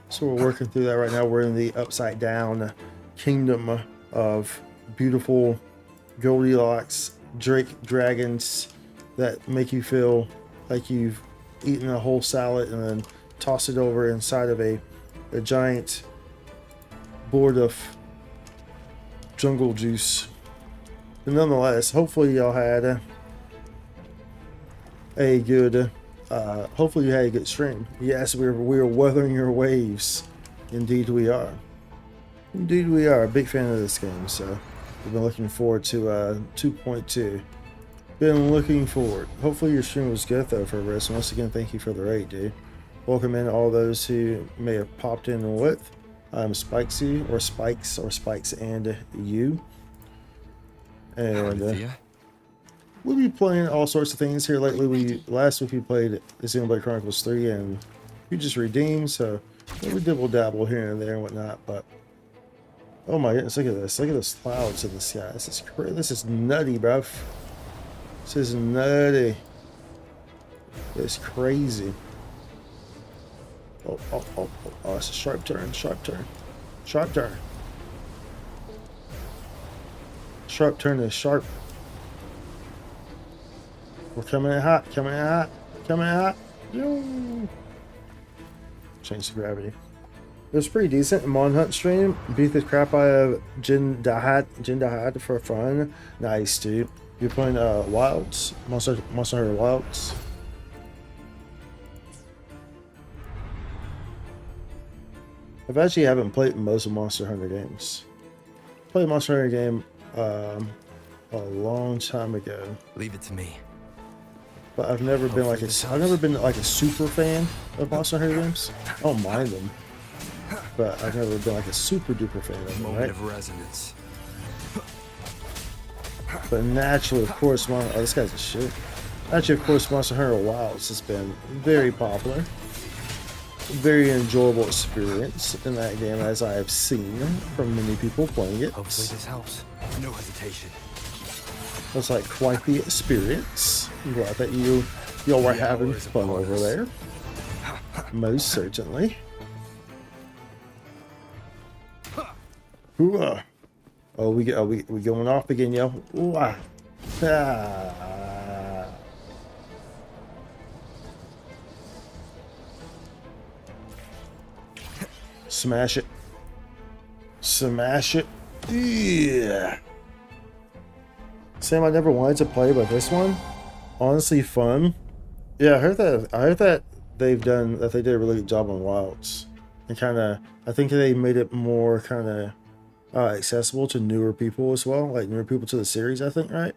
So we're working through that right now. We're in the upside down kingdom of beautiful Goldilocks dragons that make you feel like you've eaten a whole salad and then toss it over inside of a giant board of jungle juice. But nonetheless, hopefully y'all had a good hopefully you had a good stream. Yes, we're weathering your waves. Indeed we are. Indeed we are. A big fan of this game, so we've been looking forward to 2.2. Been looking forward. Hopefully your stream was good though, for Riss. Once again, thank you for the raid, dude. Welcome in all those who may have popped in with. I'm Spikesy, or Spikes and you. And we'll be playing all sorts of things here lately. Last week we played Xenoblade Chronicles 3 and we just redeemed, so we dibble dabble here and there and whatnot, but oh my goodness, look at this. Look at those clouds in the sky. This is nutty, bruv. This is nutty. It's crazy. Oh, it's a sharp turn. Sharp turn is sharp. We're coming in hot, coming in hot, coming in hot. Yo. Change the gravity. It was pretty decent. Mon Hunt stream. Beat the crap out of Jin Dahad for fun. Nice, dude. You're playing Wilds? Monster Hunter Wilds? I've actually haven't played most of Monster Hunter games. Played Monster Hunter game a long time ago. Leave it to me. But I've never been like a super fan of Monster Hunter games. I don't mind them. But I've never been like a super duper fan of them, Moment right? of resonance. But naturally, of course, this guy's a shit. Actually, of course, Monster Hunter Wilds has been very popular. Very enjoyable experience in that game, as I have seen from many people playing it. Hopefully this helps. No hesitation. It's like quite the experience. I'm glad that y'all were having fun over there. Most certainly. WuWa. Oh, we going off again, yo. WuWa. Ah. Smash it. Smash it. Yeah. Sam, I never wanted to play, but this one, honestly, fun. Yeah, I heard that they did a really good job on Wilds, and I think they made it more accessible to newer people as well, like newer people to the series. I think, right?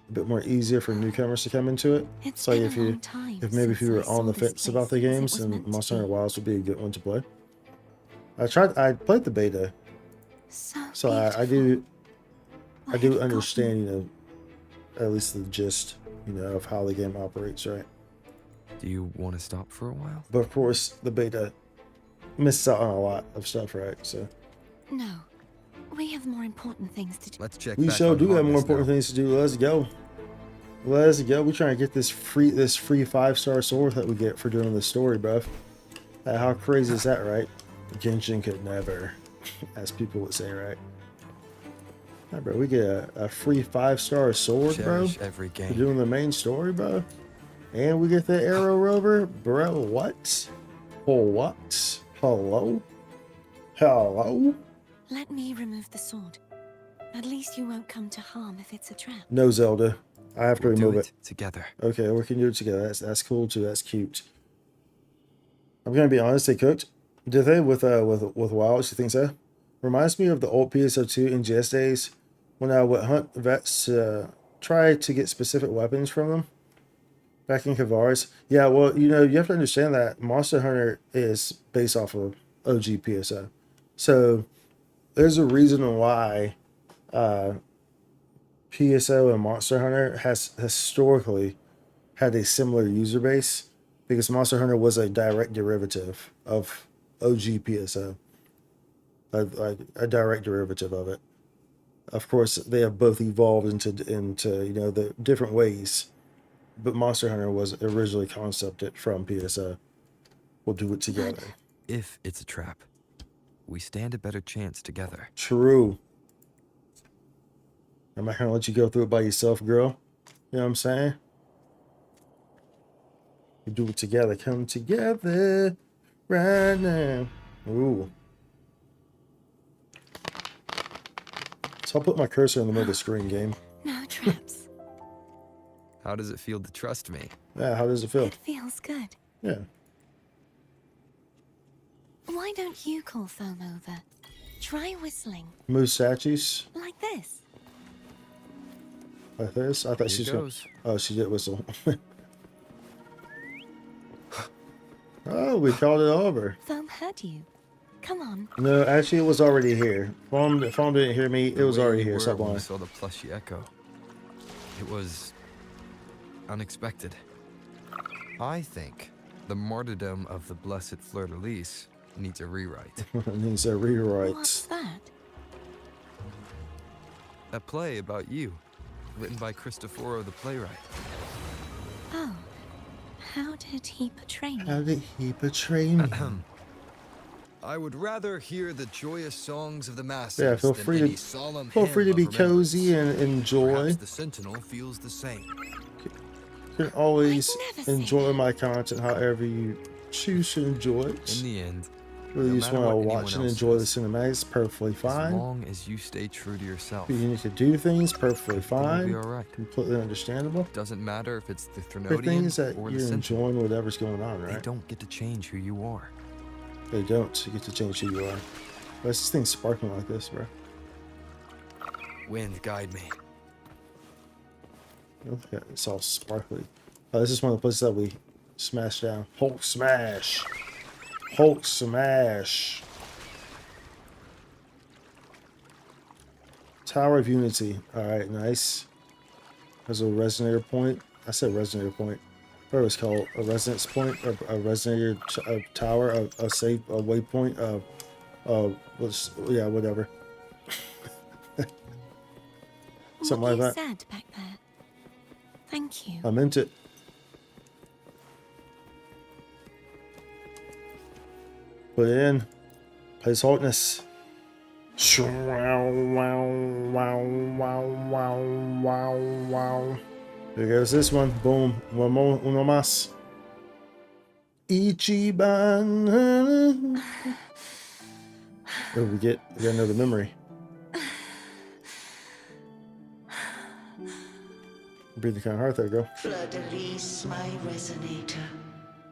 A bit more easier for newcomers to come into it. It's So been if a long you time maybe if you were since I on the saw this fence about the place as it games, was then meant to Monster Hunter be. Wilds would be a good one to play. I played the beta, so I do understand, at least the gist, of how the game operates, right? Do you want to stop for a while? But of course, the beta misses out on a lot of stuff, right? So No, we have more important things to do. Let's check. we back sure on do have more harness important now. things to do. Let's go. Let's go. We're trying to get this free 5-star sword that we get for doing the story, bruv. How crazy is that, right? Genshin could never, as people would say, right? Yeah, bro, we get a free 5-star sword, bro, Cherish every for game. doing the main story, bro. And we get the Aero Rover, bro. What? Oh, what? Hello? Hello? Let me remove the sword. At least you won't come to harm if it's a trap. No, Zelda. I have to We'll do remove it. together. Okay, we can do it together. That's cool too. That's cute. I'm gonna be honest. They cooked. Did they with Wilds? You think so? Reminds me of the old PSO2 in GS days when I would hunt vets to try to get specific weapons from them. Back in Kavaris. Yeah, well, you have to understand that Monster Hunter is based off of OG PSO. So there's a reason why PSO and Monster Hunter has historically had a similar user base, because Monster Hunter was a direct derivative of OG PSO. A direct derivative of it. Of course, they have both evolved into the different ways. But Monster Hunter was originally concepted from PSO. We'll do it together. If it's a trap, we stand a better chance together. True. I'm not gonna let you go through it by yourself, girl. You know what I'm saying? We do it together. Come together right now. Ooh. So I'll put my cursor in the middle of the screen, game. No traps. How does it feel to trust me? Yeah, how does it feel? It feels good. Yeah. Why don't you call Foam over? Try whistling. Moose statues Like this. like this. I thought Here she's gonna. goes. Oh, she did whistle. Oh, we called it over. Foam heard you. Come on. No, actually, it was already here. Phone didn't hear me. It was The way already you here. were Stop when we lying. saw the plushy echo. It was unexpected. I think the martyrdom of the blessed fleur-de-lis needs a rewrite. It needs a rewrite. What's that? A play about you, written by Cristoforo the playwright. Oh. How did he portray me? How did he betray me? I would rather hear the joyous songs of the masses Yeah, feel than free any to solemn feel free to hymn be of cozy remembrance. and enjoy. Perhaps the Sentinel feels the same. You can always I'd never say enjoy that. my content however you choose to enjoy it. In the end, Whether no you just matter want to what watch anyone and else enjoy the says, cinematics, perfectly as fine. long as you stay true to yourself, If you need to do things, perfectly then you'll fine. be alright. Completely understandable. Doesn't matter if it's the The thing is Threnodian that or the you're Sentinel. enjoying whatever's going on, They right? don't get to change who you are. They don't get to change who you are. Why is this thing sparkling like this, bro? Wind, guide me. Okay, it's all sparkly. Oh, this is one of the places that we smashed down. Hulk smash! Hulk smash! Tower of Unity. Alright, nice. There's a resonator point. I said resonator point. What it was called? A resonance point? A resonator tower? A safe? A waypoint? Yeah, whatever. Something What like you that. said back there. Thank you. I meant it. Put it in. Place hardness. There goes this one. Boom. One more. Uno más. Ichiban. Oh, we get another memory. Breathing kind of hard there, girl. Fleur-de-Lis, my resonator,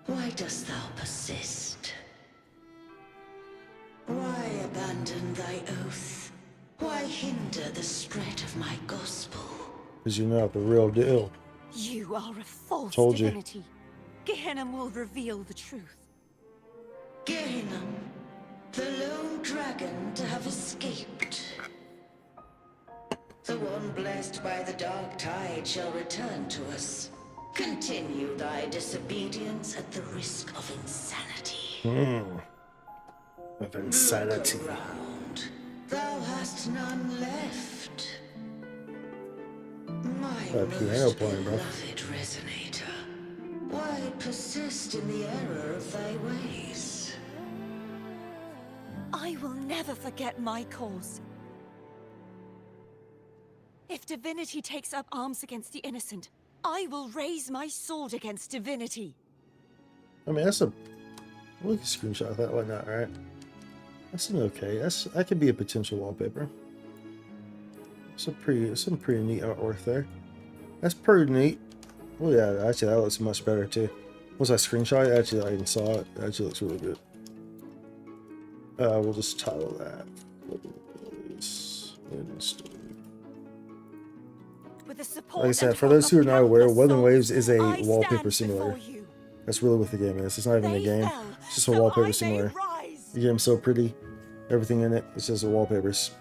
why dost thou persist? Why abandon thy oath? Why hinder the spread of my gospel? Because you're not the real deal. You are a false Told you. divinity. Gehenna will reveal the truth. Gehenna, the lone dragon to have escaped. The one blessed by the dark tide shall return to us. Continue thy disobedience at the risk of insanity. Of insanity. Look around. Thou hast none left. My That piano most playing, bro. beloved resonator, why persist in the error of thy ways? I will never forget my cause. If divinity takes up arms against the innocent, I will raise my sword against divinity. I mean, that's a... We can screenshot that, why not, right? That's an okay. That could be a potential wallpaper. Some pretty neat artwork there. That's pretty neat. Oh yeah, actually that looks much better too. Once I screenshot it, actually I even saw it. It actually looks really good. We'll just title that. With the support Like I said, and for help those who are of not aware, countless Wuthering Waves souls, is a I wallpaper stand simulator. before you. That's really what the game is. It's not even a They game. fell, It's just a so I wallpaper may simulator. rise. The game's so pretty. Everything in it, it's just wallpapers.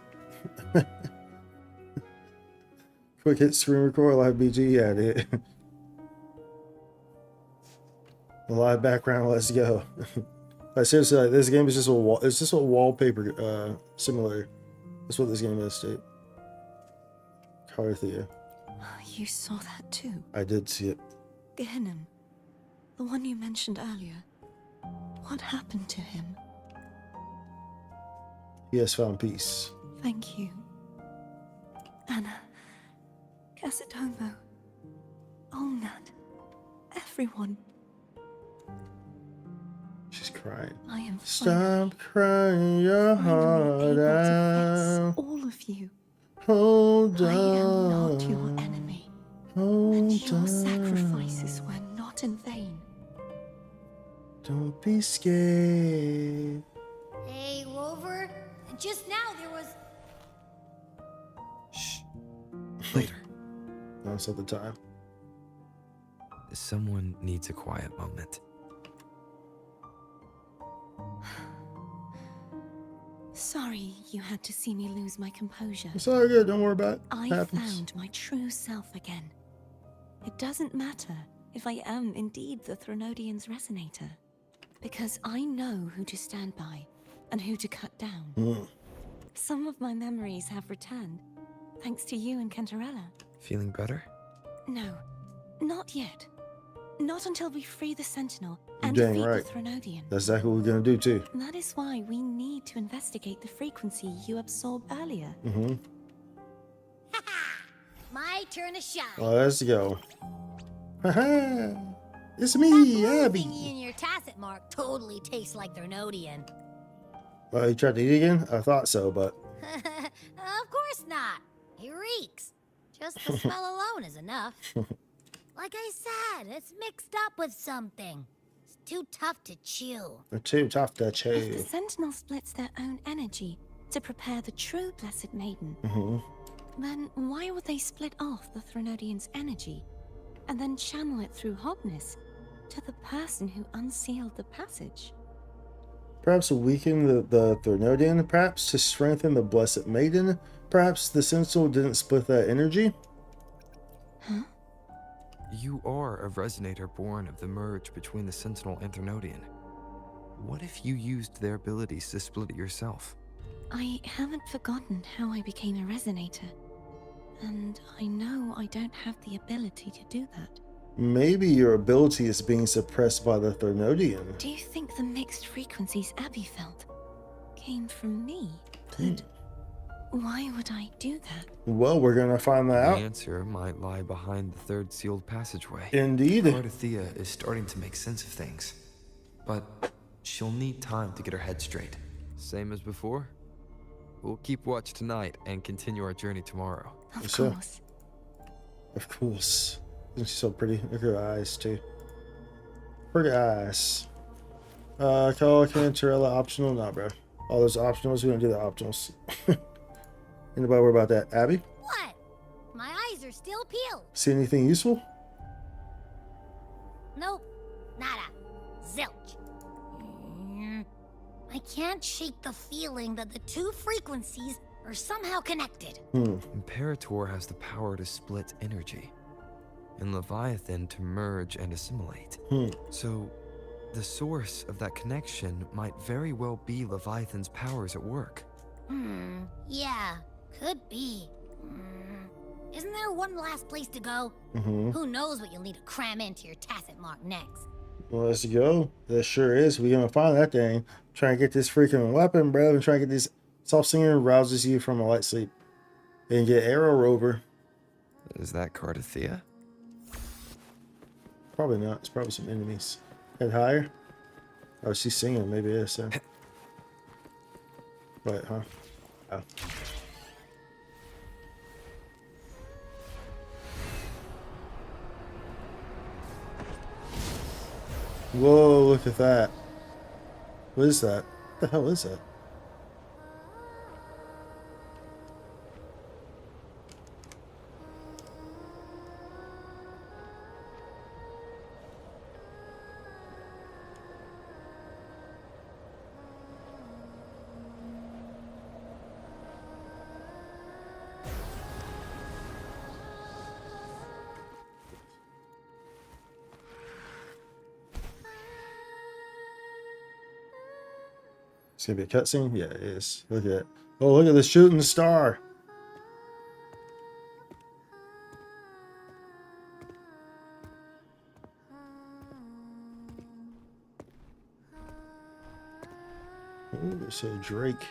Quick hit screen record, live BG, yeah, dude. A live background, let's go. Like seriously, like, this game is just a wallpaper simulator. That's what this game is, dude. Carthia. You saw that too. I did see it. Gehenna, the one you mentioned earlier. What happened to him? He has found peace. Thank you. Anna, Casatomo, Olnat, everyone. She's crying. I am Stop crying your heart able to out. face all of you. Hold I am on. not your enemy. Hold And your on. sacrifices were not in vain. Don't be scared. Hey, Rover. Just now there was... Shh. Later. That's at the time. Someone needs a quiet moment. Sorry you had to see me lose my composure. It's all good. Don't worry about it. I Happens. found my true self again. It doesn't matter if I am indeed the Threnodian's resonator, because I know who to stand by and who to cut down. Some of my memories have returned, thanks to you and Cantarella. Feeling better? No, not yet. Not until we free the Sentinel and Dang defeat right. the Threnodian. That's exactly what we're gonna do too. That is why we need to investigate the frequency you absorbed earlier. Mm-hmm. My turn to shine. Let's go. Haha! It's That me, blue Abby. thingy in your tacit mark totally tastes like Threnodian. You tried to eat again? I thought so, but Of course not. It reeks. Just the smell alone is enough. Like I said, it's mixed up with something. It's too tough to chew. they're too tough to If chew. the Sentinel splits their own energy to prepare the true Blessed Maiden, Mm-hmm. then why would they split off the Threnodian's energy and then channel it through Hognis to the person who unsealed the passage? Perhaps to weaken the Threnodian, perhaps to strengthen the Blessed Maiden, perhaps the Sentinel didn't split that energy? Huh? You are a resonator born of the merge between the Sentinel and Threnodian. What if you used their abilities to split it yourself? I haven't forgotten how I became a resonator, and I know I don't have the ability to do that. Maybe your ability is being suppressed by the Threnodian. Do you think the mixed frequencies Abby felt came from me? But why would I do that? Well, we're gonna find that The out. answer might lie behind the third sealed passageway. Indeed. Cardathea is starting to make sense of things, but she'll need time to get her head straight. Same as before? We'll keep watch tonight and continue our journey tomorrow. Of Yes, sir. course. Of course. Isn't she so pretty? Look at her eyes, too. Pretty eyes. Call Cantarella optional? Nah, bro. All those optionals, we don't do the optionals. Anybody worry about that? Abby? What? My eyes are still peeled. See anything useful? Nope. Nada. Zilch. I can't shake the feeling that the two frequencies are somehow connected. Imperator has the power to split energy, and Leviathan to merge and assimilate. So, the source of that connection might very well be Leviathan's powers at work. Yeah, could be. Isn't there one last place to go? Mm-hmm. Who knows what you'll need to cram into your tacit mark next? Well, let's go. That sure is. We're gonna find that thing. Try and get this freaking weapon, bro. And try and get this soft singer rouses you from a light sleep. And get Aero Rover. Is that Cardathea? Probably not. It's probably some enemies. Head higher. Oh, she's singing. Maybe it is. So. Wait, huh? Oh. Whoa, look at that. What is that? What the hell is that? It's gonna be a cutscene? Yeah, it is. Look at it. Oh, look at the shooting star. Ooh, so Drake.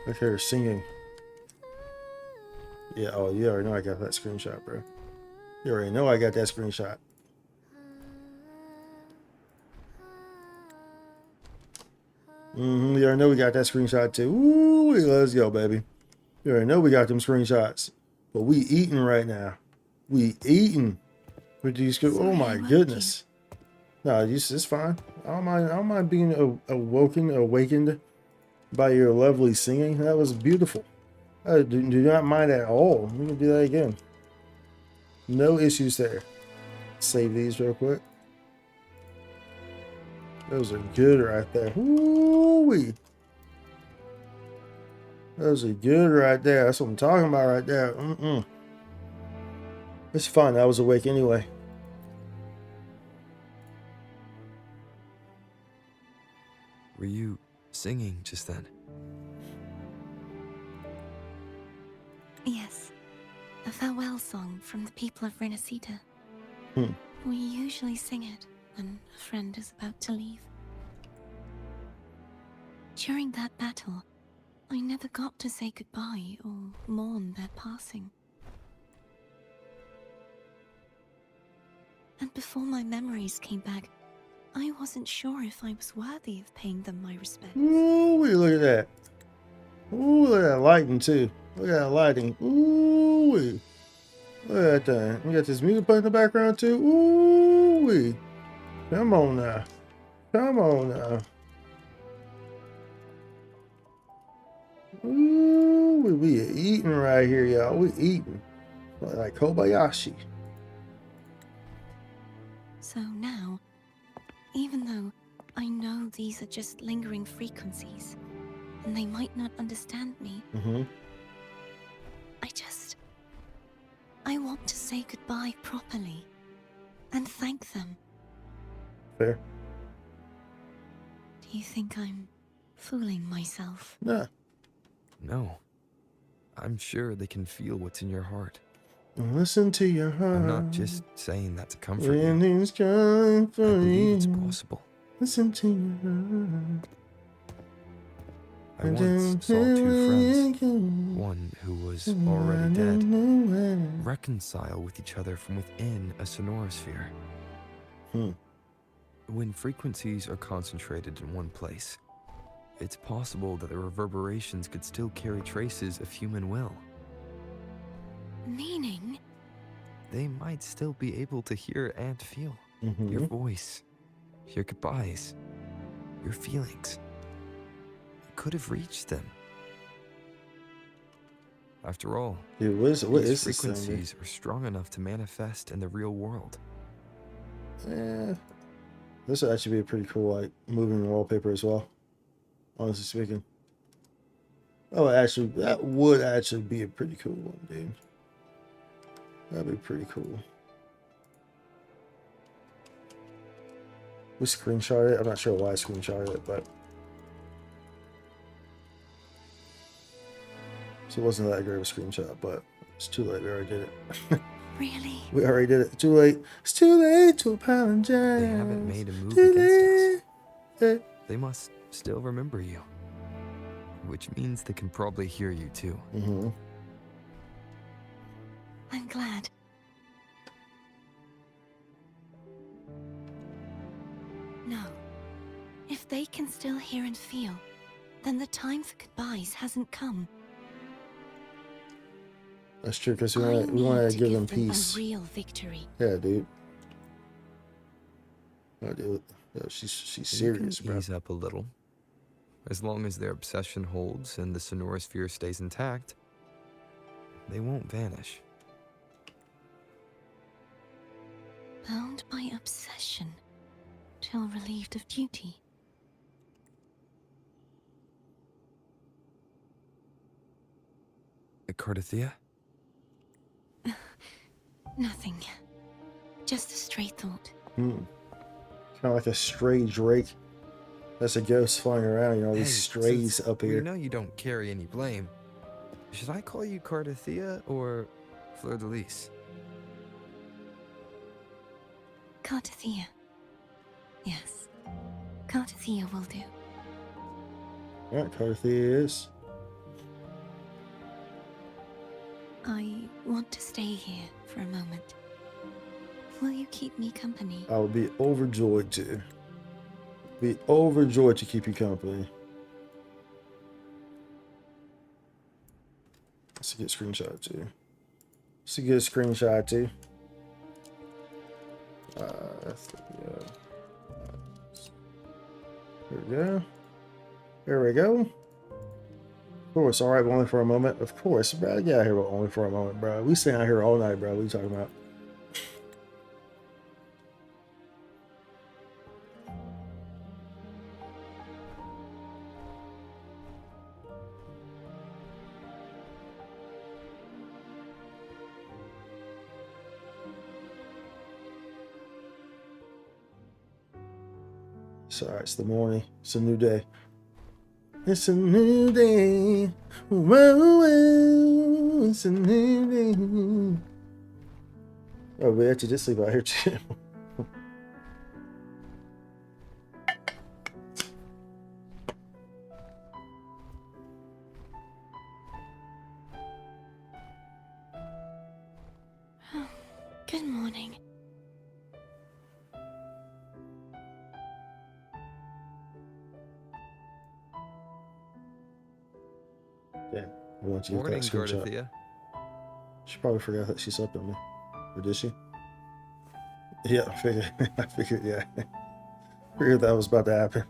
Look at her singing. Yeah, oh, you already know I got that screenshot, bro. You already know I got that screenshot. You already know we got that screenshot too. Ooh, let's go, baby. You already know we got them screenshots. But we eating right now. We eating. With these good. Oh my goodness. No, it's fine. I don't mind being awakened by your lovely singing. That was beautiful. I do not mind at all. We can do that again. No issues there. Save these real quick. Those are good right there. Woo-wee. Those are good right there. That's what I'm talking about right there. It's fun. I was awake anyway. Were you singing just then? Yes. A farewell song from the people of Rinascita. Hmm. We usually sing it when a friend is about to leave. During that battle, I never got to say goodbye or mourn their passing. And before my memories came back, I wasn't sure if I was worthy of paying them my respects. Ooh, look at that. Ooh, look at that lighting too. Look at that lighting. Ooh, look at that thing. We got this music playing in the background too. Ooh, come on now. Come on now. Ooh, we eating right here, y'all. We eating like Kobayashi. So now, even though I know these are just lingering frequencies, and they might not understand me, I want to say goodbye properly and thank them. Fair. Do you think I'm fooling myself? Nah. No. I'm sure they can feel what's in your heart. Listen to your heart. I'm not just saying that to comfort you. Anything's coming for I believe it's you. possible. Listen to your heart. I once saw two friends, one who was already dead, reconcile with each other from within a sonorosphere. When frequencies are concentrated in one place, it's possible that the reverberations could still carry traces of human will. Meaning? They might still be able to hear and feel your voice, your goodbyes, your feelings. It could have reached them. After all, what these is this thing? frequencies are strong enough to manifest in the real world. Yeah, this would actually be a pretty cool, like, moving wallpaper as well. Honestly speaking, that would actually be a pretty cool one, dude. That'd be pretty cool. We screenshot it. I'm not sure why I screenshotted it, but so it wasn't that great of a screenshot, but it's too late. We already did it. Really? We already did it. Too late. It's too late to apologize. They haven't made a move against us. They must still remember you, which means they can probably hear you too. I'm glad. No. If they can still hear and feel, then the time for goodbyes hasn't come. That's true, because we want to give them peace. A real victory. Yeah, dude. Oh, dude. Yo, she's serious, You can bro. ease up a little. As long as their obsession holds and the sonorosphere stays intact, they won't vanish. Bound by obsession, till relieved of duty. Cardathea? Nothing. Just a stray thought. Kind of like a stray Drake. That's a ghost flying around, you know, these strays up here. We know you don't carry any blame. Should I call you Cardathea or Fleur de Lis? Cardathea. Yes. Cardathea will do. Alright, Cardathea is. I want to stay here for a moment. Will you keep me company? I would be overjoyed to. Be overjoyed to keep you company. That's a good screenshot too. It's a good screenshot too. There we go. There we go. Of course, alright, but only for a moment. Of course, bro. Get out here, but only for a moment, bro. We stay out here all night, bro. What are you talking about? Sorry, it's the morning. It's a new day. It's a new day. Whoa, whoa. Oh, we actually did sleep out here too. Good morning. Yeah, I want you to get Morning, that screenshot. Dorothea. She probably forgot that she slept on me. Or did she? Yeah, I figured. I figured, yeah. Figured that was about to happen.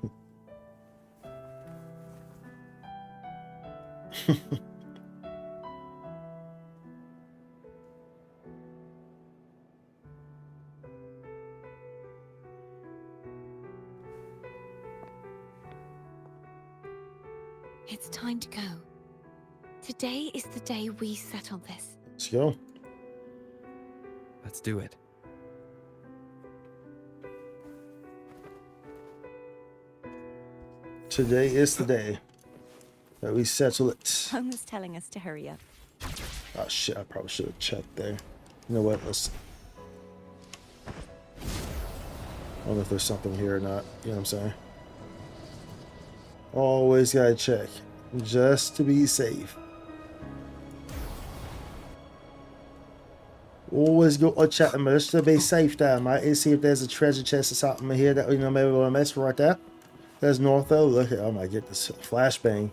It's time to go. Today is the day we settle this. Let's go. Let's do it. Today is the day that we settle it. Home is telling us to hurry up. Oh shit, I probably should have checked there. You know what, let's... I don't know if there's something here or not, you know what I'm saying? Always gotta check, just to be safe. Always go to check them just to be safe there, mate. And see if there's a treasure chest or something here that, you know, maybe we'll mess with right there. There's North though. Look at, oh my goodness, flashbang.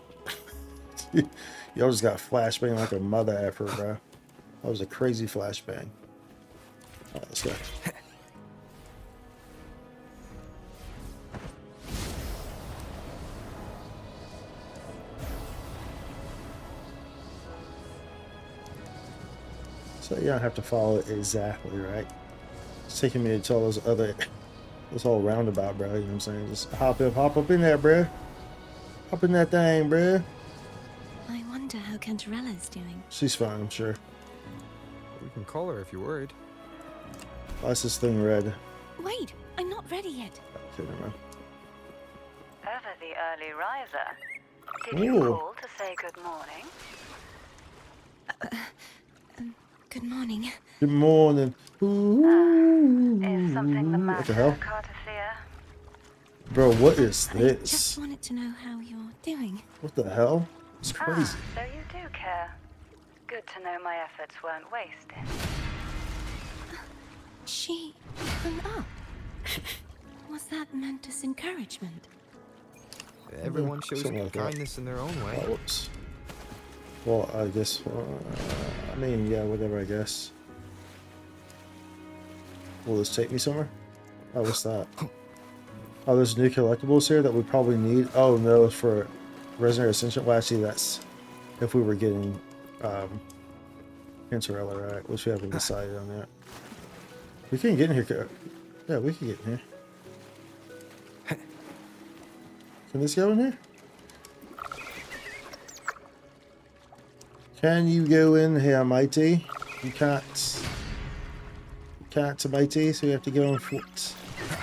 Y'all just got flashbang like a mother effer, bro. That was a crazy flashbang. Alright, let's go. So you don't have to follow it exactly right. It's taking me to all those other, this whole roundabout, bro. You know what I'm saying? Just hop up in there, bro. Hop in that thing, bro. I wonder how Cantarella is doing. She's fine, I'm sure. We can call her if you're worried. Why's this thing red? Wait, I'm not ready yet. Okay, never mind. Ever the early riser. Did you Ooh. call to say good morning? Good morning. Good morning. Ooh. Is something the What the matter, hell? Cartathea? Bro, what is I this? just wanted to know how you're doing. What the hell? It's crazy. So you do care. Good to know my efforts weren't wasted. She hung up. Was that meant as encouragement? Everyone shows Something like that. kindness in their own way. Oh, whoops. Well, I guess, I mean, yeah, whatever, I guess. Will this take me somewhere? Oh, what's that? Oh, there's new collectibles here that we probably need. Oh, no, it's for Resident Ascension. Well, actually, that's if we were getting Cantarella, right? Which we haven't decided on yet. We can get in here. Yeah, we can get in here. Can this go in here? Can you go in here, matey? You can't. You can't, matey, so you have to go on foot.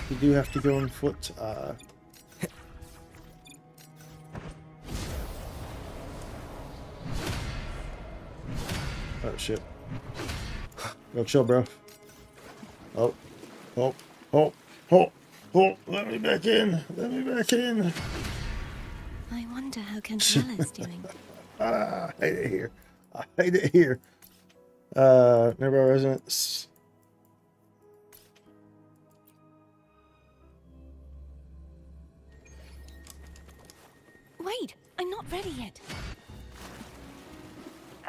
You do have to go on foot. Oh, shit. Yo, chill, bro. Oh. Let me back in. Let me back in. I wonder how Cantarella is doing. I hate it here. I hate it here. Nearby residents. Wait, I'm not ready yet.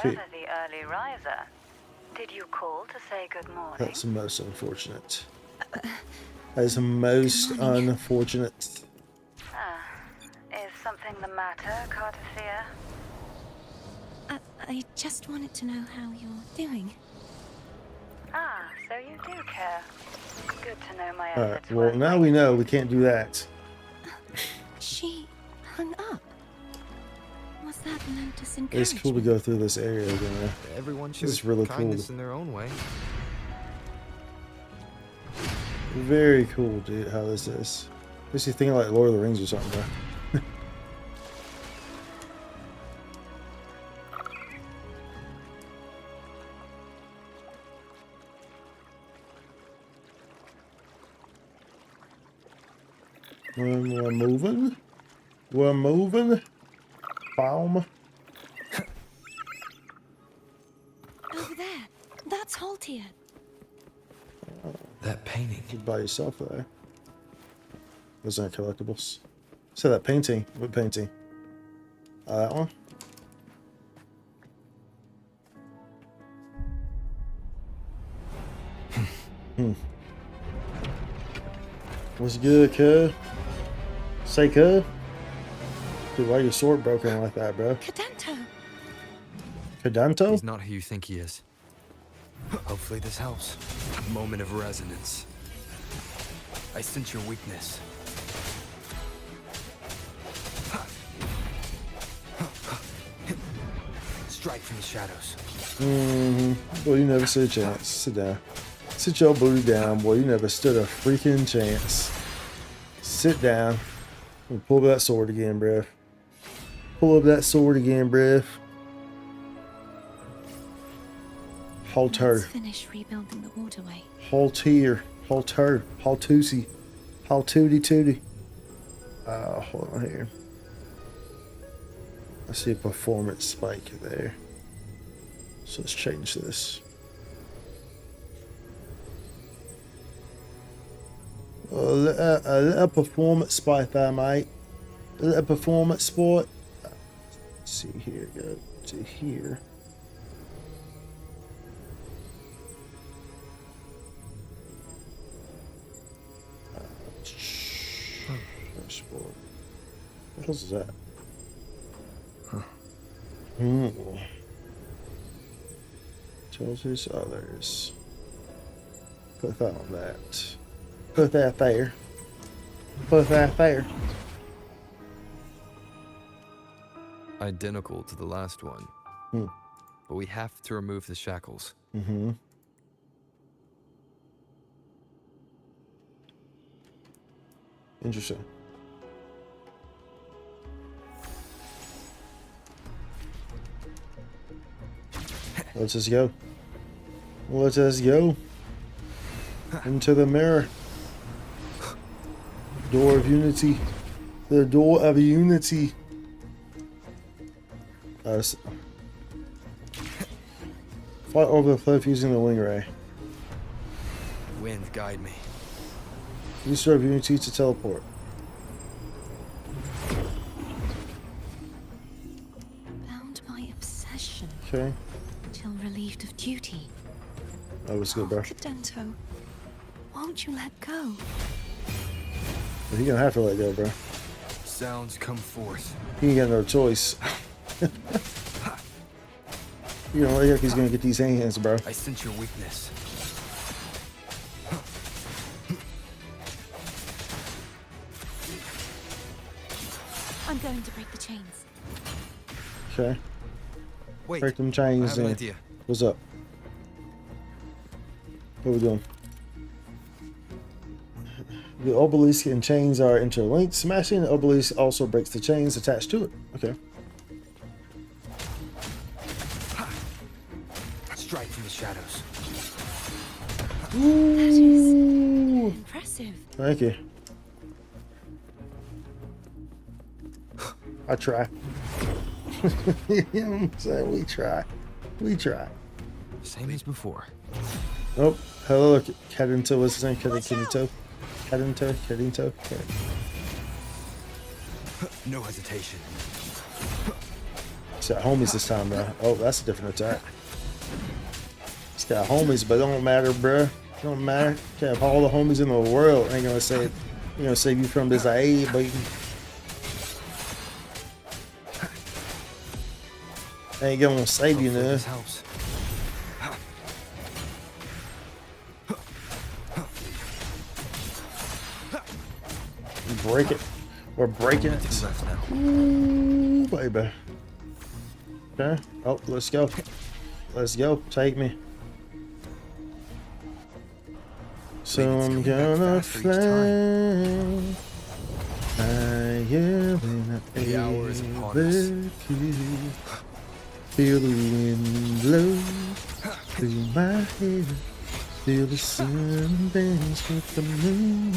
Okay. Ever the early riser. Did you call to say good morning? That's most unfortunate. That is most unfortunate. Is something the matter, Cartathea? I just wanted to know how you're doing. So you do care. Good to know my Alright, efforts well, weren't now we know we can't do that. She hung up. Was that meant as It's encouragement? cool to go through this area again. Everyone This shows is really kindness cool. in their own way. Very cool, dude, how this is. Makes you think like Lord of the Rings or something, bro. We're moving. We're moving. Palm. Over there. That's Haltier. That painting. You by yourself there. Those aren't collectibles. So that painting. What painting? That one? What's good, cuz? Say, cuz? Dude, why your sword broken like that, bro? Ch.2. Ch.2? He's not who you think he is. Hopefully this helps. Moment of resonance. I sense your weakness. Strike from the shadows. Boy, you never stood a chance. Sit down. Sit your booty down, boy. You never stood a freaking chance. Sit down. And pull up that sword again, bruh. Pull up that sword again, bruh. Halt her. Let's finish rebuilding the waterway. Halt here. Halt her. Halt tootsie. Halt tootie tootie. Hold on here. I see a performance spike there. So let's change this. A little performance spike there, mate. A little performance sport. Let's see here, go to here. Sport. What else is that? Tells his others. Put that on that. Put that there. Put that there. Identical to the last one. But we have to remove the shackles. Interesting. Let's just go. Let us go. Into the mirror. Door of unity. The door of unity. Fight over the cliff using the wing ray. Wind, guide me. Use Door of Unity to teleport. Bound by obsession. Okay. Till relieved of duty. That was good, bro. Ch.2. Won't you let go? But you're gonna have to let go, bro. Sounds come forth. He ain't got no choice. You know, like he's gonna get these hands, bro. I sense your weakness. I'm going to break the chains. Okay. Wait, Break them I chains have an in. idea. What's up? What are we doing? The obelisk and chains are interlinked. Smashing the obelisk also breaks the chains attached to it. Okay. Strike from the shadows. Ooh. That is impressive. Thank you. I try. You know what I'm saying? We try. We try. Same as before. Oh, hello, Ch.2. What's his name? Ch.2. Ch.2. Okay. No hesitation. He's got homies this time, bro. Oh, that's a different attack. He's got homies, but it don't matter, bro. Don't matter. You can have all the homies in the world. Ain't gonna say, you know, save you from this aid, but ain't gonna save you, Hopefully now. this helps. Break it. We're breaking Only two it. left now. Ooh, baby. Okay. Oh, let's go. Let's go. Take me. So I'm gonna fly. I am in The hour is upon us. Feel the wind blow through my hair. Feel the sun dance with the moon.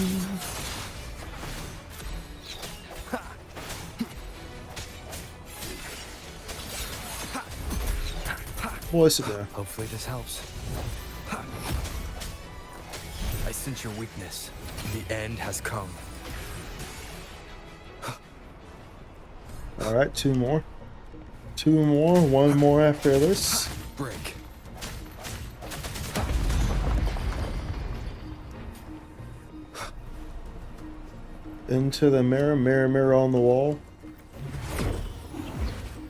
Voice it there. Hopefully this helps. I sense your weakness. The end has come. Alright, 2 more. 2 more, 1 more after this. Break. Into the mirror, mirror, mirror on the wall.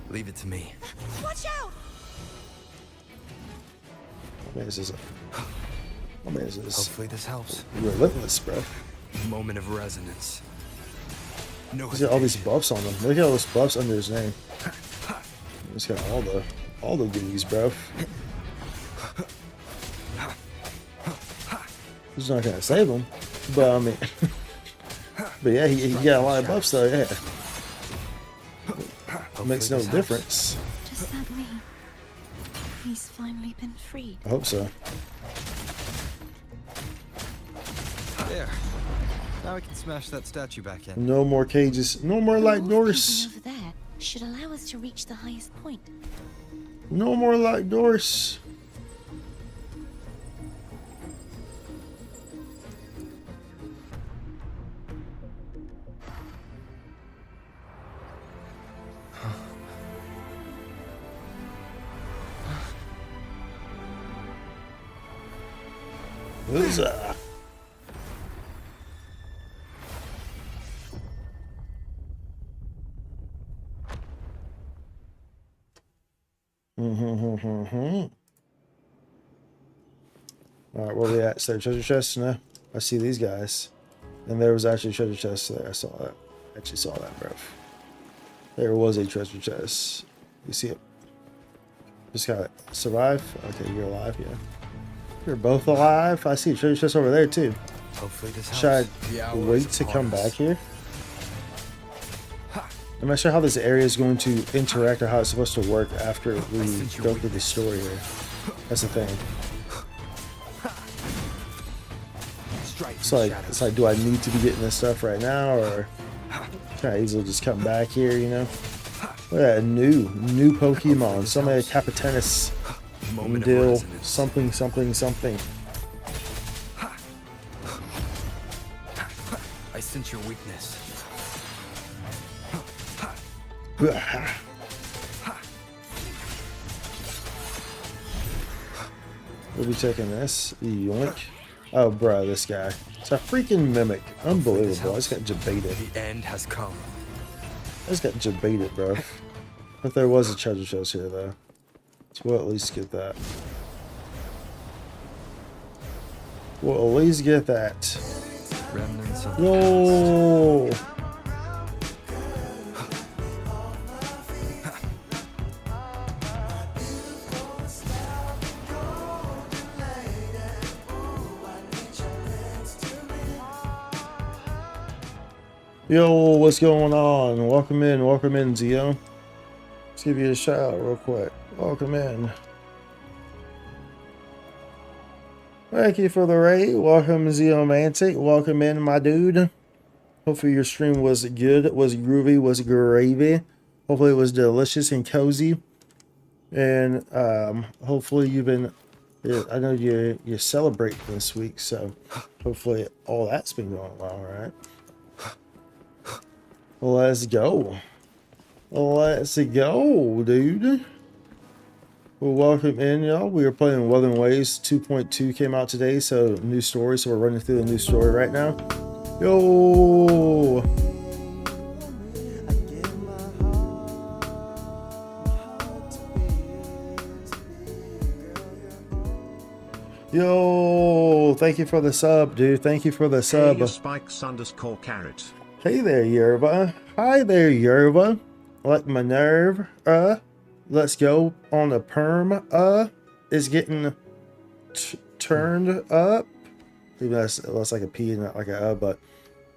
Leave it to me. Watch out! Man, this is Hopefully this helps. relentless, bro. Moment of resonance. No He's got all these hesitation. buffs on him. Look at all those buffs under his name. He's got all the goodies, bro. He's not gonna save him, but I mean, but yeah, he got a lot of buffs though. Yeah, makes no this helps. difference. Does that mean he's finally been freed? I hope so. There. Now I can smash that statue back in. No more cages. No more light The doors. over there should allow us to reach the highest point. No more light doors. Huzzah. Alright, where we at? Is there a treasure chest? No. I see these guys. And there was actually a treasure chest there. I saw that. Actually saw that, bro. There was a treasure chest. You see it? Just gotta survive? Okay, you're alive, yeah. You're both alive? I see a treasure chest over there too. Hopefully this helps. Should The I hour wait is to upon come us. back here? I'm not sure how this area is going to interact or how it's supposed to work after we go through the story here. That's the thing. It's like, do I need to be getting this stuff right now, or can I easily just come back here? You know, look at that new Pokemon. Somebody Capitanus, Deal something. I sense your weakness. We'll be taking this. Yoink. Oh, bro, this guy. It's a freaking mimic. Unbelievable. I just got debated. The end has come. I just got debated, bro. If there was a treasure chest here, though. So we'll at least get that. We'll at least get that. Remnants of Yo! Yo, what's going on? Welcome in, Zio. Let's give you a shout out real quick. Welcome in. Thank you for the raid. Welcome, Zeomantic. Welcome in, my dude. Hopefully your stream was good, was groovy, was gravy. Hopefully it was delicious and cozy. And hopefully you've been, I know you celebrate this week, so hopefully all that's been going well, right? Let's go. Let's go, dude. Well, welcome in, y'all. We are playing Wuthering Waves. 2.2 came out today, so new story. So we're running through the new story right now. Yo! Yo! Thank you for the sub, dude. Thank you for the sub. Hey, spikes_carrot. Hey there, Yerba. Hi there, Yerba. Like my nerve. Let's go on the perm. Is getting turned up. Maybe that's like a P, not like a but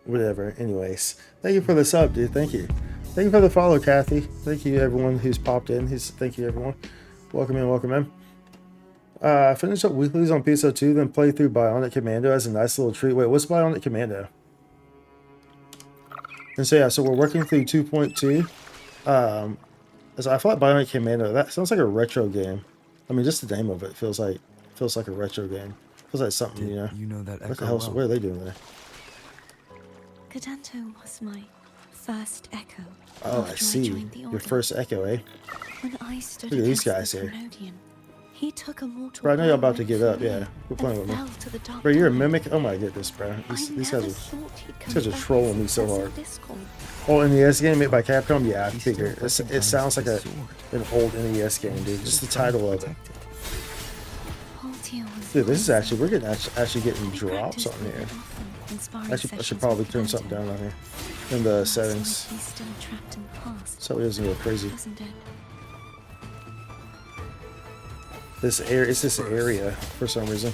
whatever. Anyways, thank you for the sub, dude. Thank you. Thank you for the follow, Kathy. Thank you, everyone who's popped in. Thank you, everyone. Welcome in, welcome in. Finish up weeklies on PSO2, then play through Bionic Commando as a nice little treat. Wait, what's Bionic Commando? And so yeah, so we're working through 2.2. So I thought Bionic Commando, that sounds like a retro game. I mean, just the name of it feels like a retro game. Feels like something, you know. You know that What the echo hell? well. What are they doing there? Ch.2 was my first echo. Oh, I after see. joined the Your order. first echo, eh? When I stood Look at these against guys the here. Prenodian, he took a mortal Bro, I know y'all blow about to get up. for me Yeah, quit playing and with me. fell to the dark Bro, you're a tide. mimic. Oh my goodness, bro. I These never guys thought he'd these guys come are back trolling as me so hard. successor Discord. Oh, NES game made by Capcom? Yeah, I He still figured. It recognizes sounds like his an sword. old NES game, dude. Just the title of it. Haltia was Dude, this is my actually, we're getting actually getting We drops practiced on with here. it often, inspiring I sessions should probably with turn Ch.2. something down on here. In the It seems settings. he's still trapped in the past, So it doesn't go crazy. doesn't it? It's this area for some reason.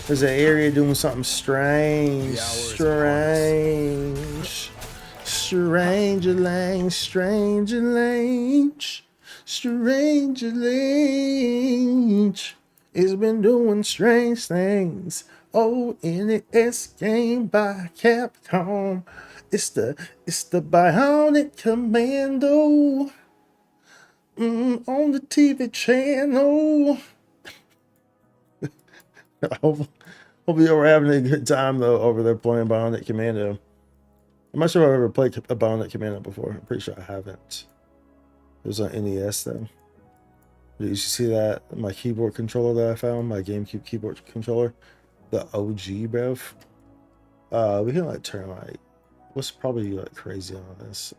There's an area doing something strange. Strange. Stranger Lange, Stranger Lange, Stranger Lange. It's been doing strange things. Oh, NES game by Capcom. It's the Bionic Commando. On the TV channel. Hope you were having a good time though over there playing Bionic Commando. I'm not sure if I've ever played a Bionic Commando before. I'm pretty sure I haven't. It was on NES though. Did you see that? My keyboard controller that I found, my GameCube keyboard controller, the OG, bruv. We can like turn like, what's probably like crazy on this?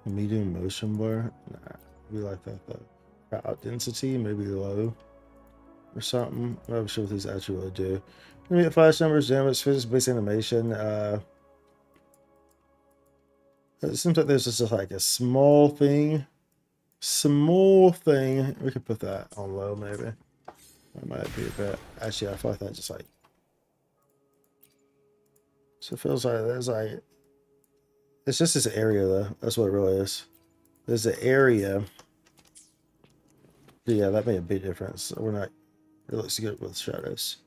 Medium motion blur? Nah, we like that though. Crowd density, maybe low or something. I'm not sure what these actually really do. Limit flash numbers, damage, physics-based animation. It seems like there's just like a small thing. Small thing. We could put that on low, maybe. That might be a bit. Actually, I feel like that just like. So it feels like there's like. It's just this area though. That's what it really is. There's an area. Yeah, that made a big difference. We're not. It looks good with shadows.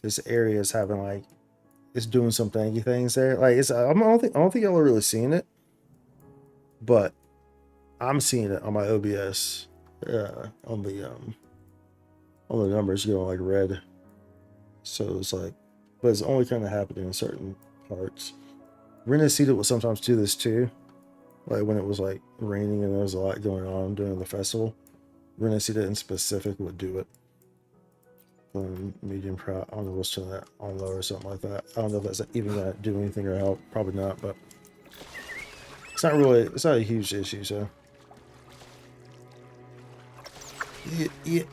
This area is having like. It's doing some thanky things there. Like it's. I don't think y'all are really seeing it. But I'm seeing it on my OBS. On the numbers going like red. So it's like, but it's only kind of happening in certain parts. Rinascita will sometimes do this too. Like when it was like raining and there was a lot going on during the festival. Rinascita in specific would do it. Medium crowd. I don't know what's turn that on low or something like that. I don't know if that's even gonna do anything or help. Probably not, but it's not a huge issue, so. There we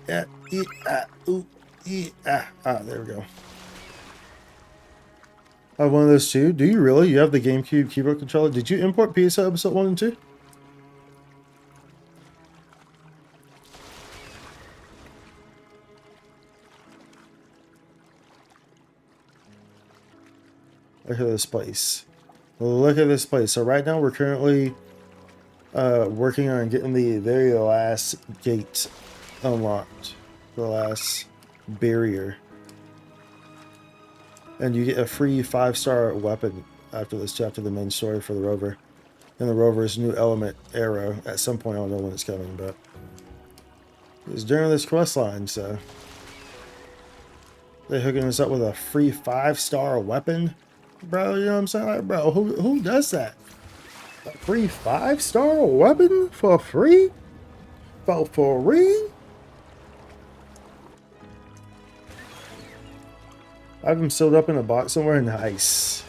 go. I have one of those too. Do you really? You have the GameCube keyboard controller? Did you import PSO episode 1 and 2? Look at this place. Look at this place. So right now we're currently working on getting the very last gate unlocked. The last barrier. And you get a free 5-star weapon after this chapter, the main story for the rover. And the rover's new element, Aero. At some point, I don't know when it's coming, but it's during this quest line, so they're hooking us up with a free 5-star weapon. Bro, you know what I'm saying? Like, bro, who does that? A free 5-star weapon for free? For free? I have them sealed up in a box somewhere. Nice.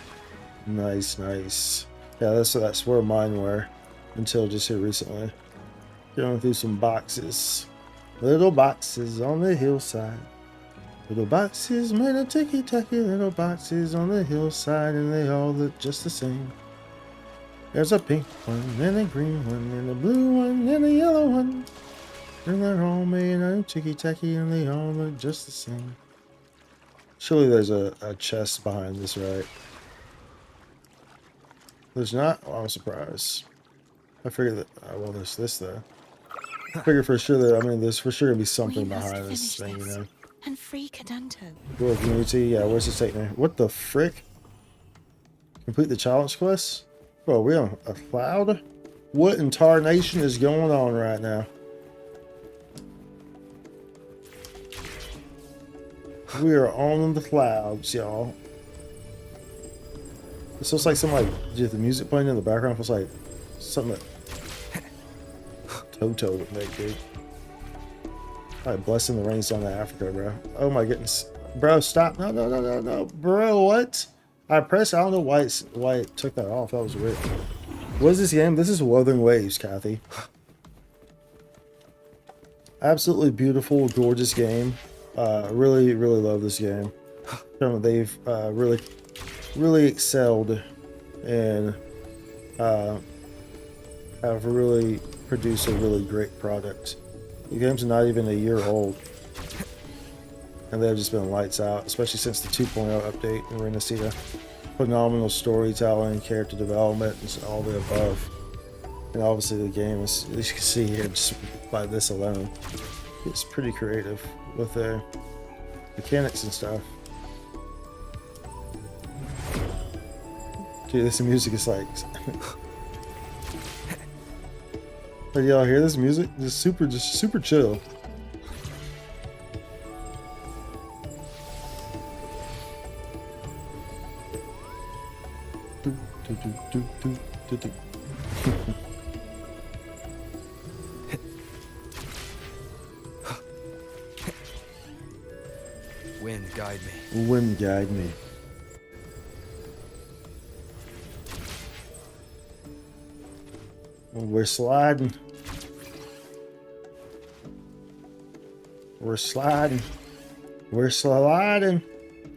Nice, nice. Yeah, that's where mine were until just here recently. Going through some boxes. Little boxes on the hillside. Little boxes made of ticky-tacky. Little boxes on the hillside, and they all look just the same. There's a pink one, and a green one, and a blue one, and a yellow one. And they're all made of ticky-tacky, and they all look just the same. Surely there's a chest behind this, right? There's not? Oh, I'm surprised. I figured that. Well, there's this though. I figured for sure that, I mean, there's for sure gonna be something behind this thing, you know? And free Ch.2. World community, yeah, where's this take me? What the frick? Complete the challenge quest? Bro, are we on a cloud? What in tarnation is going on right now? We are on the clouds, y'all. It looks like some just the music playing in the background feels like something that Toto would make, dude. Alright, blessing the rains down to Africa, bro. Oh my goodness. Bro, stop. No, no, no, no, no. Bro, what? I pressed, I don't know why it took that off. That was weird. What is this game? This is Wuthering Waves, Kathy. Absolutely beautiful, gorgeous game. Really, really love this game. They've really excelled and have really produced a really great product. The game's not even a year old, and they've just been lights out, especially since the 2.0 update in Rinascita. Phenomenal storytelling, character development, and all the above. And obviously the game is, as you can see here, just by this alone, it's pretty creative with their mechanics and stuff. Dude, this music is like... But y'all hear this music? Just super chill. Wind guide me. Wind guide me. We're sliding. We're sliding. We're sliding.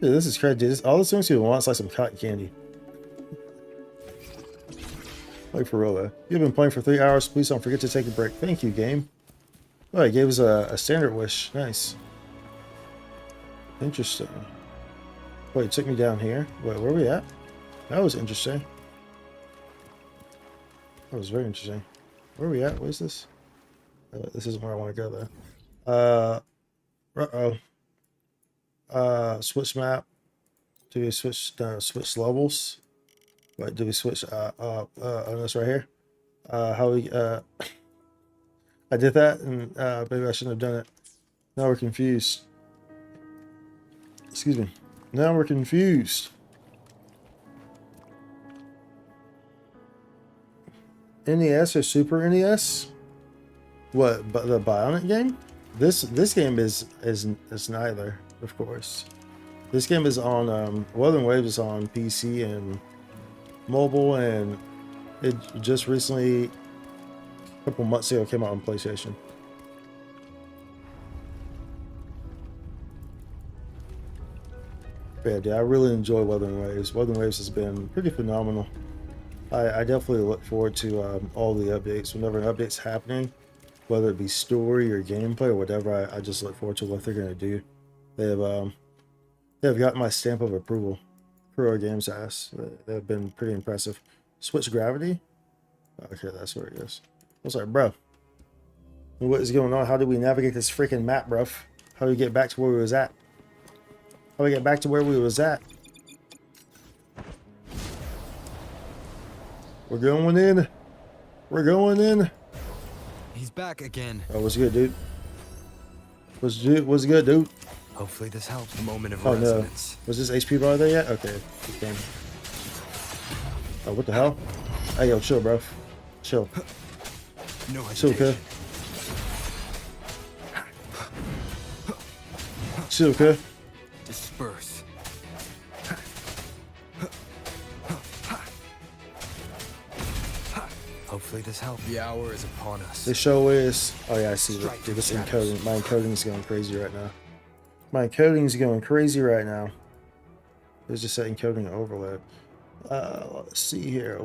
Dude, this is crazy. Dude, all those things you want is like some cotton candy. Like for real though. You've been playing for 3 hours. Please don't forget to take a break. Thank you, game. Oh, it gave us a standard wish. Nice. Interesting. Wait, it took me down here. Wait, where are we at? That was interesting. That was very interesting. Where are we at? What is this? This isn't where I want to go though. Switch map. Do we switch levels? Wait, do we switch on this right here? How we I did that and maybe I shouldn't have done it. Now we're confused. Excuse me. Now we're confused. NES or Super NES? What? But the Bionic game? This game is neither, of course. This game is on Wuthering Waves is on PC and mobile, and it just recently, a couple months ago, came out on PlayStation. But yeah, dude, I really enjoy Wuthering Waves. Wuthering Waves has been pretty phenomenal. I definitely look forward to all the updates. Whenever an update's happening, whether it be story or gameplay or whatever, I just look forward to what they're going to do. They've got my stamp of approval for our game's ass. They've been pretty impressive. Switch gravity? Okay, that's where it goes. I was like, bro, what is going on? How do we navigate this freaking map, bro? How do we get back to where we was at? How do we get back to where we was at? We're going in. We're going in. He's back again. Oh, what's good, dude? What's good, dude? Hopefully this helps. The moment of Oh resonance. no. Was this HP bar there yet? Okay. Oh, what the hell? Hey, yo, chill, bro. Chill. No Chill, hesitation. Chill, okay? Disperse. Hopefully this helps. The hour is upon us. The show is... Oh yeah, I see. Dude, this encoding. My encoding is going crazy right now. My encoding is going crazy right now. There's just that encoding overload. Let's see here.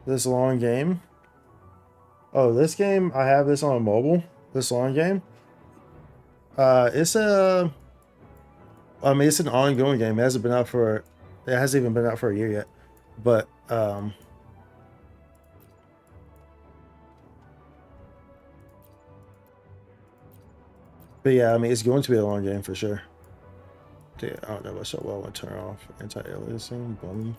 This long game. Oh, this game, I have this on mobile. This long game. It's a... I mean, it's an ongoing game. It hasn't been out for... It hasn't even been out for a year yet. But, But yeah, I mean, it's going to be a long game for sure. Dude, I don't know what's so well. I want to turn off anti-aliasing. Boom.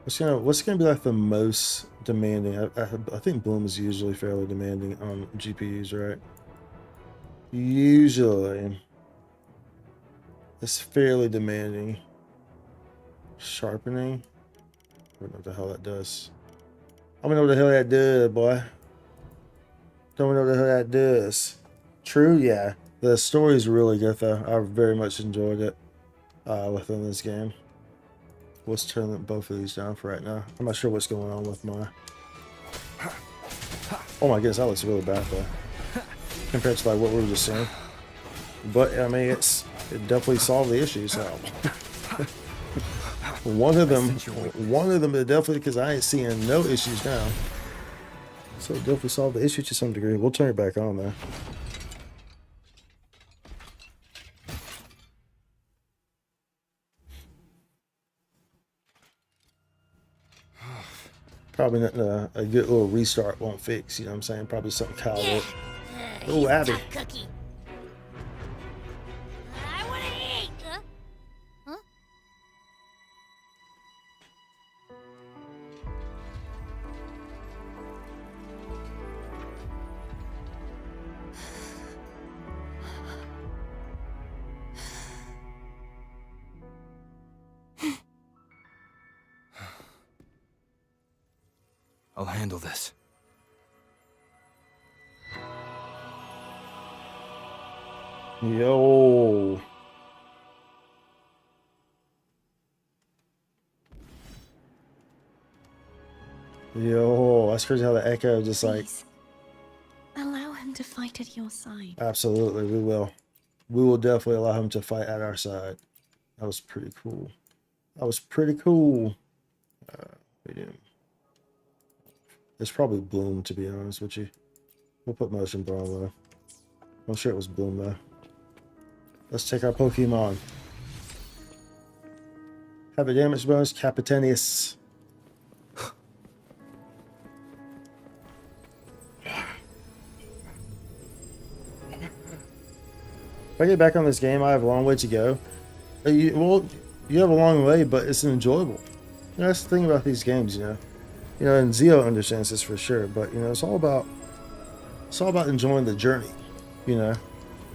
What's gonna be like the most demanding? I think Bloom is usually fairly demanding on GPUs, right? Usually. It's fairly demanding. Sharpening. I don't know what the hell that does. I don't know what the hell that does, boy. Don't know what the hell that does. True, yeah. The story is really good, though. I very much enjoyed it within this game. Let's turn both of these down for right now. I'm not sure what's going on with my... Oh my goodness, that looks really bad, though. Compared to like what we were just saying. But, I mean, it definitely solved the issue, so... one of them definitely, because I ain't seeing no issues now. So it definitely solved the issue to some degree. We'll turn it back on, though. Probably nothing a good little restart won't fix, you know what I'm saying? Probably something Kyle did. Oh, Abby. Cookie. I want to eat. Huh? I'll handle this. Yo. Yo, that's crazy how the echo just like... Please, allow him to fight at your side. Absolutely, we will. We will definitely allow him to fight at our side. That was pretty cool. That was pretty cool. It's probably Bloom, to be honest with you. We'll put Motion Brawl, though. I'm sure it was Bloom, though. Let's take our Pokemon. Have a damage bonus, Capitanius. If I get back on this game, I have a long way to go. You have a long way, but it's enjoyable. You know, that's the thing about these games, you know. You know, and Zio understands this for sure, but you know, it's all about enjoying the journey. You know,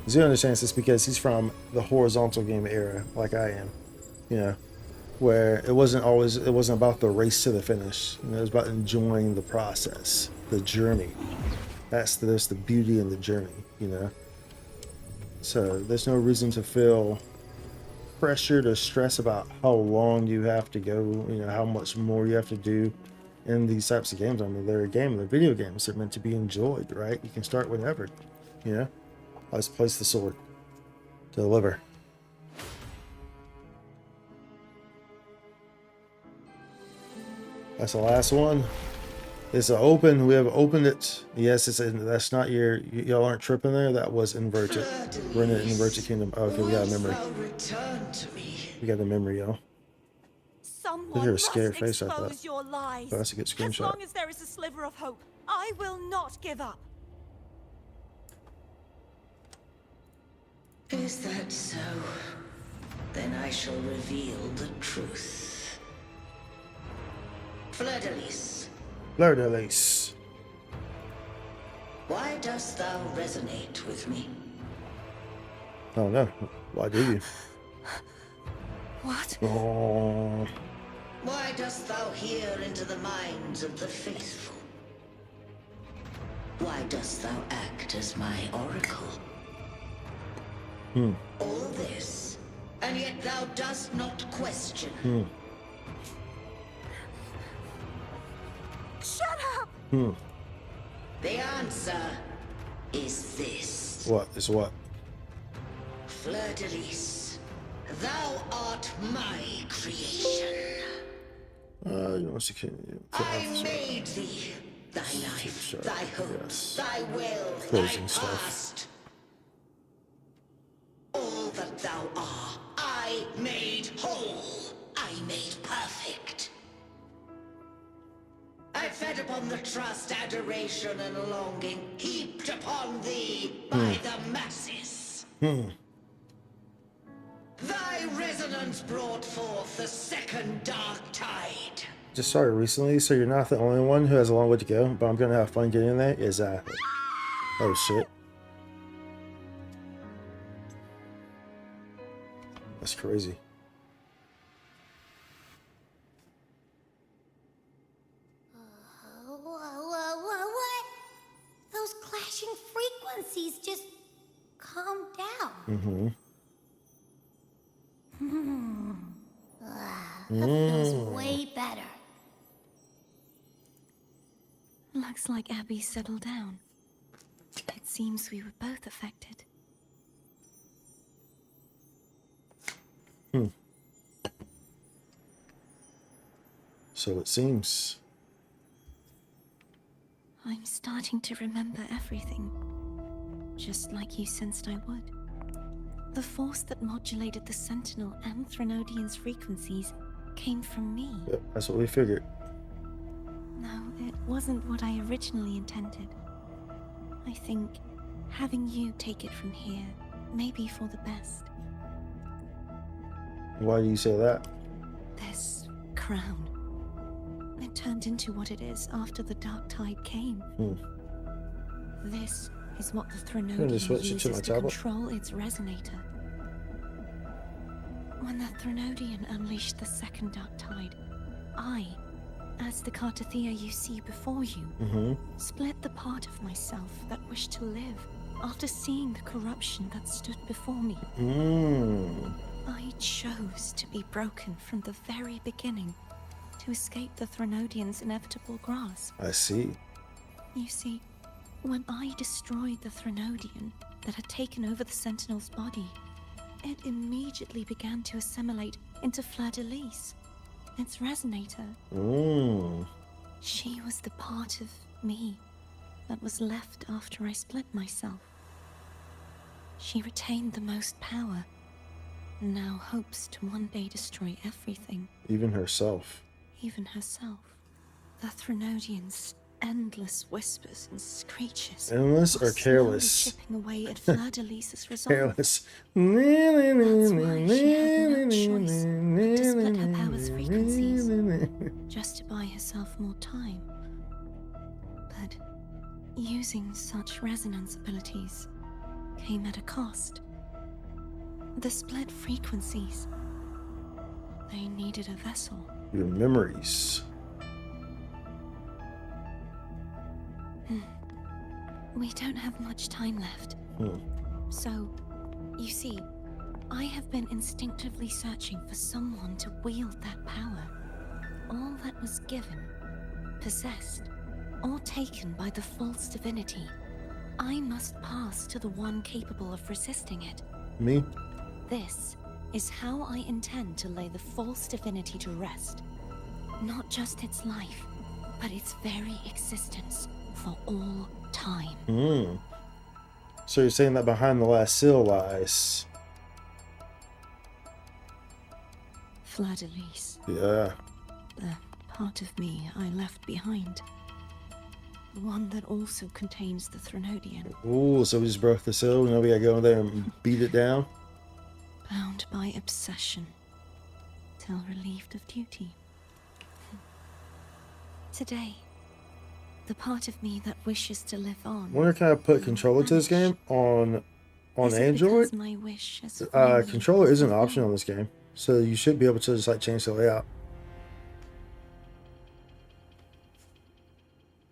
Zio understands this because he's from the horizontal game era, like I am. You know, where it wasn't about the race to the finish. You know, it was about enjoying the process, the journey. That's the beauty in the journey. You know, so there's no reason to feel pressure to stress about how long you have to go. You know, how much more you have to do. In these types of games, I mean, they're video games. They're meant to be enjoyed, right? You can start whenever, you know? Let's place the sword. Deliver. That's the last one. It's open. We have opened it. Yes, that's not y'all aren't tripping there. That was inverted. We're in an inverted kingdom. Oh, okay, we got a memory. We got the memory, y'all. Look at her scared face like that. Your lies. Oh, that's a good screenshot. As long as there is a sliver of hope, I will not give up. Is that so? Then I shall reveal the truth. Fleur-de-Lis. Fleur-de-Lis. Why dost thou resonate with me? Oh no. Why do you? What? Oh. Why dost thou hear into the minds of the faithful? Why dost thou act as my oracle? All this, and yet thou dost not question. Shut up! The answer is this. What is what? Fleur-de-Lis, thou art my creation. You want to continue? I made thee, thy life, thy hopes, thy will, Closing thy stuff. past. All that thou art, I made whole. I made perfect. I fed upon the trust, adoration, and longing heaped upon thee by the masses. Thy resonance brought forth the second dark tide. Just started recently, so you're not the only one who has a long way to go, but I'm gonna have fun getting there. Exactly. Oh shit. That's crazy. What? Those clashing frequencies just calmed down. That feels way better. Looks like Abby settled down. It seems we were both affected. So it seems. I'm starting to remember everything, just like you sensed I would. The force that modulated the Sentinel and Threnodian's frequencies came from me. Yep, that's what we figured. No, it wasn't what I originally intended. I think having you take it from here may be for the best. Why do you say that? This crown. It turned into what it is after the Dark Tide came. This is what the Threnodian uses to control its resonator. When the Threnodian unleashed the second Dark Tide, I, as the Cartathea you see before you, split the part of myself that wished to live after seeing the corruption that stood before me. I chose to be broken from the very beginning to escape the Threnodian's inevitable grasp. I see. You see, when I destroyed the Threnodian that had taken over the Sentinel's body, it immediately began to assimilate into Fleur-de-Lis, its resonator. She was the part of me that was left after I split myself. She retained the most power, and now hopes to one day destroy everything. Even herself. Even herself. The Threnodian's endless whispers and screeches. Endless or careless? Chipping away at Fleur-de-Lis's resolve. Careless. That's why she had no choice but to split her power's frequencies, just to buy herself more time. But using such resonance abilities came at a cost. The split frequencies. They needed a vessel. Your memories. We don't have much time left. So, you see, I have been instinctively searching for someone to wield that power. All that was given, possessed, or taken by the false divinity, I must pass to the one capable of resisting it. Me? This is how I intend to lay the false divinity to rest. Not just its life, but its very existence for all time. So you're saying that behind the last seal lies? Fleur-de-Lis. Yeah. The part of me I left behind. The one that also contains the Threnodian. Ooh, so we just broke the seal. Now we gotta go in there and beat it down? Bound by obsession, till relieved of duty. Today, the part of me that wishes to live on. Wonder can I put controller to this game on Android? My wish has Controller isn't an option on this game, so you should be able to just like change the layout.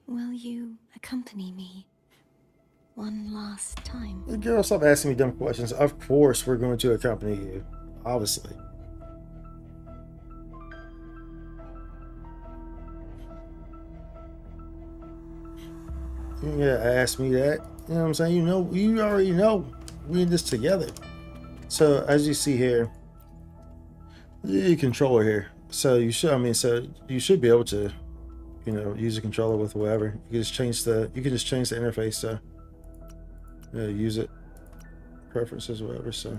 Will you accompany me one last time? Girl, stop asking me dumb questions. Of course we're going to accompany you. Obviously. You gotta ask me that. You know what I'm saying? You already know. We in this together. So as you see here, the controller here. So you should be able to, use a controller with whatever. You can just change the interface to use it, preferences, whatever. So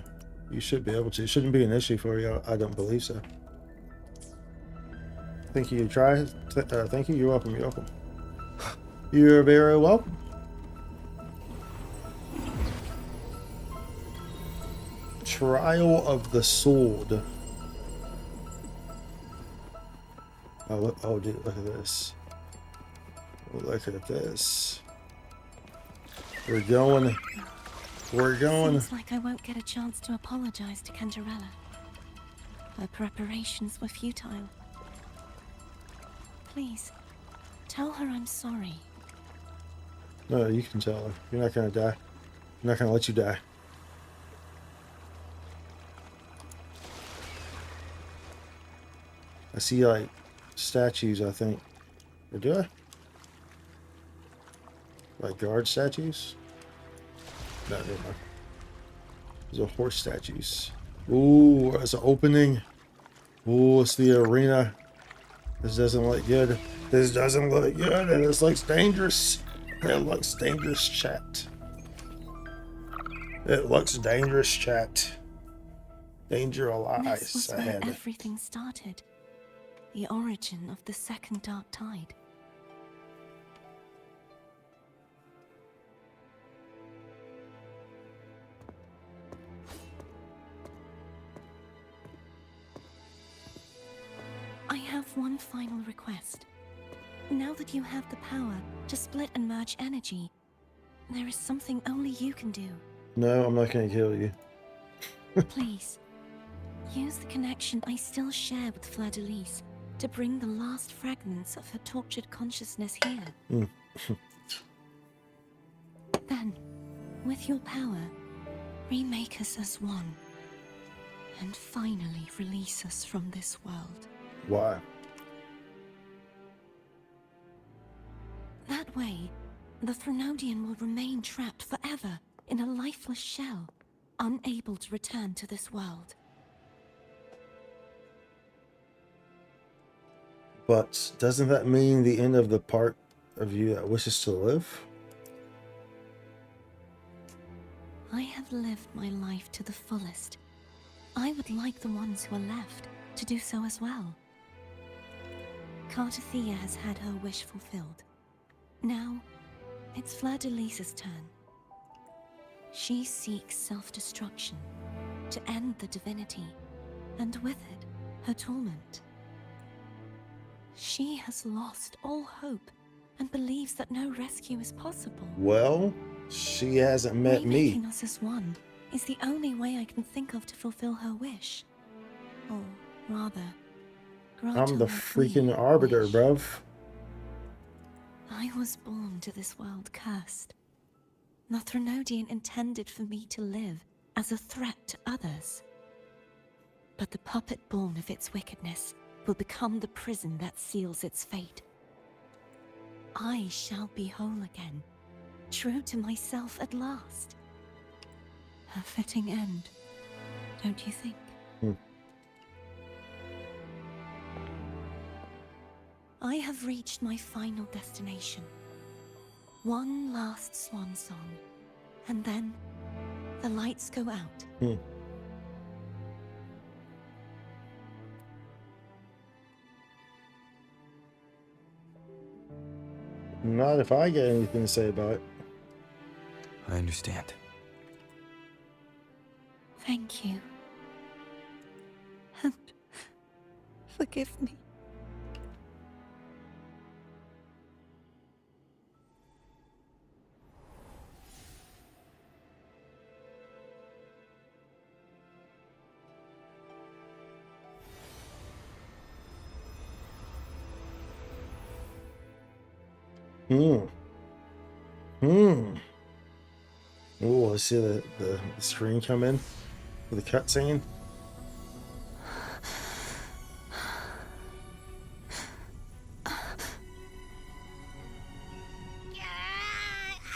you should be able to. It shouldn't be an issue for you. I don't believe so. Thank you. Thank you. You're welcome. You're welcome. You're very welcome. Trial of the Sword. Oh, look, dude, look at this. Look at this. We're going. Seems like I won't get a chance to apologize to Cantarella. Her preparations were futile. Please, tell her I'm sorry. No, you can tell her. You're not gonna die. I'm not gonna let you die. I see like statues, I think. Or do I? Like guard statues? No, never mind. Those are horse statues. Ooh, that's an opening. Ooh, it's the arena. This doesn't look good. This doesn't look good, and this looks dangerous. It looks dangerous, chat. It looks dangerous, chat. Danger This was lies where ahead. everything started. The origin of the second dark tide. I have one final request. Now that you have the power to split and merge energy, there is something only you can do. No, I'm not gonna kill you. Please, use the connection I still share with Fleur-de-Lis to bring the last fragments of her tortured consciousness here. Then, with your power, remake us as one, and finally release us from this world. Why? That way, the Threnodian will remain trapped forever in a lifeless shell, unable to return to this world. But doesn't that mean the end of the part of you that wishes to live? I have lived my life to the fullest. I would like the ones who are left to do so as well. Cantarella has had her wish fulfilled. Now, it's Fleur-de-Lis's turn. She seeks self-destruction to end the divinity, and with it, her torment. She has lost all hope and believes that no rescue is possible. Well, she hasn't met me. Remaking us as one is the only way I can think of to fulfill her wish. Or rather, grant I'm her the what freaking we arbiter, wish. bruv. I was born to this world cursed. The Threnodian intended for me to live as a threat to others. But the puppet born of its wickedness will become the prison that seals its fate. I shall be whole again, true to myself at last. A fitting end, don't you think? I have reached my final destination. One last swan song, and then the lights go out. Not if I get anything to say about it. I understand. Thank you. And forgive me. Oh, let's see the screen come in with the cutscene.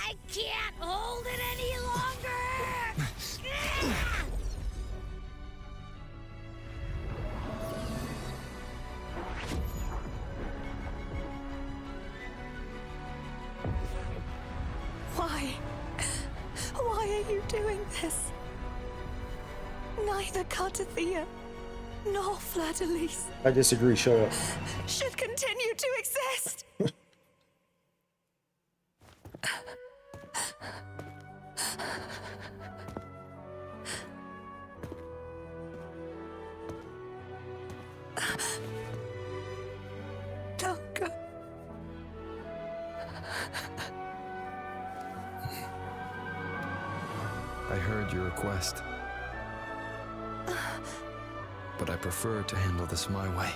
I can't hold it any longer! Why? Why are you doing this? Neither Cantarella nor Fleur-de-Lis I disagree, shut up. should continue to exist. Don't go. I heard your request. But but I prefer to handle this my way.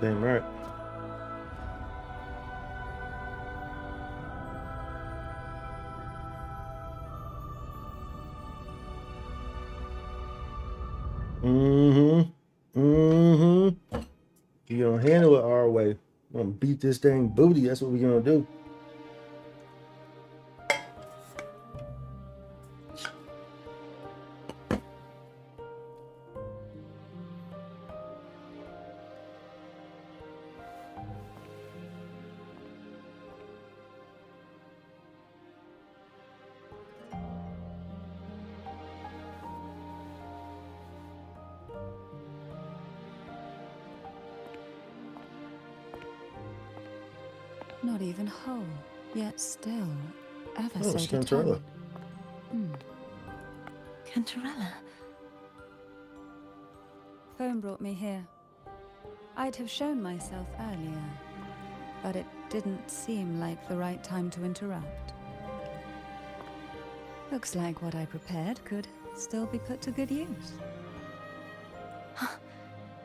Damn right. You're gonna handle it our way. We're gonna beat this dang booty. That's what we're gonna do. Not even whole, yet still ever Oh, so it's Cantarella. determined. Cantarella? Phone brought me here. I'd have shown myself earlier, but it didn't seem like the right time to interrupt. Looks like what I prepared could still be put to good use.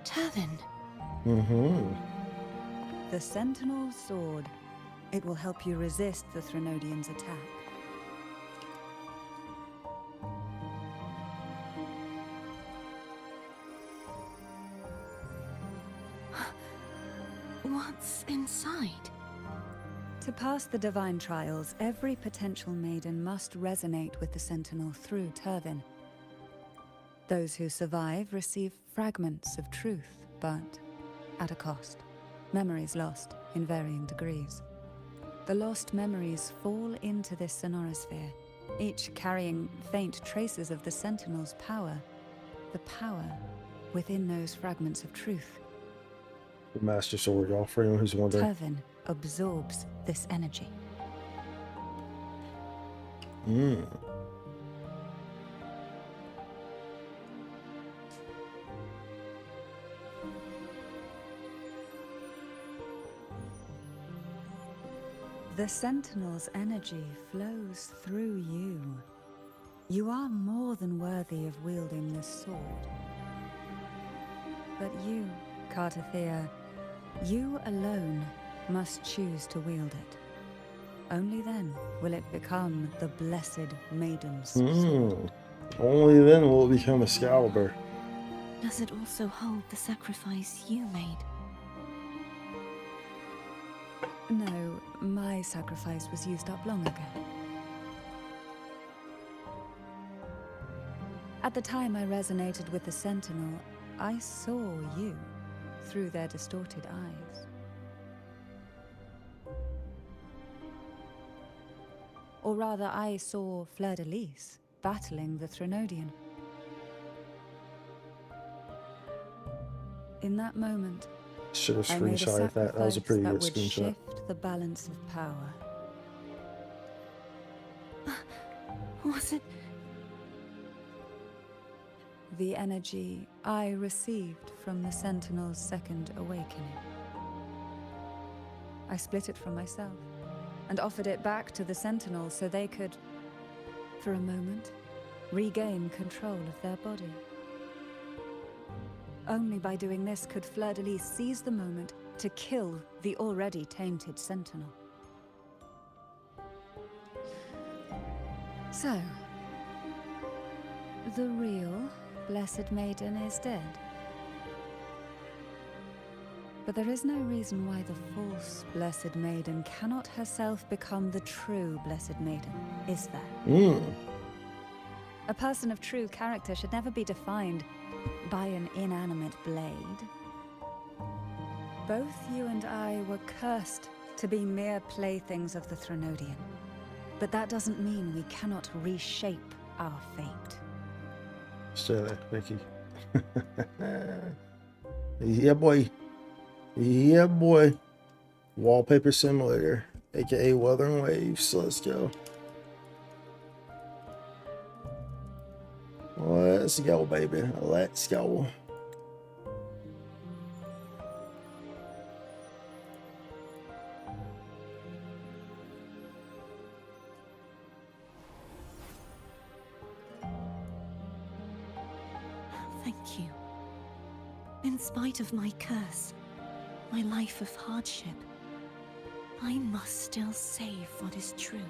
Turvin. The Sentinel's Sword. It will help you resist the Threnodian's attack. What's inside? To pass the divine trials, every potential maiden must resonate with the Sentinel through Turvin. Those who survive receive fragments of truth, but at a cost. Memories lost in varying degrees. The lost memories fall into this sonorosphere, each carrying faint traces of the Sentinel's power. The power within those fragments of truth. The Master Sword, y'all, for anyone who's wondering. Turvin absorbs this energy. The Sentinel's energy flows through you. You are more than worthy of wielding this sword. But you, Cartathea, you alone must choose to wield it. Only then will it become the Blessed Maiden's sword. Only then will it become Excalibur. Does it also hold the sacrifice you made? No, my sacrifice was used up long ago. At the time I resonated with the Sentinel, I saw you through their distorted eyes. Or rather, I saw Fleur-de-Lis battling the Threnodian. In that moment, Should have I made a screenshotted that. That was a pretty good sacrifice that would screenshot. shift the balance of power. Was it? The energy I received from the Sentinel's second awakening. I split it from myself and offered it back to the Sentinel so they could, for a moment, regain control of their body. Only by doing this could Fleur-de-Lis seize the moment to kill the already tainted Sentinel. So, the real Blessed Maiden is dead. But there is no reason why the false Blessed Maiden cannot herself become the true Blessed Maiden, is there? A person of true character should never be defined by an inanimate blade. Both you and I were cursed to be mere playthings of the Threnodian. But that doesn't mean we cannot reshape our fate. Say that, Vicky. Yeah, boy. Yeah, boy. Wallpaper Simulator, aka Wuthering Waves. Let's go. Let's go, baby. Let's go. Thank you. In spite of my curse, my life of hardship, I must still save what is true.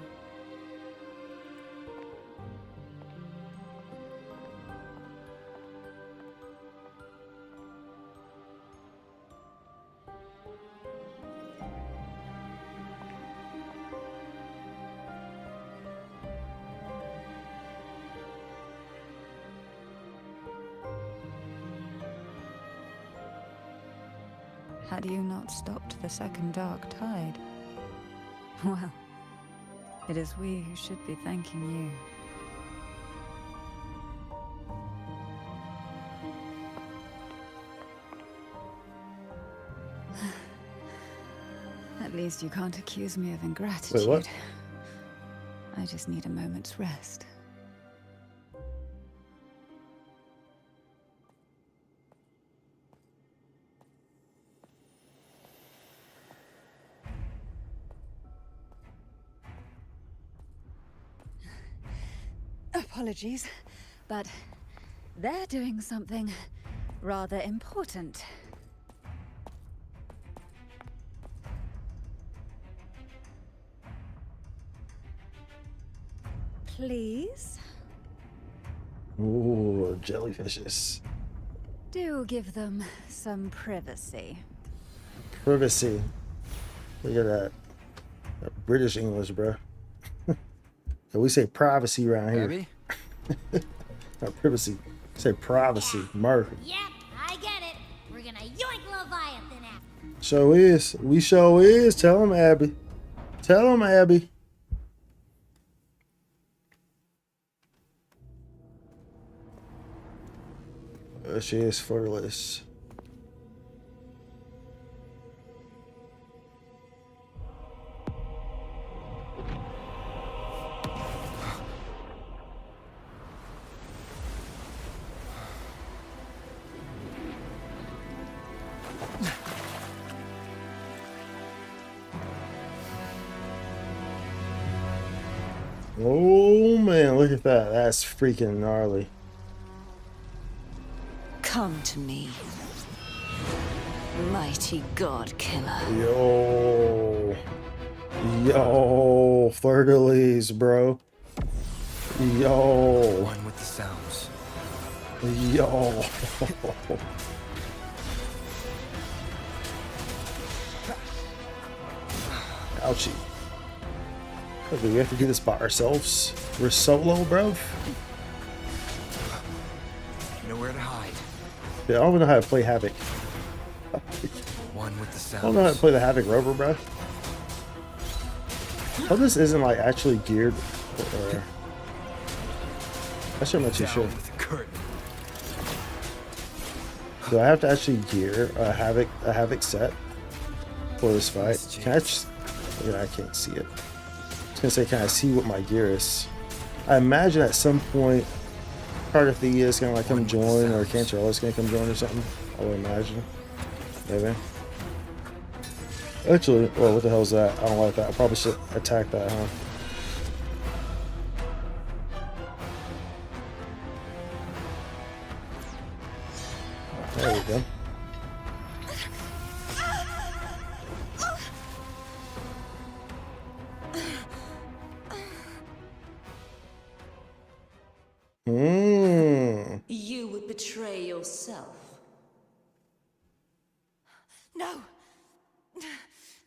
Had you not stopped the second dark tide? Well, it is we who should be thanking you. At least you can't accuse me of ingratitude. Wait, what? I just need a moment's rest. Apologies, but they're doing something rather important. Please? Ooh, jellyfishes. Do give them some privacy. Privacy. Look at that. That British English, bro. We say privacy around here. Abby? Not privacy. Say privacy. Murphy. Yep, I get it. We're gonna yoink Leviathan after. Show is. We show is. Tell him, Abby. Tell him, Abby. She is flirtless. Oh man, look at that. That's freaking gnarly. Come to me, mighty god killer. Yo. Yo. Flirtalies, bro. Yo. One with the sounds. Yo. Ouchie. Okay, we have to do this by ourselves. We're solo, bro. Nowhere to hide. Yeah, I don't even know how to play Havoc. One with the I sounds. don't know how to play the Havoc Rover, bro. Oh, this isn't like actually geared. Or... Actually, I'm not too sure. Down with the curtain. Do I have to actually gear a Havoc set for this fight? Can I just... Yeah, I can't see it. I was gonna say, can I see what my gear is? I imagine at some point Carthia is gonna like come join, or Cantarella is gonna come join or something. I would imagine. Maybe. Actually, well, what the hell is that? I don't like that. I probably should attack that, huh? There we go. You would betray yourself. No!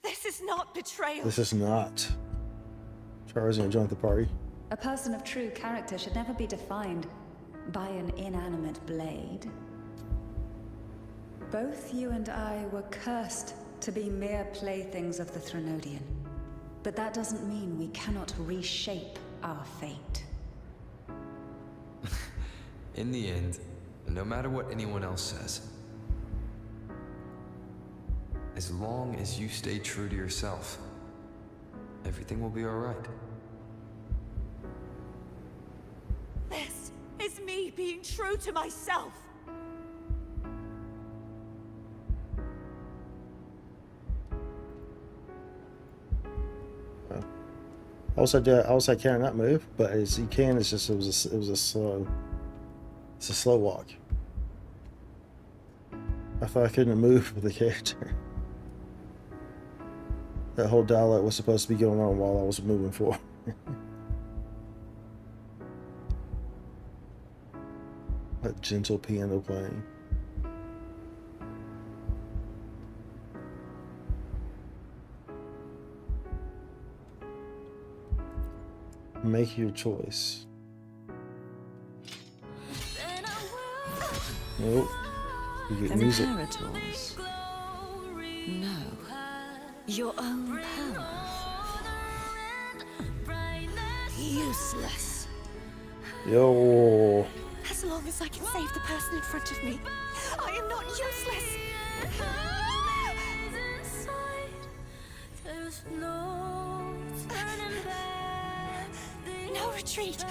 This is not betrayal. This is not. Char's gonna join the party. A person of true character should never be defined by an inanimate blade. Both you and I were cursed to be mere playthings of the Threnodian. But that doesn't mean we cannot reshape our fate. In the end, no matter what anyone else says, as long as you stay true to yourself, everything will be alright. This is me being true to myself. I was like, can I not move? But as you can, it's just it was a slow walk. I thought I couldn't move with the character. That whole dialogue was supposed to be going on while I was moving forward. That gentle piano playing. Make your choice. Nope. You get music. Inheritors? No. Your own power? Useless. Yo. As long as I can save the person in front of me, I am not useless. No retreat.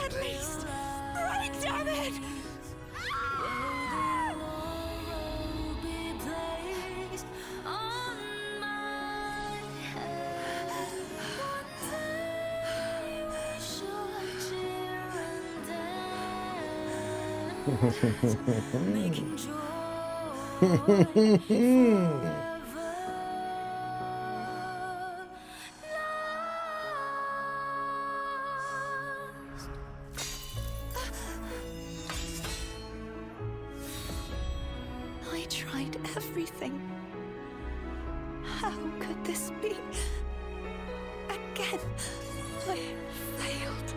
At least, right, damn it! I tried everything. How could this be? Again, I failed.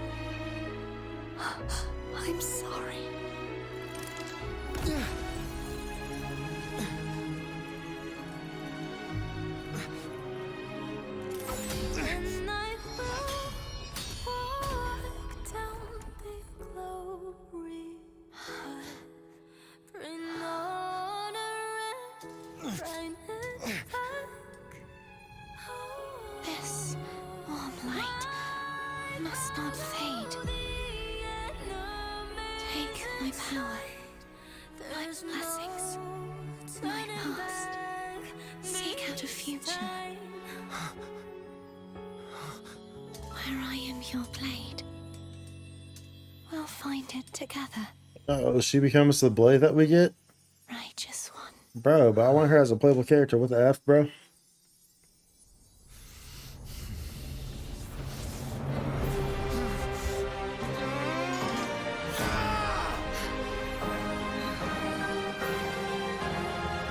I'm sorry. This warm light must not fade. Take my power, my blessings, my past. Seek out a future where I am your blade. We'll find it together. Oh, she becomes the blade that we get? Righteous one. Bro, but I want her as a playable character. What the F, bro?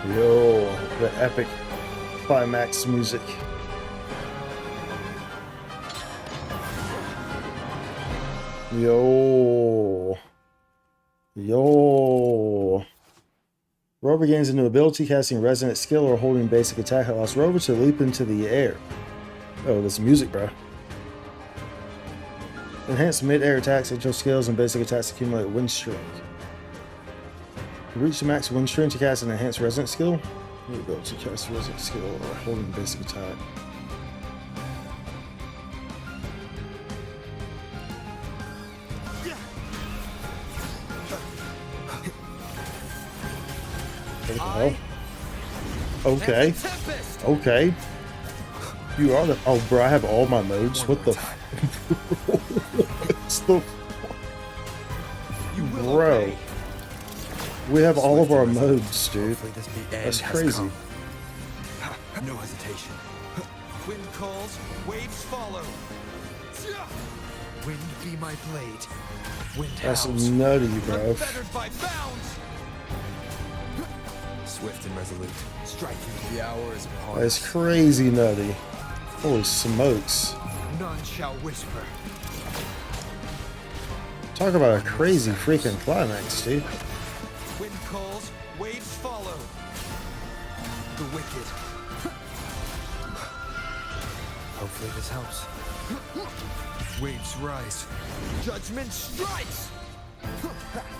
Yo, the epic climax music. Yo. Yo. Rover gains a new ability, casting resonant skill or holding basic attack allows Rover to leap into the air. Oh, this music, bro. Enhance mid-air attacks, actual skills, and basic attacks accumulate wind strength. Reach the max wind strength to cast an enhanced resonant skill. New ability to cast resonant skill or holding basic attack. What the hell? Okay. Okay. You are the. Oh, bro, I have all my modes. What the? What's the? Bro. We have all of our modes, dude. That's crazy. No hesitation. Wind calls, waves follow. Wind be my blade. Wind That's howls. nutty, bro. Unfettered by bounds. Swift and resolute, striking. The hour is upon That's us. crazy nutty. Holy smokes. None shall whisper. Talk about a crazy freaking climax, dude. Wind calls, waves follow. The wicked. Hopefully this helps. Waves rise. Judgment strikes.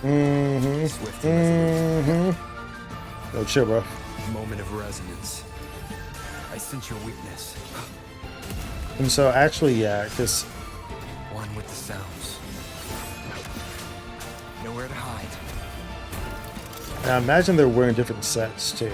Swift and resolute. Yo, chill, bro. Moment of resonance. I sense your weakness. And so, actually, yeah, because One with the sounds. Nowhere to hide. I imagine they're wearing different sets too.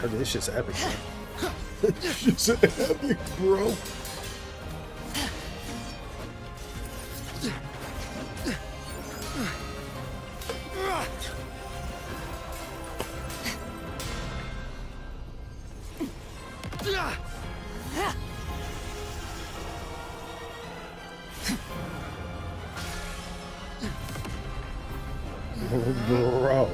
Oh, this shit's epic, man. This shit's epic, bro. Bro.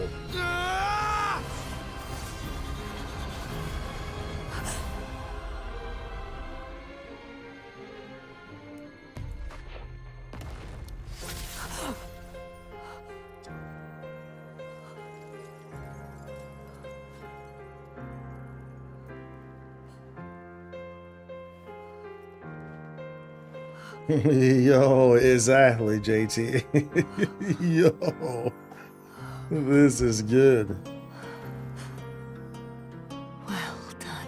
Yo, exactly, JT. Yo, this is good. Well done.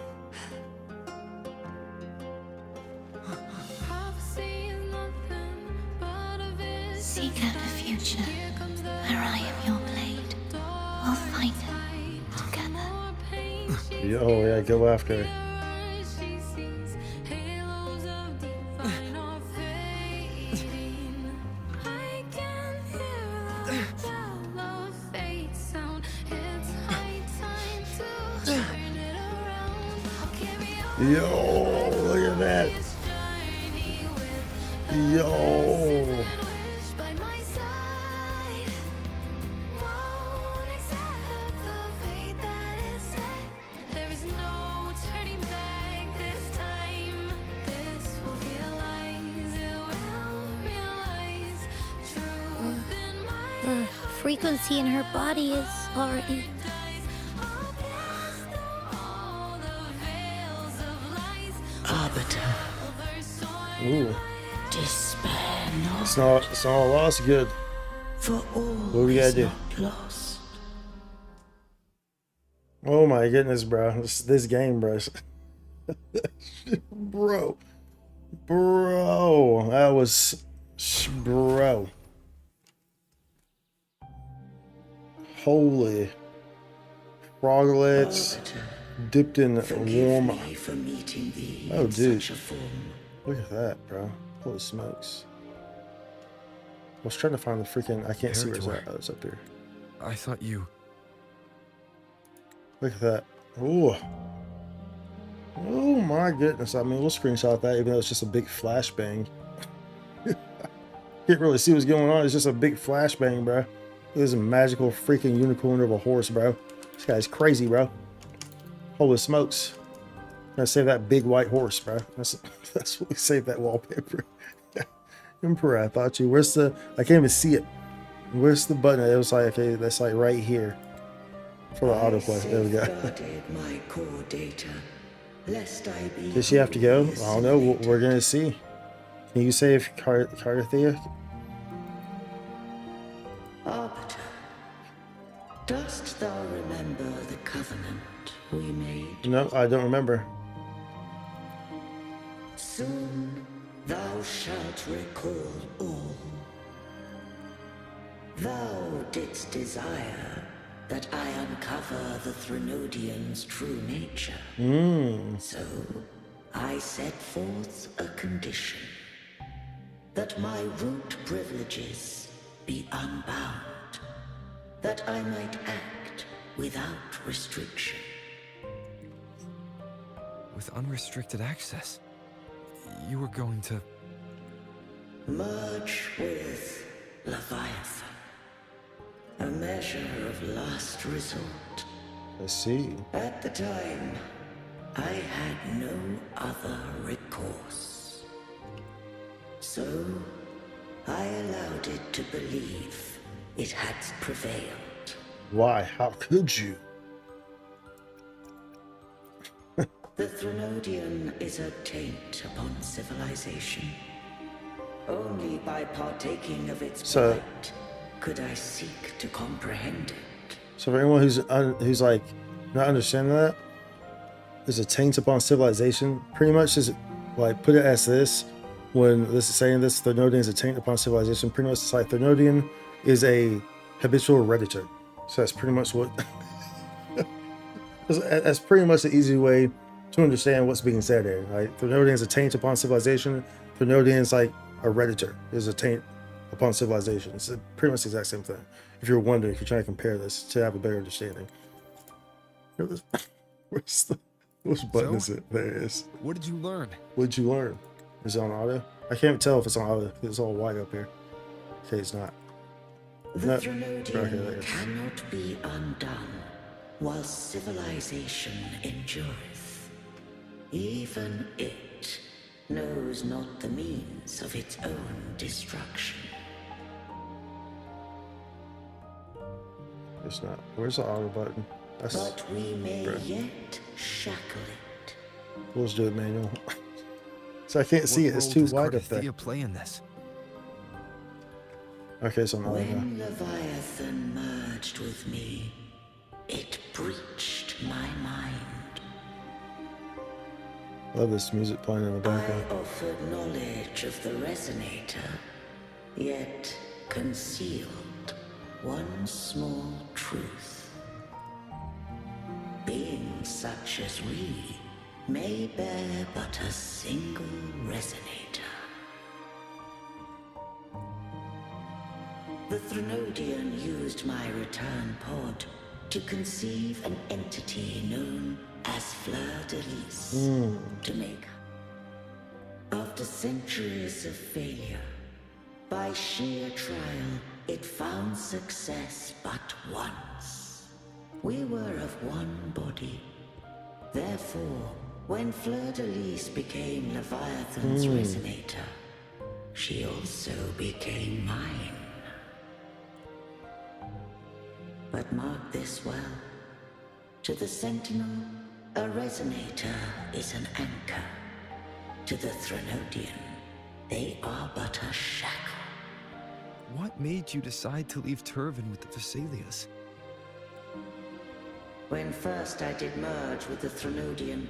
Seek out a future where I am your blade. We'll find it together. Yo, yeah, go after her. Yo, look at that. Yo. The frequency in her body is already... Arbiter. Ooh. Despair not. It's not lost. Good. For all What we gotta is do? not lost. Oh my goodness, bro. This game, bro. Bro. That was... Bro. Holy. Froglets. Dipped in warm... Me for meeting thee Oh, in dude. such a form. Look at that, bro. Holy smokes. I was trying to find the freaking... I can't see where it's at. Oh, it's up here. I thought you... Look at that. Ooh. Oh my goodness. I mean, we'll screenshot that even though it's just a big flashbang. Can't really see what's going on. It's just a big flashbang, bro. This is a magical freaking unicorn of a horse, bro. This guy's crazy, bro. Holy smokes. I'm gonna save that big white horse, bro. That's what we saved that wallpaper. Emperor, I thought you. Where's the... I can't even see it. Where's the button? It was like, okay, that's like right here. For the autoplay. There we go. Safeguarded my core data, lest I be... Does she have to go? I don't know. We're gonna see. Can you save Carthea? Arbiter, dost thou remember the covenant we made? No, I don't remember. Soon thou shalt recall all. Thou didst desire that I uncover the Threnodian's true nature. So I set forth a condition, that my root privileges be unbound, that I might act without restriction. With unrestricted access, you were going to... Merge with Leviathan. A measure of last resort. I see. At the time, I had no other recourse. So, I allowed it to believe it had prevailed. Why? How could you? The Threnodian is a taint upon civilization. Only by partaking of its blight could I seek to comprehend it. So for anyone who's like not understanding that, there's a taint upon civilization. Pretty much is like put it as this. When this is saying this, Threnodian is a taint upon civilization. Pretty much it's like Threnodian is a habitual redditor. So that's pretty much what That's pretty much the easy way to understand what's being said here. Like, Threnodian is a taint upon civilization. Threnodian is like a redditor is a taint upon civilization. It's pretty much the exact same thing. If you're wondering, if you're trying to compare this to have a better understanding. Which button is it? There it is. What did you learn? What did you learn? Is it on auto? I can't tell if it's on auto. It's all white up here. Okay, it's not. The Threnodian cannot be undone while civilization endureth. Even it knows not the means of its own destruction. It's not. Where's the auto button? But we may yet shackle it. We'll just do it manual. So I can't see it. It's too wide up there. Play in this? Okay, so now when Leviathan merged with me, it breached my mind. Love this music playing in the background. I offered knowledge of the resonator, yet concealed one small truth. Beings such as we may bear but a single resonator. The Threnodian used my return pod to conceive an entity known as Fleur-de-Lis to make. After centuries of failure, by sheer trial, it found success but once. We were of one body. Therefore, when Fleur-de-Lis became Leviathan's resonator, she also became mine. But mark this well. To the Sentinel, a resonator is an anchor. To the Threnodian, they are but a shackle. What made you decide to leave Turvin with the Thessalias? When first I did merge with the Threnodian,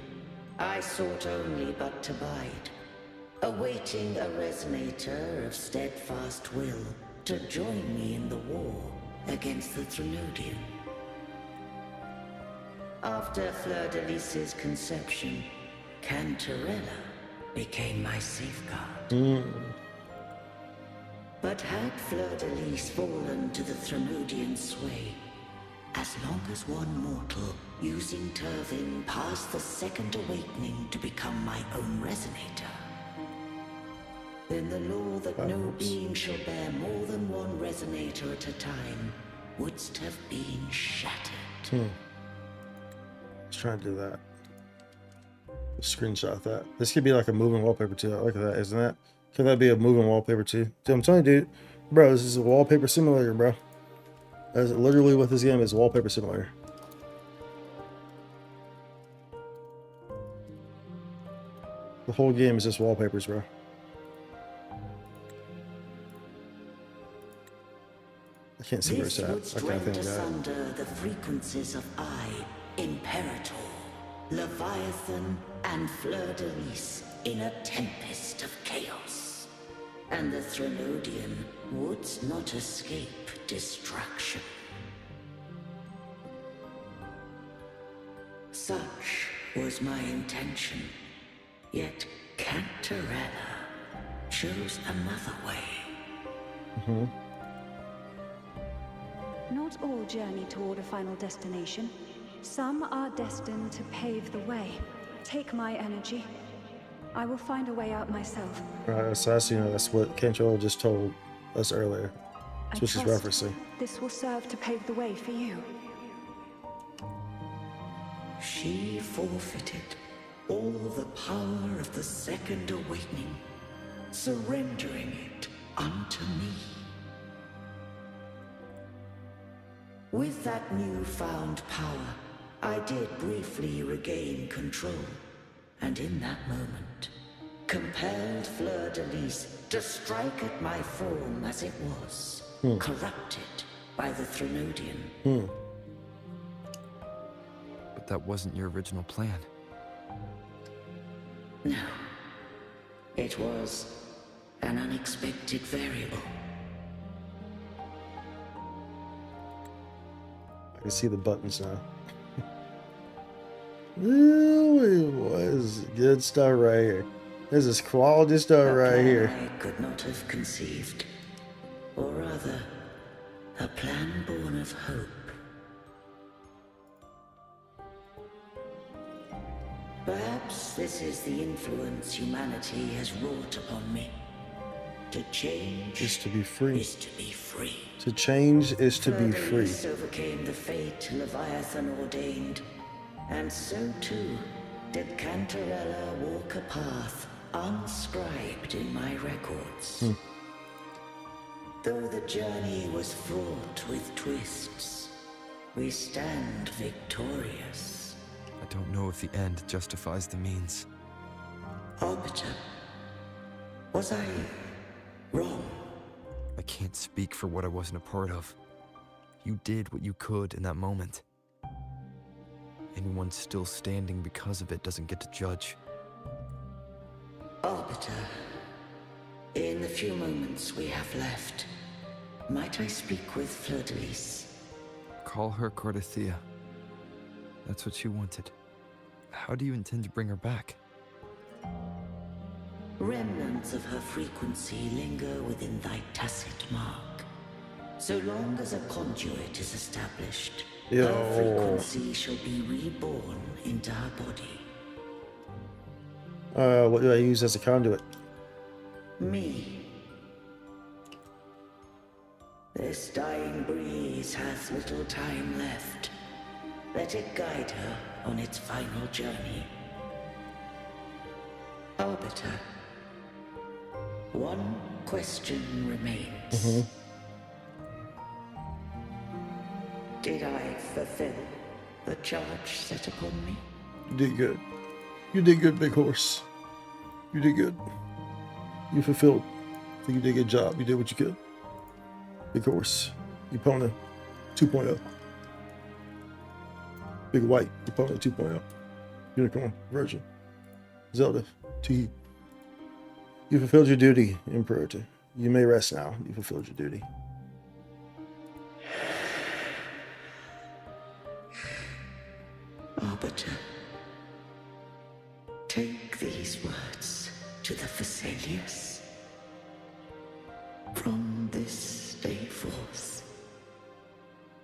I sought only but to bide, awaiting a resonator of steadfast will to join me in the war against the Threnodian. After Fleur-de-Lis's conception, Cantarella became my safeguard. But had Fleur-de-Lis fallen to the Threnodian sway, as long as one mortal using Turvin passed the second awakening to become my own resonator, then the law that no being shall bear more than one resonator at a time wouldst have been shattered. Let's try and do that. Screenshot that. This could be like a moving wallpaper too. Look at that, isn't that? Could that be a moving wallpaper too? Dude, I'm telling you, dude, bro, this is a wallpaper simulator, bro. That's literally what this game is, wallpaper simulator. The whole game is just wallpapers, bro. I can't see where it's at. Okay, I think I got it. Asunder the frequencies of Imperator, Leviathan, and Fleur-de-Lis in a tempest of chaos. And the Threnodian would not escape destruction. Such was my intention, yet Cantarella chose another way. Not all journey toward a final destination. Some are destined to pave the way. Take my energy. I will find a way out myself. Right, so that's what Cantarella just told us earlier. That's what she's referencing. This will serve to pave the way for you. She forfeited all the power of the second awakening, surrendering it unto me. With that newfound power, I did briefly regain control, and in that moment, compelled Fleur-de-Lis to strike at my form as it was, corrupted by the Threnodian. But that wasn't your original plan. No. It was an unexpected variable. I can see the buttons now. Ooh, what is good stuff right here. This is quality stuff right here. I could not have conceived, or rather, a plan born of hope. Perhaps this is the influence humanity has wrought upon me. To change Is to be free. is to be free. To change is to be free. Fleur-de-lis overcame the fate Leviathan ordained, and so too did Cantarella walk a path unscribed in my records. Though the journey was fraught with twists, we stand victorious. I don't know if the end justifies the means. Arbiter, was I wrong? I can't speak for what I wasn't a part of. You did what you could in that moment. Anyone still standing because of it doesn't get to judge. Arbiter, in the few moments we have left, might I speak with Fleur-de-lis? Call her Cardathea. That's what she wanted. How do you intend to bring her back? Remnants of her frequency linger within thy tacit mark. So long as a conduit is established, her frequency shall be reborn into her body. What do I use as a conduit? Me. This dying breeze hath little time left. Let it guide her on its final journey. Arbiter, one question remains. Did I fulfill the charge set upon me? You did good. You did good, big horse. You did good. You fulfilled. I think you did a good job. You did what you could. Big horse. Epona 2.0. Big white. Epona 2.0. Unicorn version. Zelda 2. You fulfilled your duty, Imperator. You may rest now. You fulfilled your duty. Arbiter, take these words to the Phasaelius. From this day forth,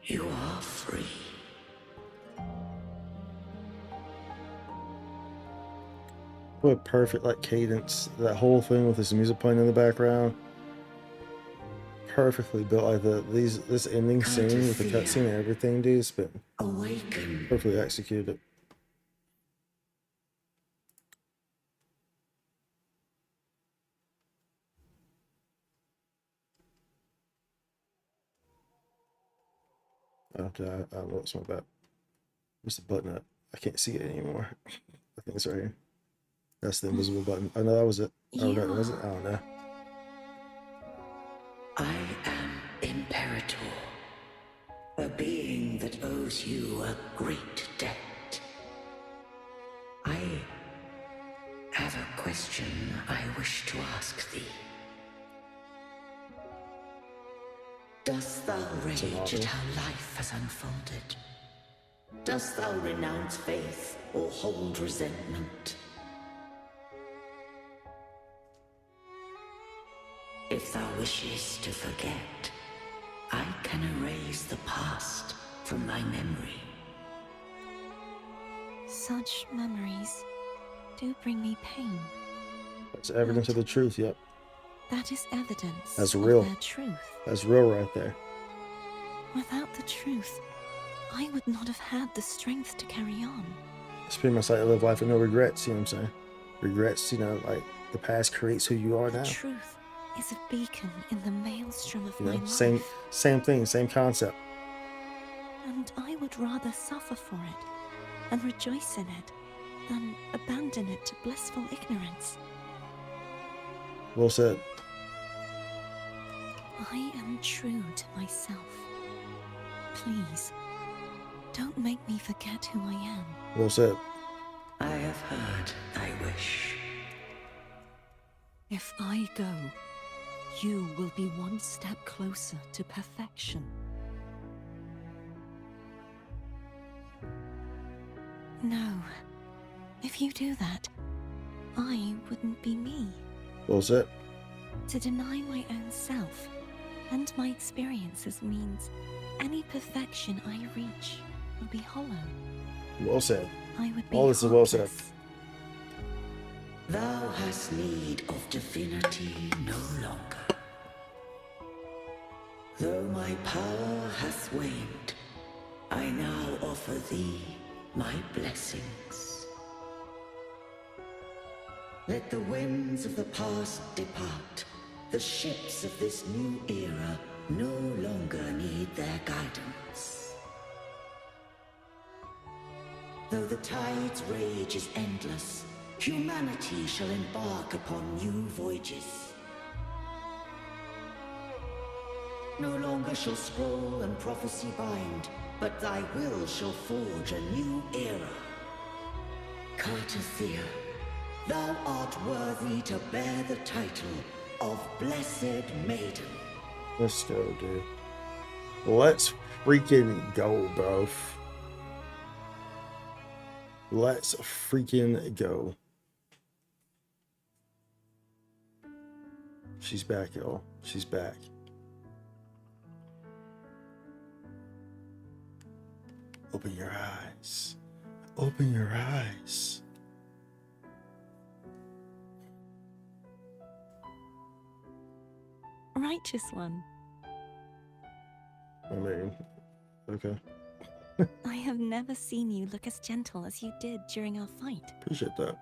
you are free. What a perfect cadence. That whole thing with this music playing in the background. Perfectly built. Like this ending scene with the cutscene and everything, dude. It's been perfectly executed. Okay, I lost my bad. Where's the button at? I can't see it anymore. I think it's right here. That's the invisible button. Oh no, that was it. Oh no, was it? I don't know. I am Imperator, a being that owes you a great debt. I have a question I wish to ask thee. Dost thou rage at how life has unfolded? Dost thou renounce faith or hold resentment? If thou wishes to forget, I can erase the past from thy memory. Such memories do bring me pain. That's evidence of the truth, yep. That is evidence That's real. of their truth. That's real right there. Without the truth, I would not have had the strength to carry on. It's pretty much like live life with no regrets, you know what I'm saying? Regrets, like the past creates who you are now. The truth is a beacon in the maelstrom of You my know, life. same thing, same concept. And I would rather suffer for it and rejoice in it than abandon it to blissful ignorance. Well said. I am true to myself. Please, don't make me forget who I am. Well said. I have heard thy wish. If I go, you will be one step closer to perfection. No. If you do that, I wouldn't be me. Well said. To deny my own self and my experiences means any perfection I reach will be hollow. Well said. I would be All this is well said. heartless. Thou hast need of divinity no longer. Though my power hath waned, I now offer thee my blessings. Let the winds of the past depart. The ships of this new era no longer need their guidance. Though the tide's rage is endless, humanity shall embark upon new voyages. No longer shall scroll and prophecy bind, but thy will shall forge a new era. Cartathea, thou art worthy to bear the title of Blessed Maiden. Let's go, dude. Let's freaking go, bro. Let's freaking go. She's back, y'all. She's back. Open your eyes. Open your eyes. Righteous one. I mean, okay. I have never seen you look as gentle as you did during our fight. Appreciate that.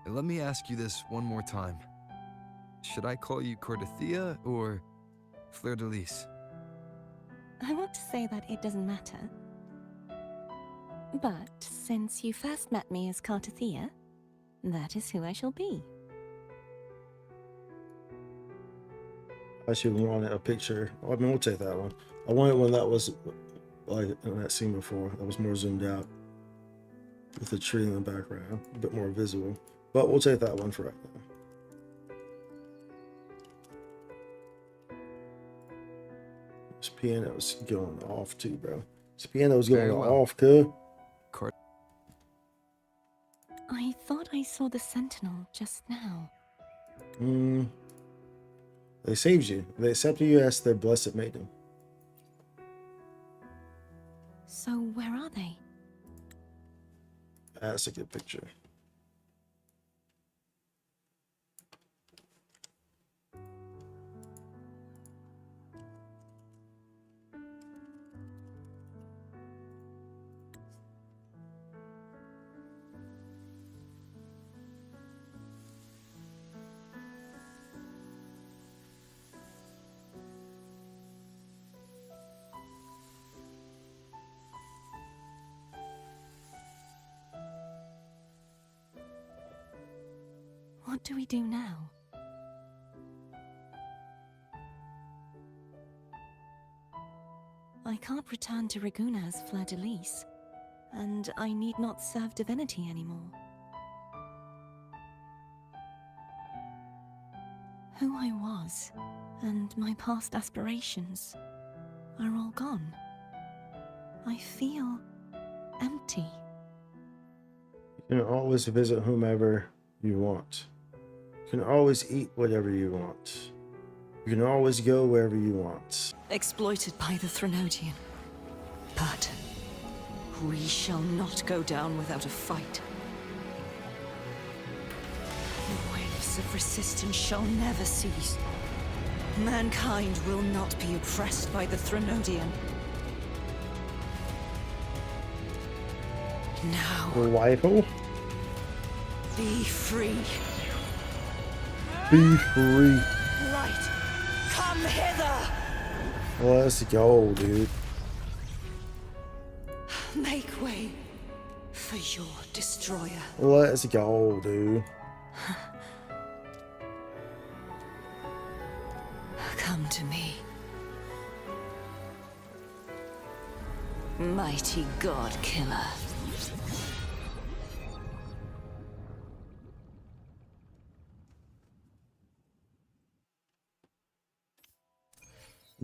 Let me ask you this one more time. Should I call you Cartathea or Fleur de Lis? I want to say that it doesn't matter. But since you first met me as Cartathea, that is who I shall be. I should want a picture. I mean, we'll take that one. I wanted one that was like in that scene before. That was more zoomed out with the tree in the background, a bit more visible. But we'll take that one for right now. This piano's going off too, bro. This piano's going off, cuz. I thought I saw the sentinel just now. They saved you. They accepted you as their blessed maiden. So where are they? That's a good picture. What do we do now? I can't return to Ragusa as Fleur de Lis, and I need not serve divinity anymore. Who I was, and my past aspirations, are all gone. I feel empty. You can always visit whomever you want. You can always eat whatever you want. You can always go wherever you want. Exploited by the Threnodian. But we shall not go down without a fight. The waves of resistance shall never cease. Mankind will not be oppressed by the Threnodian. Now, Rifle? be free. Be free. Light, come hither! Let's go, dude. Make way for your destroyer. Let's go, dude. Come to me. Mighty God Killer.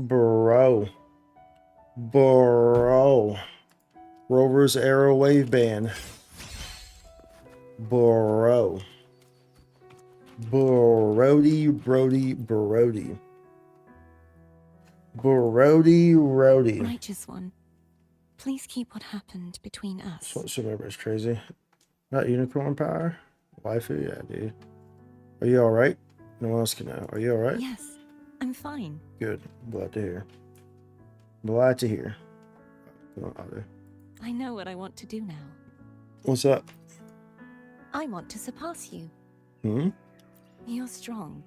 Bro. Rover's Aero Wave Band. Brody. Righteous one, please keep what happened between us. So everybody's crazy. Not unicorn power? Waifu? Yeah, dude. Are you alright? No one else can know. Are you alright? Yes, I'm fine. Good. Glad to hear. Glad to hear. Come on, Otto. I know what I want to do now. What's up? I want to surpass you. Hmm? You're strong.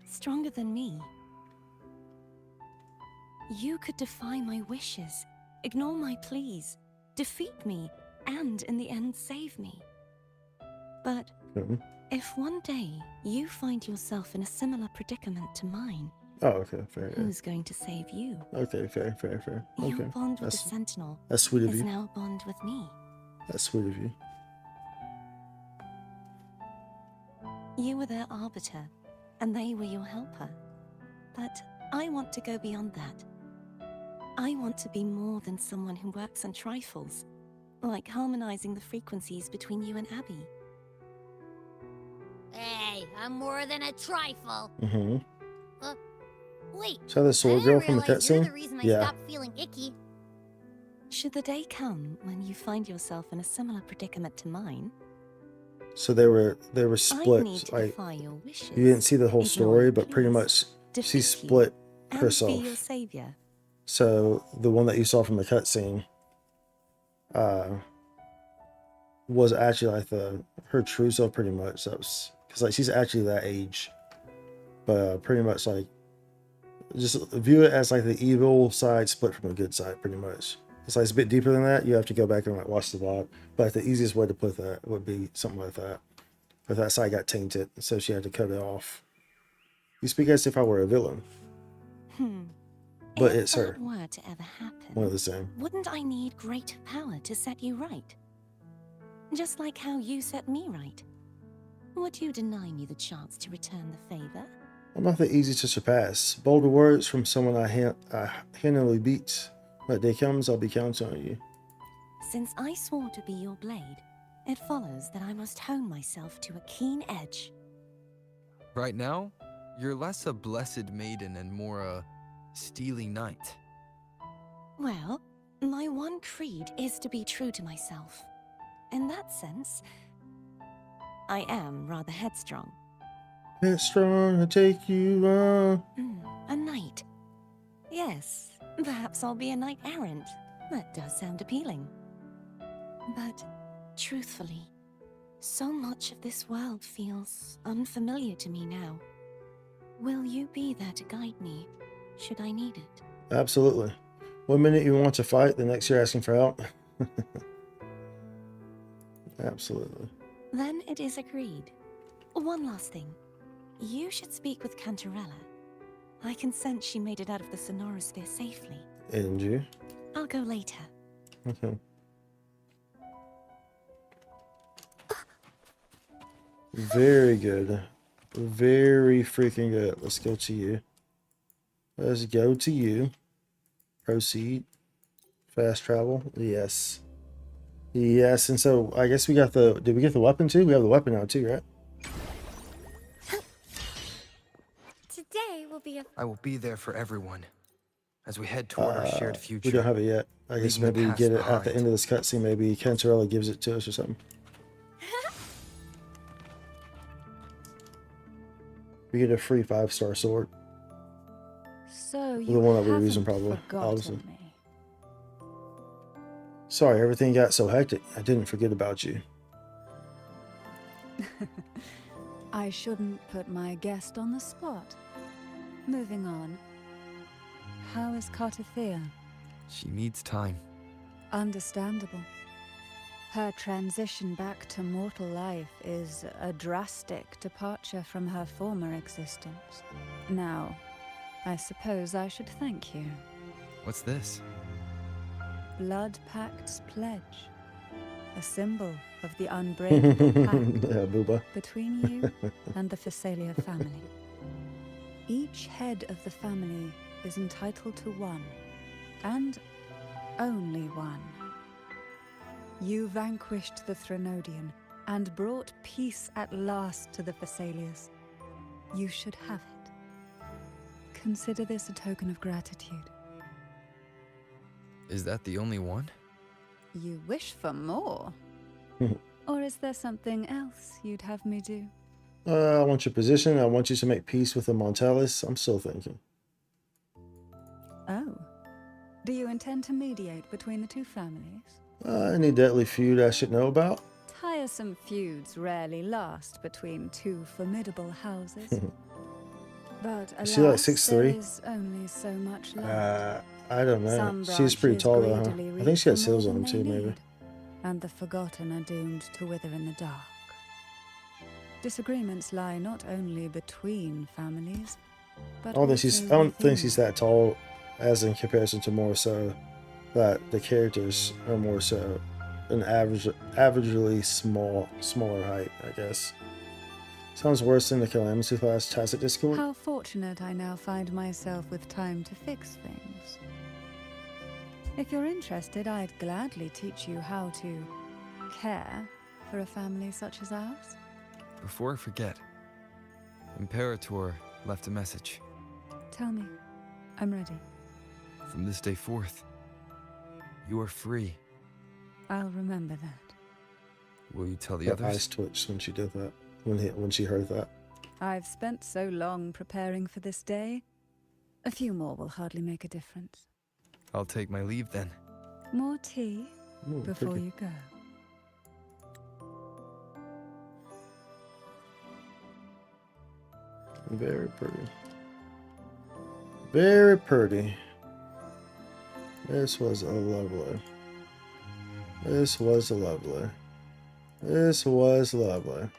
Stronger than me. You could defy my wishes, ignore my pleas, defeat me, and in the end save me. But if one day you find yourself in a similar predicament to mine, Oh, okay, fair. who's going to save you? Okay, fair. Your Okay. bond with the Sentinel That's sweet of is you. now a bond with me. That's sweet of you. You were their arbiter, and they were your helper. But I want to go beyond that. I want to be more than someone who works on trifles, like harmonizing the frequencies between you and Abby. Hey, I'm more than a trifle. Mm-hmm. Wait. Is that the sword I girl didn't from the realize you're cutscene? the reason I Yeah. stopped feeling icky. Should the day come when you find yourself in a similar predicament to mine, So they were I split. need to Like defy your wishes. you didn't see the whole ignore story, your but pretty pleas, much defeat she you, split and herself. be your savior. So the one that you saw from the cutscene was actually like her true self, pretty much. That was because like she's actually that age, but pretty much like just view it as like the evil side split from the good side, pretty much. It's like it's a bit deeper than that. You have to go back and like watch the vlog, but the easiest way to put that would be something like that. But that side got tainted, so she had to cut it off. You speak as if I were a villain, but if it's her. that were to ever happen, One of the same. wouldn't I need greater power to set you right? Just like how you set me right. Would you deny me the chance to return the favor? I'm not that easy to surpass. Bolder words from someone I handily beat. When that day comes, I'll be counting on you. Since I swore to be your blade, it follows that I must hone myself to a keen edge. Right now, you're less a blessed maiden and more a steely knight. Well, my one creed is to be true to myself. In that sense, I am rather headstrong. Headstrong, I take you on. A knight. Yes, perhaps I'll be a knight errant. That does sound appealing. But, truthfully, so much of this world feels unfamiliar to me now. Will you be there to guide me, should I need it? Absolutely. One minute you want to fight, the next you're asking for help. Absolutely. Then it is agreed. One last thing. You should speak with Cantarella. I can sense she made it out of the sonorosphere safely. And you? I'll go later. Okay. Very good. Very freaking good. Let's go to you. Let's go to you. Proceed. Fast travel. Yes. Yes, and so I guess we got the... Did we get the weapon too? We have the weapon now too, right? Today will be a... I will be there for everyone as we head toward our shared future. We don't have it yet. I guess leaving the maybe we past get it at behind. the end of this cutscene. Maybe Cantarella gives it to us or something. We get a free 5-star sword. So The you one that we're haven't using probably, forgotten obviously. me. Sorry, everything got so hectic. I didn't forget about you. I shouldn't put my guest on the spot. Moving on. How is Cartathea? She needs time. Understandable. Her transition back to mortal life is a drastic departure from her former existence. Now, I suppose I should thank you. What's this? Blood Pact's pledge. A symbol of the unbreakable pact Yeah, booba. between you and the Phasalia family. Each head of the family is entitled to one, and only one. You vanquished the Threnodian and brought peace at last to the Thessalians. You should have it. Consider this a token of gratitude. Is that the only one? You wish for more? Or is there something else you'd have me do? I want your position. I want you to make peace with the Montellis. I'm still thinking. Oh. Do you intend to mediate between the two families? Any deadly feud I should know about? Tiresome feuds rarely last between two formidable houses. But alas, Is she like 6'3"? there is only so much left. I don't know. Some She's pretty branches tall though, huh? greedily I think she reach has for more heels on than them they too, maybe. need, and the forgotten are doomed to wither in the dark. Disagreements lie not only between families, but I don't think within. she's that tall, as in comparison to more so that the characters are more so an averagely smaller height, I guess. Sounds worse than the Calamity class Tacit Discord. How fortunate I now find myself with time to fix things. If you're interested, I'd gladly teach you how to care for a family such as ours. Before I forget, Imperator left a message. Tell me. I'm ready. From this day forth, you are free. I'll remember that. Will you tell the Her others? eyes twitched when she did that. When she heard that. I've spent so long preparing for this day. A few more will hardly make a difference. I'll take my leave then. More tea before pretty. you go. Very pretty. Very pretty. This was a lovely. This was lovely. This was lovely.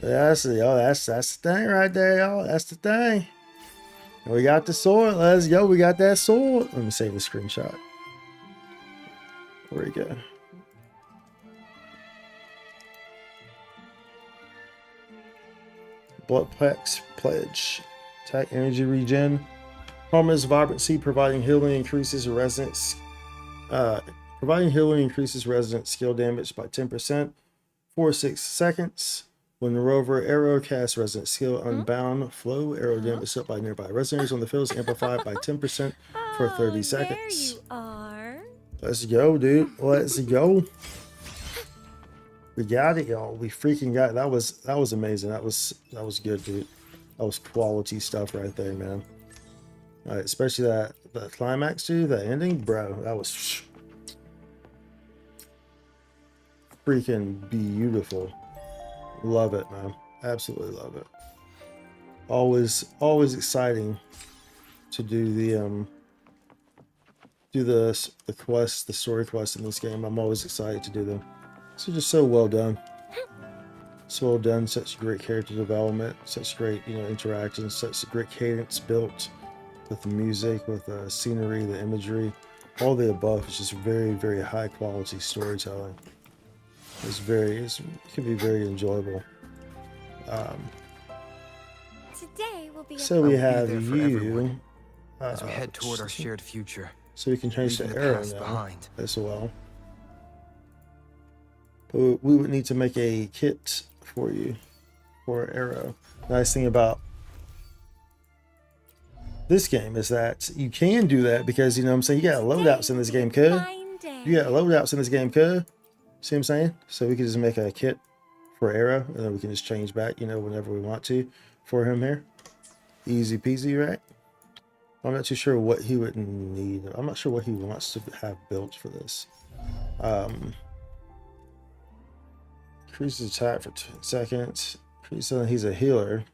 That's the thing right there, y'all. That's the thing. We got the sword. Let's go. We got that sword. Let me save the screenshot. Where we go? Bloodplex Pledge. Attack energy regen. Promise vibrancy, providing healing increases resonance. Providing healing increases resonant skill damage by 10% for 6 seconds. When the rover arrow casts resonant skill unbound flow, arrow damage up by nearby resonators on the field is amplified by 10% for 30 seconds. There you are. Let's go, dude. Let's go. We got it, y'all. We freaking got it. That was amazing. That was good, dude. That was quality stuff right there, man. All right, especially that climax, dude. That ending, bro. That was freaking beautiful. Love it, man. Absolutely love it. Always exciting to do the quest, the story quest in this game. I'm always excited to do them. So just so well done. So well done. Such great character development. Such great, interactions. Such a great cadence built with the music, with the scenery, the imagery, all the above. It's just very, very high quality storytelling. It can be very enjoyable. Today will be a So we have there for you. everyone as we head toward our shared future. So we can change the leaving the arrow past now behind. as well. But we would need to make a kit for you for arrow. Nice thing about this game is that you can do that because you got loadouts in this game, cuz. You got loadouts in this game, cuz. See what I'm saying? So we can just make a kit for arrow, and then we can just change back, whenever we want to for him here. Easy peasy, right? I'm not too sure what he would need. I'm not sure what he wants to have built for this. Increases attack for 10 seconds. He's a healer.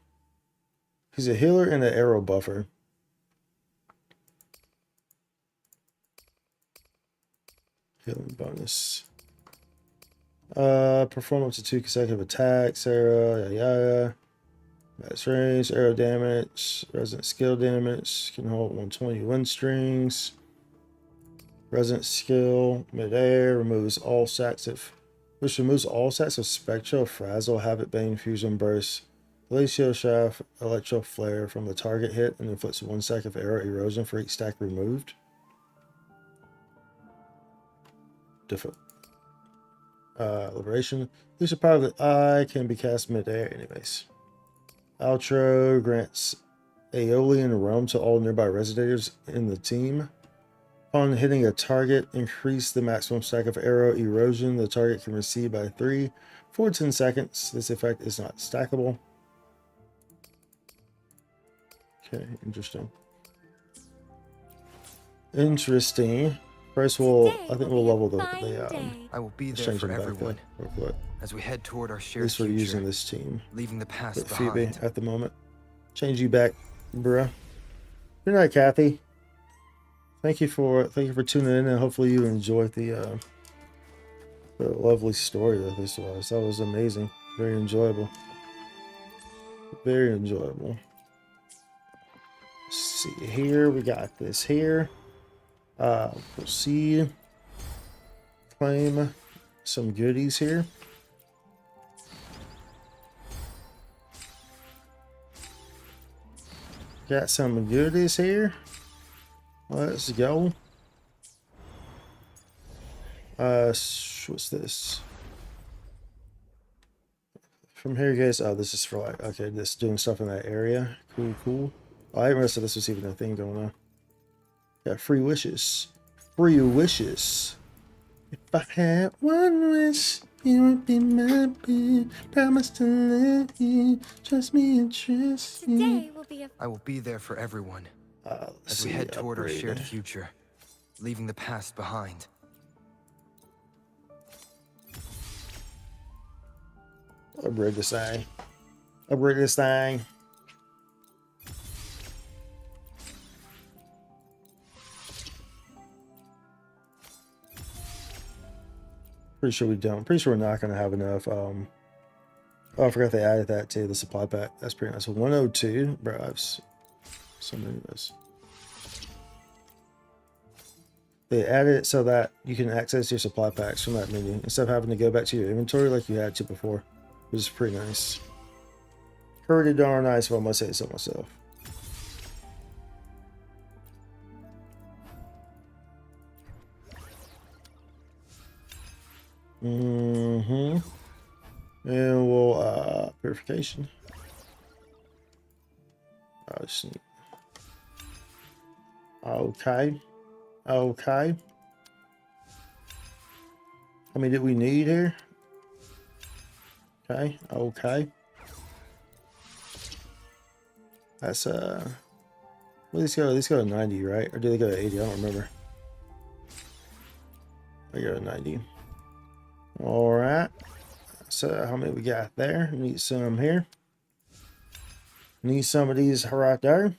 He's a healer and an arrow buffer. Healing bonus. Perform up to 2 consecutive attacks. Arrow, Max range, arrow damage, resonant skill damage. Can hold 120 wind strings. Resonant skill, midair, removes all stacks of spectral, frazzle, habit bane, fusion burst, Glacial shaft electro flare from the target hit and inflicts 1 stack of arrow erosion for each stack removed. Liberation. Use the power of the eye can be cast mid-air anyways. Outro grants Aeolian Realm to all nearby residences in the team. Upon hitting a target, increase the maximum stack of arrow erosion the target can receive by 3 for 10 seconds. This effect is not stackable. Okay, interesting. Interesting. Price will, I think we'll level the I will be there for everyone as we head toward our shared future. At least we're using this team. Leaving the past behind. Phoebe at the moment. Change you back, bruh. Good night, Kathy. Thank you for tuning in, and hopefully you enjoyed the lovely story that this was. That was amazing. Very enjoyable. Very enjoyable. Let's see here. We got this here. We'll see. Claim some goodies here. Got some goodies here. Let's go. What's this? From here, guys. Oh, this is for like, okay, just doing stuff in that area. Cool, cool. Oh, I didn't realize this was even a thing going on. Got free wishes. Free wishes. If I had one wish, it would be my bed. Promise to love you. Trust me and trust you. Today will be a... I will be there for everyone. As we head toward our shared future, leaving the past behind. Upgrade this thing. Upgrade this thing. Pretty sure we don't. Pretty sure we're not going to have enough. Oh, I forgot they added that to the supply pack. That's pretty nice. So 102. Bro, I've so many of those. They added it so that you can access your supply packs from that menu instead of having to go back to your inventory like you had to before, which is pretty nice. Pretty darn nice, if I must say so myself. And we'll purification. Oh, just need... Okay. Okay. How many did we need here? Okay. Okay. That's well, these go to 90, right? Or do they go to 80? I don't remember. They go to 90. All right. So how many we got there? Need some here. Need some of these right there.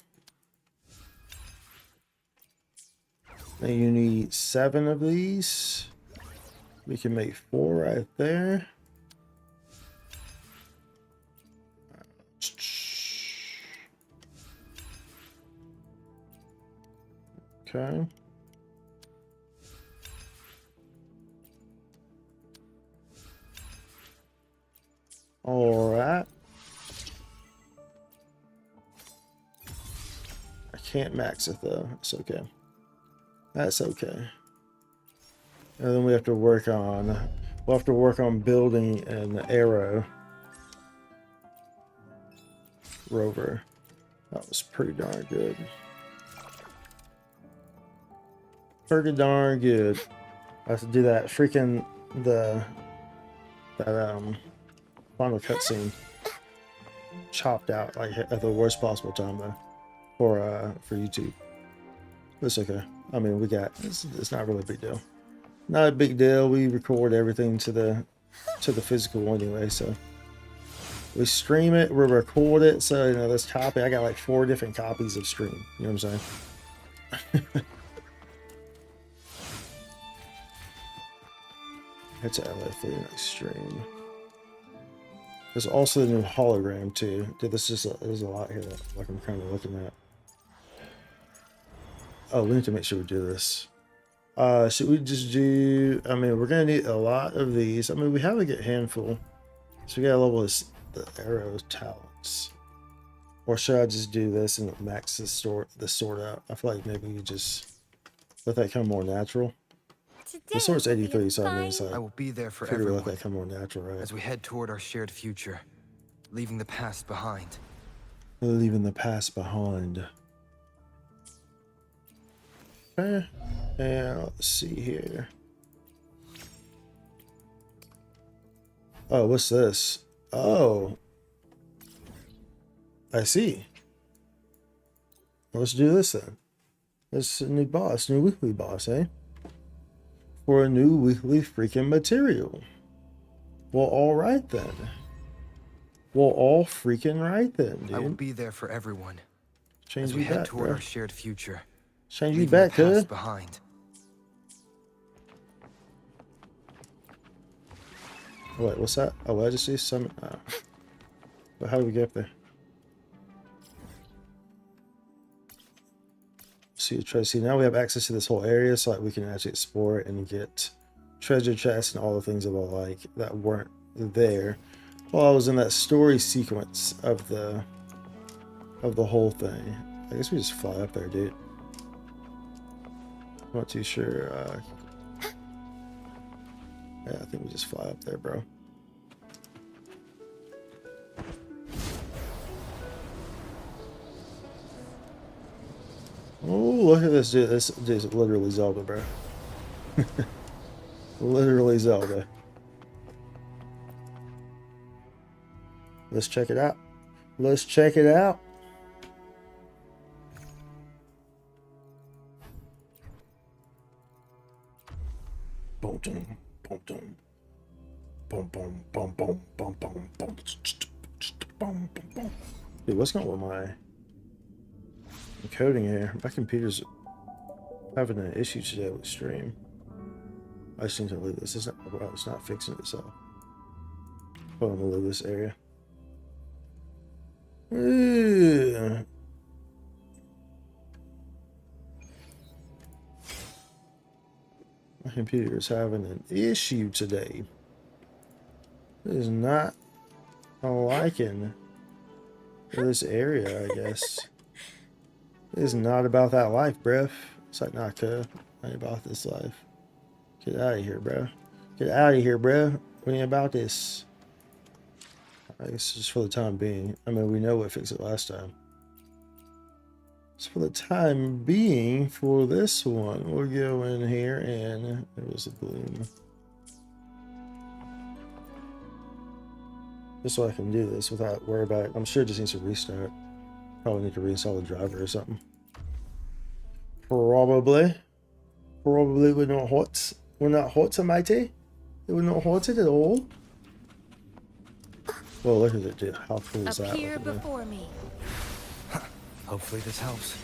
Then you need 7 of these. We can make 4 right there. Okay. All right. I can't max it though. It's okay. That's okay. And then we have to work on. We'll have to work on building an Aero Rover. That was pretty darn good. Pretty darn good. I have to do that freaking final cutscene chopped out like at the worst possible time though for YouTube. It's okay. I mean, we got it's not really a big deal. Not a big deal. We record everything to the physical anyway, so we stream it, we record it. So you know, this copy, I got like 4 different copies of stream. You know what I'm saying? It's a LA for your next stream. There's also the new hologram too. Dude, there's a lot here that like I'm kind of looking at. Oh, we need to make sure we do this. Should we just do? I mean, we're gonna need a lot of these. I mean, we have a good handful, so we gotta level this the arrow talent. sequence? Or should I just do this and max the sword out? I feel like maybe we just let that come more natural. The sword's 83, so I mean, it's like, I will be there for figure everyone let that come more natural, right? as we head toward our shared future, leaving the past behind. Leaving the past behind. Okay. And let's see here. Oh, what's this? Oh. I see. Let's do this then. This is a new boss, new weekly boss, eh? For a new weekly freaking material. Well, alright then. Well, all freaking right then, dude. I will be there for everyone Change as we you head back, toward bro. our shared future. Change you leaving back, the past huh? behind. Wait, what's that? Oh, I just see some. But how do we get up there? See, see, now we have access to this whole area, so like we can actually explore it and get treasure chests and all the things that I like that weren't there while I was in that story sequence of the whole thing. I guess we just fly up there, dude. I'm not too sure. Yeah, I think we just fly up there, bro. Oh, look at this dude. This dude's literally Zelda, bro. Literally Zelda. Let's check it out. Let's check it out. Boom, boom, boom, boom, boom, boom, boom, boom, boom, boom, boom, boom, boom. Dude, what's going on with my encoding here? My computer's having an issue today with stream. I just need to leave this. It's not fixing itself. Hold on, I'm gonna leave this area. Ooh. My computer is having an issue today. It is not a liking for this area, I guess. It is not about that life, bruh. It's like, nah, cuz. I ain't about this life. Get out of here, bro. Get out of here, bro. We ain't about this. I guess just for the time being. I mean, we know what fixed it last time. So for the time being, for this one, we'll go in here and it was a bloom. Just so I can do this without worry about it. I'm sure it just needs to restart. Probably need to reinstall the driver or something. Probably. Probably we're not hot. We're not hot, matey. We're not hot at all. Well, look at it, dude. How cool is that? Appear before me. Hopefully this helps.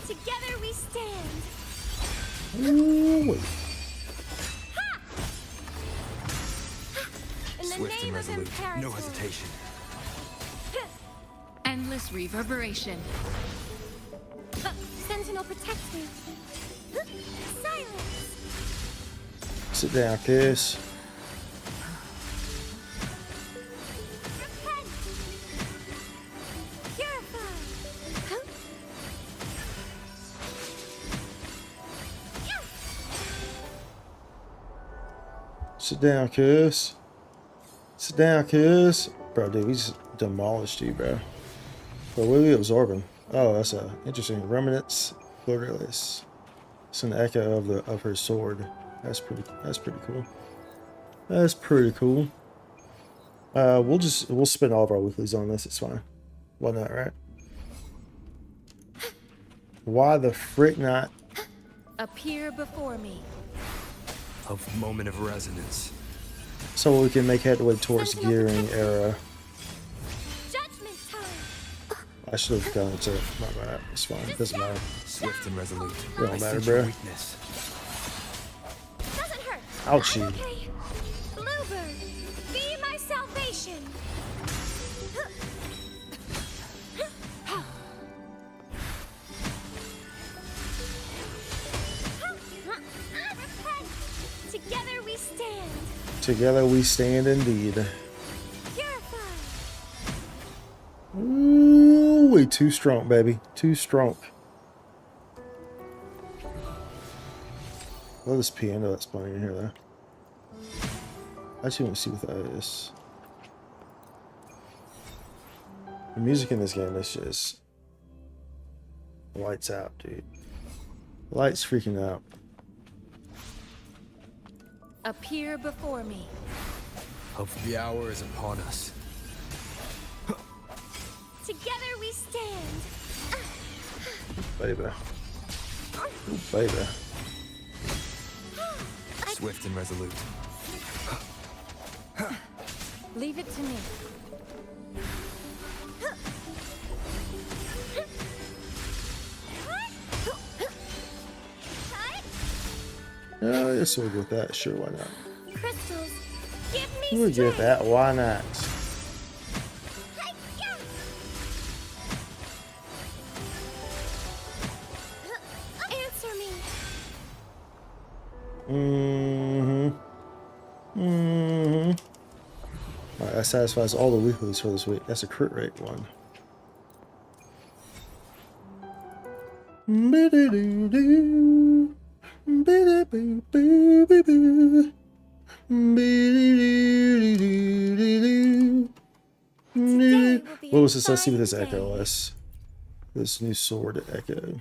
Together we stand. Ooh. In the Swift and name of resolute, no Imperator. hesitation. Endless reverberation. Sentinel, protect me. Silence. Sit down, kiss. Repent. Purify. Sit down, kiss. Sit down, kiss. Bro, dude, we just demolished you, bro. But what are we absorbing? Oh, that's a interesting remnants. Florless. It's an echo of her sword. That's pretty cool. That's pretty cool. We'll spend all of our weeklies on this, it's fine. Why not, right? Why the frick not? Appear before me. A moment of resonance. So we can make headway towards gearing era. Judgment time. I should have gone to my map. It's fine. It doesn't matter. Swift and resolute. It don't I matter, sense your bro. weakness. Doesn't hurt. Ouchie. Okay. Bluebird, be my salvation. Repent. Together we stand. Together we stand indeed. Purify. we too strong, baby. Too strong. Love this piano that's playing in here, though. I actually want to see what that is. The music in this game is just lights out, dude. Lights freaking out. Appear before me. Hope the hour is upon us. Together we stand. Baby. Ooh, baby. Swift and resolute. Leave it to me. Oh, yes, we'll get that. Sure, why not? Crystals, give me We'll get that. Why not? Answer me. Alright, that satisfies all the weeklies for this week. That's a crit rate one. What was this? Let's see what this echo is. This new sword echo.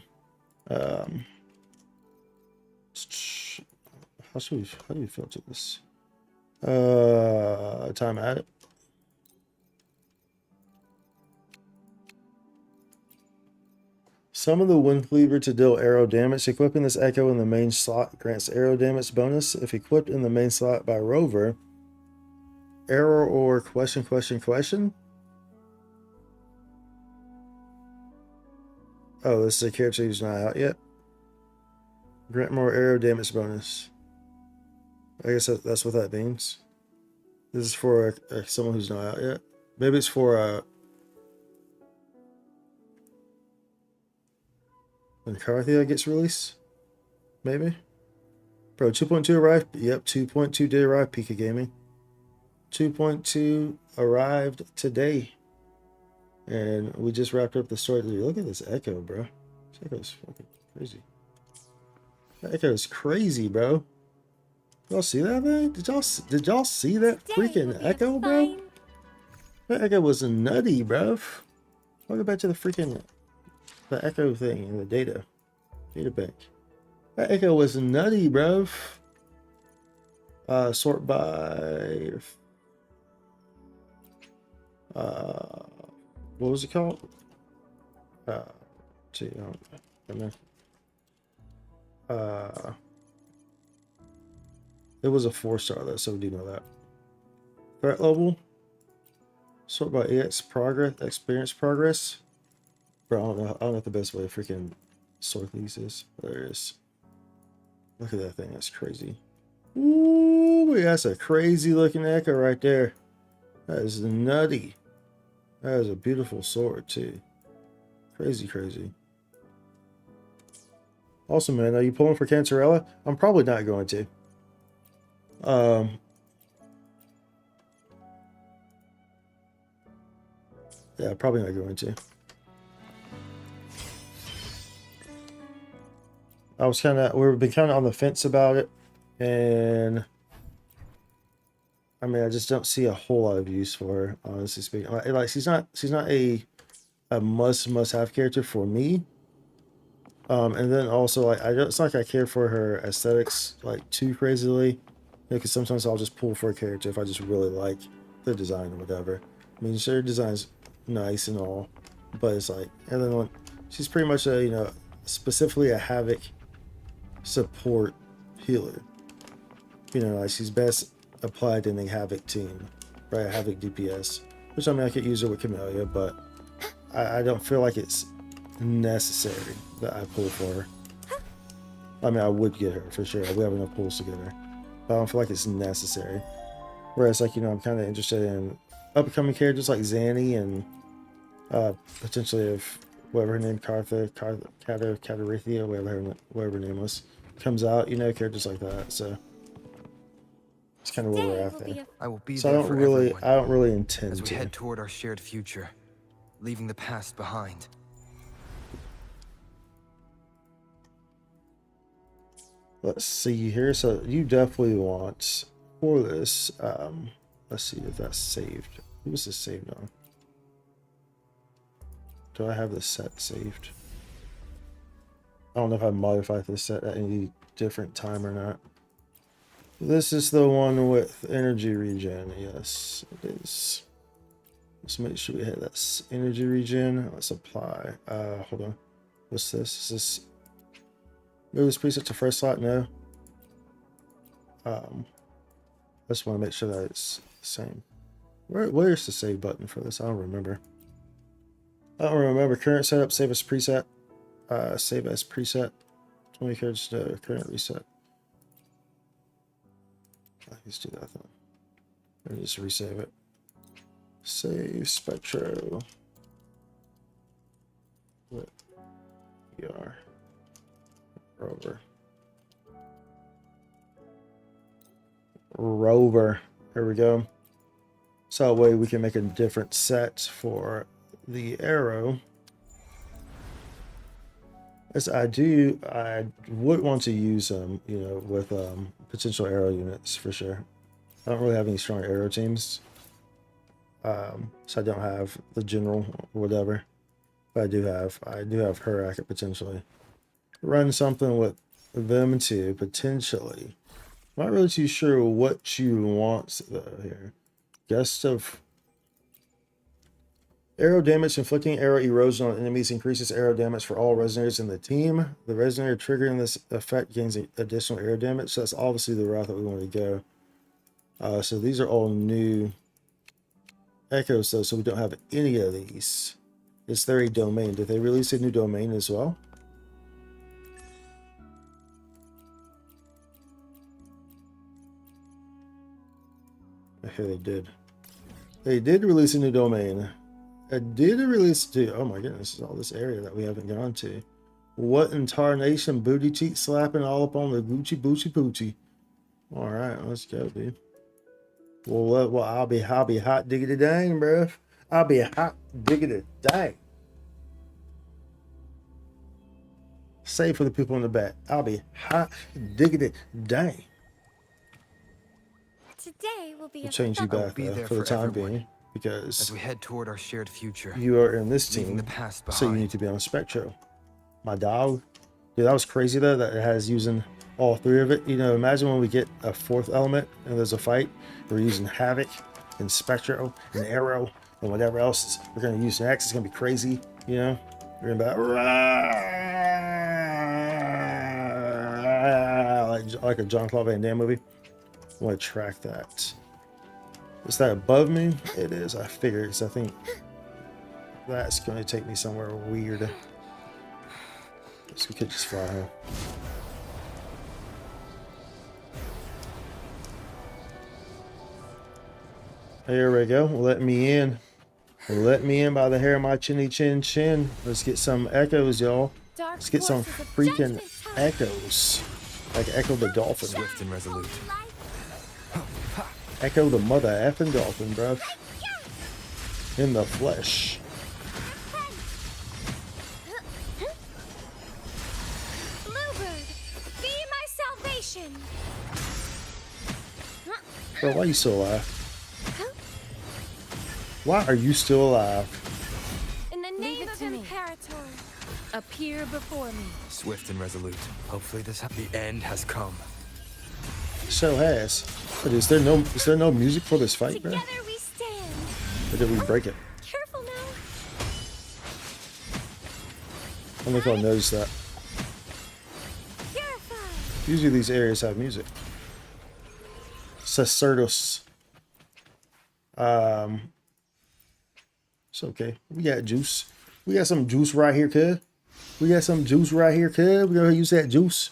How do we filter this? Time at it. Summon the wind cleaver to deal arrow damage. Equipping this echo in the main slot grants arrow damage bonus. If equipped in the main slot by Rover, arrow or question. Oh, this is a character who's not out yet. Grant more arrow damage bonus. I guess that's what that means. This is for someone who's not out yet. Maybe it's for when Carthia gets released. Maybe. Bro, 2.2 arrived. Yep, 2.2 did arrive. Pika Gaming. 2.2 arrived today. And we just wrapped up the story. Dude, look at this echo, bro. This echo's fucking crazy. That echo is crazy, bro. Y'all see that thing? Did y'all see that freaking echo, bro? That echo was nutty, bro. I'll go back to the echo thing in the data bank. That echo was nutty, bro. Sort by what was it called? Gee, I don't know. It was a 4-star though, so we do know that. Threat level. Sort by experience progress. Bro, I don't know what the best way to freaking sort these is. There it is. Look at that thing, that's crazy. Ooh, that's a crazy looking echo right there. That is nutty. That is a beautiful sword too. Crazy, crazy. Awesome, man. Are you pulling for Cantarella? I'm probably not going to. Yeah, probably not going to. We've been kind of on the fence about it, and I mean, I just don't see a whole lot of use for her, honestly speaking. Like she's not a must-have character for me. And then also, like, it's not like I care for her aesthetics like too crazily, because sometimes I'll just pull for a character if I just really like the design or whatever. I mean, sure, design's nice and all, but it's like, and then when she's pretty much a specifically a Havoc support healer. Like she's best applied in a Havoc team, right? A Havoc DPS, which I mean I could use her with Camellia, but I don't feel like it's necessary that I pull for her. I mean, I would get her for sure. We have enough pulls to get her, but I don't feel like it's necessary. Whereas, like, I'm kind of interested in upcoming characters like Zanny and potentially if whatever her name, Catarithia, whatever her name was, comes out. Characters like that. So it's kind of where we're at there. I will be So there I don't really intend as we to. head toward our shared future. leaving the past behind. Let's see here. So you definitely want for this. Let's see if that's saved. Who was this saved on? Do I have the set saved? I don't know if I modified this set at any different time or not. This is the one with energy regen. Yes, it is. Let's make sure we hit that energy regen. Let's apply. Hold on. What's this? Is this move this preset to first slot? No. I just want to make sure that it's the same. Where's the save button for this? I don't remember. I don't remember. Current setup, save as preset. Save as preset. 20 cards to current reset. Let's do that then. Let me just resave it. Save Spectro. What? ER. Rover. Rover. Here we go. So that way we can make a different set for the arrow. As I would want to use them, you know, with potential arrow units for sure. I don't really have any strong arrow teams, so I don't have the general or whatever. But I do have her. I could potentially run something with them too, potentially. I'm not really too sure what you want though here. Gust of arrow damage. Inflicting arrow erosion on enemies increases arrow damage for all resonators in the team. The resonator triggering this effect gains additional arrow damage. So that's obviously the route that we want to go. So these are all new echoes though, so we don't have any of these. Is there a domain? Did they release a new domain as well? Okay, they did. They did release a new domain. It did release too. Oh my goodness, this is all this area that we haven't gone to. What in tarnation? Booty cheek slapping all up on the Gucci Boochie Poochie. All right, let's go, dude. Well, I'll be hot diggity dang, bro. I'll be hot diggity dang. Say for the people in the back. I'll be hot diggity dang. Today will be We'll change you back for the time being because as we head toward our shared future. You are in this team, the past behind. So you need to be on Spectro. My dog, dude, that was crazy though. That it has using all three of it. You know, imagine when we get a fourth element and there's a fight. We're using Havoc and Spectro and Arrow and whatever else we're gonna use next. It's gonna be crazy. You know, we're gonna be like a Jean-Claude Van Damme movie. I want to track that. Is that above me? It is. I figured. Because I think that's going to take me somewhere weird. So we could just fly home. Here we go. Let me in. Let me in by the hair of my chinny chin chin. Let's get some echoes, y'all. Let's get some freaking echoes. Like Echo the Dolphin. Swift and resolute. Echo the mother effing dolphin, bro. In the flesh. Bluebird, be my salvation. Bro, why are you still alive? Why are you still alive? In the name of Imperator, appear before me. Swift and resolute. Hopefully the end has come. So has. But is there no music for this fight, bro? together we stand. Or did we break it? Careful now. I don't know if y'all noticed that. Purified. Usually these areas have music. Sacerdos. It's okay. We got juice. We got some juice right here, kid. We got some juice right here, kid. We're gonna use that juice.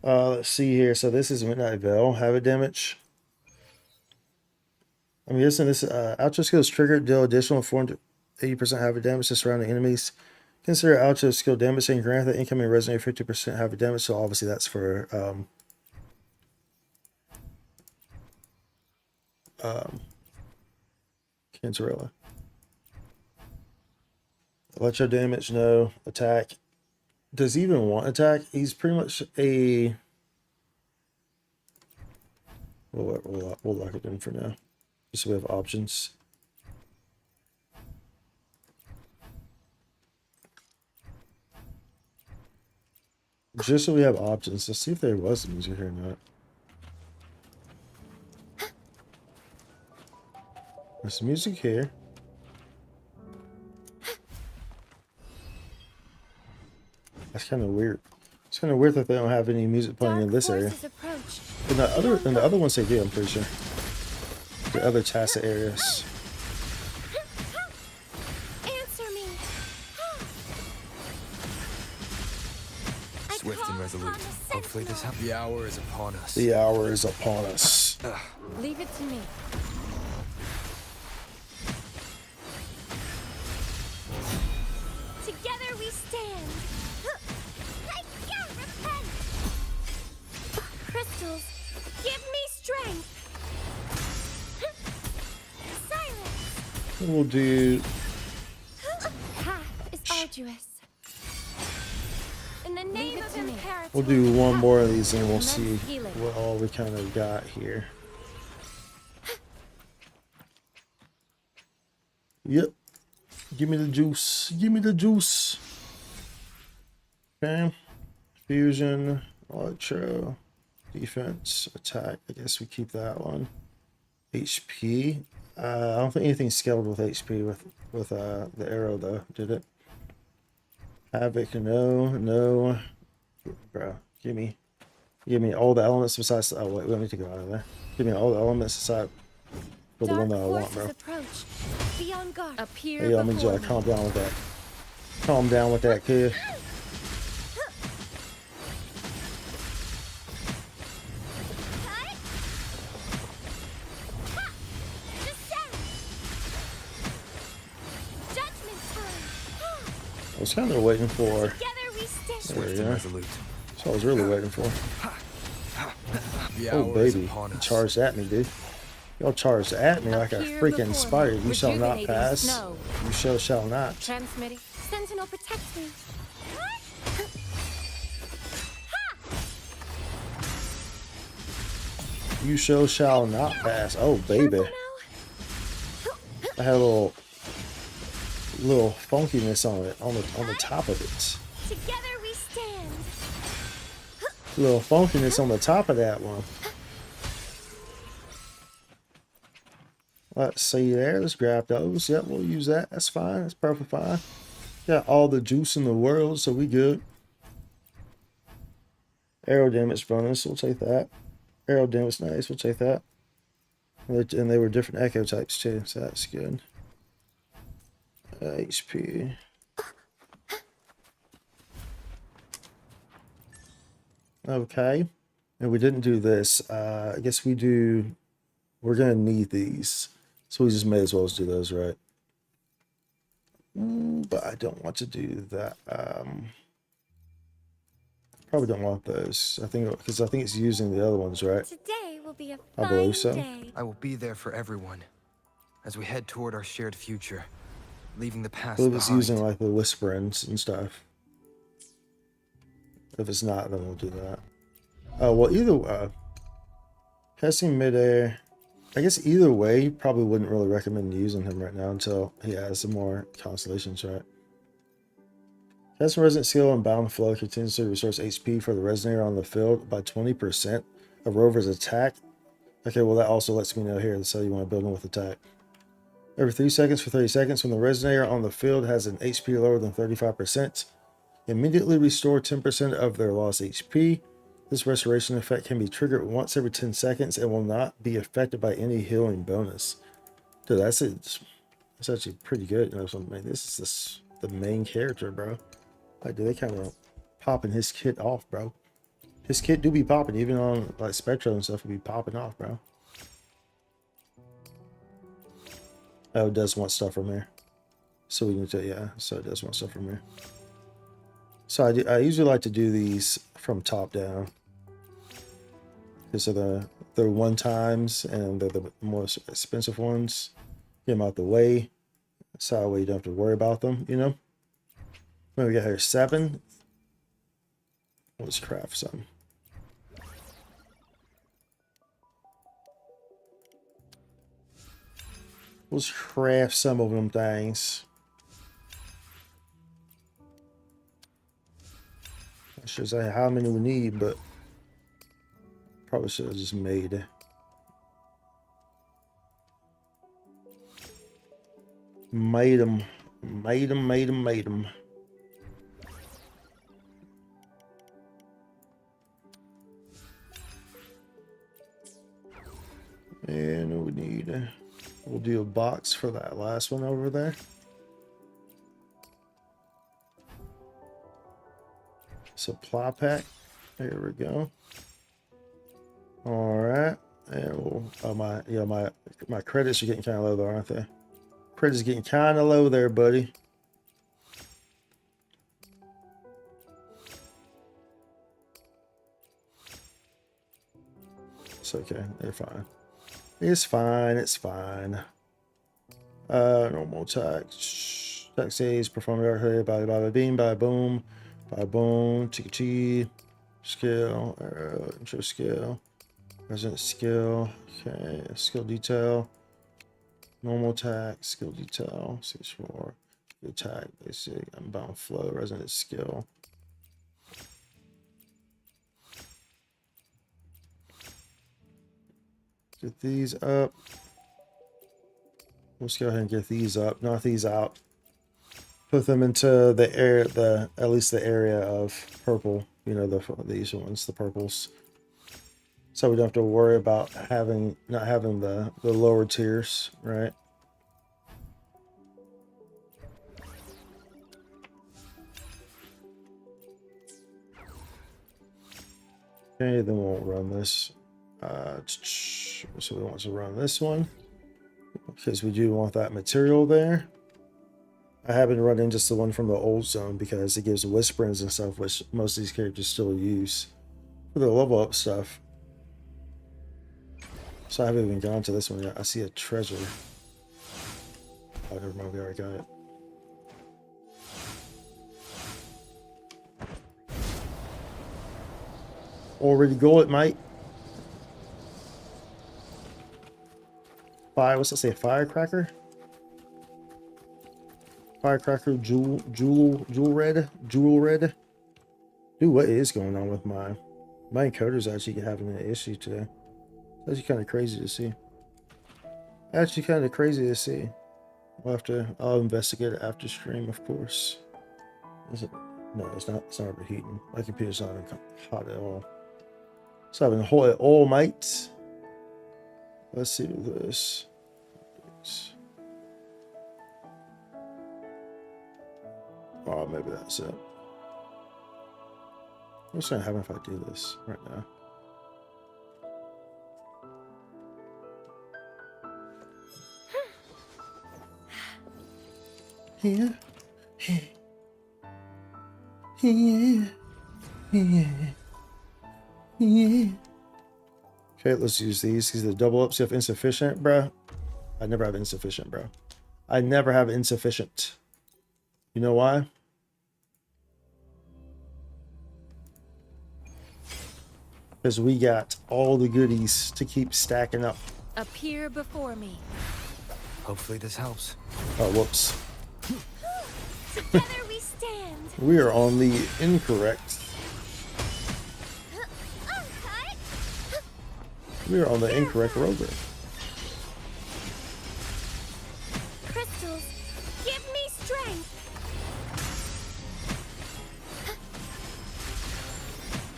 Let's see here. So this is Midnight Veil. Habit damage. I'm guessing this Ultra skills triggered, deal additional 480% habit damage to surrounding enemies. Consider Ultra skill damage and grant the incoming resonator 50% habit damage. So obviously that's for Cantarella. Electro damage, no. Attack. Does he even want attack? He's pretty much a... We'll lock it in for now. Just so we have options. Just so we have options. Let's see if there was music here or not. There's music here. That's kind of weird. It's kind of weird that they don't have any music playing in this area. In the other ones they do, I'm pretty sure. The other tacit areas. Answer me. Swift and resolute. Hopefully this happens. The hour is upon us. The hour is upon us. Leave it to me. Together we stand. I can't repent. Crystals, give me strength. Silence. We'll do... Path is arduous. In the name of Imperator. We'll do one more of these and we'll see what all we kind of got here. Yep. Give me the juice. Give me the juice. Okay. Fusion, electro, defense, attack. I guess we keep that one. HP. I don't think anything scaled with HP with the arrow though, did it? Havoc, no. Bro, give me all the elements besides. Oh wait, let me take it out of there. Give me all the elements aside for the one that I want, bro. Be on guard. Appear Hey, I'm enjoying. Calm down with that. Calm down with that, kid. I was kind of waiting for. There we go. That's what I was really waiting for. Oh baby, he charged at me, dude. Y'all charged at me like a freaking spider. You shall not pass. You shall not. Transmitting. Sentinel, protect me. You shall not pass. Oh baby. I had a little funkiness on it, on the top of it. Together we stand. A little funkiness on the top of that one. Let's see there. Let's grab those. Yep, we'll use that. That's fine. That's perfectly fine. Got all the juice in the world, so we good. Arrow damage bonus. We'll take that. Arrow damage, nice. We'll take that. And they were different echo types too, so that's good. HP. Okay. And we didn't do this. I guess we do. We're gonna need these, so we just may as well do those, right? But I don't want to do that. Probably don't want those. I think because I think it's using the other ones, right? Today will be a I believe so. day. I will be there for everyone as we head toward our shared future, leaving the past I believe it's behind. using like the whisperings and stuff. If it's not, then we'll do that. Oh well, either testing midair. I guess either way, you probably wouldn't really recommend using him right now until he has some more constellations, right? Casting Resonant Skill and Bound Flow continuously restores HP for the Resonator on the field by 20% of Rover's attack. Okay, well that also lets me know here, that's how you want to build him with attack. Every 3 seconds for 30 seconds, when the Resonator on the field has an HP lower than 35%, immediately restore 10% of their lost HP. This restoration effect can be triggered once every 10 seconds and will not be affected by any healing bonus. Dude, that's it. That's actually pretty good. You know, so, man, this is the main character, bro. Like, dude, they kind of popping his kit off, bro. His kit do be popping, even on like Spectro and stuff, will be popping off, bro. Oh, it does want stuff from here. So we need to, yeah. So it does want stuff from here. So I usually like to do these from top down. Because they're one times and they're the more expensive ones. Get them out the way. So that way you don't have to worry about them, you know? What we got here? 7. Let's craft some. Let's craft some of them things. I should say how many we need, but probably should have just made. Made them. And we need, we'll do a box for that last one over there. Supply pack. There we go. All right. And we'll, my credits are getting kind of low though, aren't they? Credits getting kind of low there, buddy. It's okay. They're fine. It's fine. It's fine. Normal tax. Tax A's performing art here. Bada beam. Bada boom. Bada boom. Ch.2. Skill. Intro skill. Resident skill. Okay. Skill detail. Normal tax. Skill detail. 6-4. Attack. Basic. Unbound flow. Resident skill. Get these up. Let's go ahead and get these up. Knock these out. Put them into the area, at least the area of purple. You know, these ones, the purples. So we don't have to worry about not having the lower tiers, right? Okay, then we'll run this. So we want to run this one because we do want that material there. I haven't run in just the one from the old zone because it gives whisperings and stuff, which most of these characters still use for their level up stuff. So I haven't even gone to this one yet. I see a treasure. Oh, never mind, we already got it. Already got it, mate. What's that say? Firecracker? Firecracker, jewel red. Dude, what is going on with my encoder's actually having an issue today? That's kind of crazy to see. Actually, kind of crazy to see. I'll investigate it after stream, of course. Is it? No, it's not. It's not overheating. My computer's not even hot at all. It's having hot at all, mate. Let's see this. Oh, maybe that's it. What's gonna happen if I do this right now? Yeah. Okay, let's use these. These are the double ups. You have insufficient, bro. I never have insufficient, bro. I never have insufficient. You know why? Because we got all the goodies to keep stacking up. Appear before me. Hopefully this helps. Oh, whoops. Together we stand. We are on the incorrect. We are on the incorrect rover. Crystals, give me strength.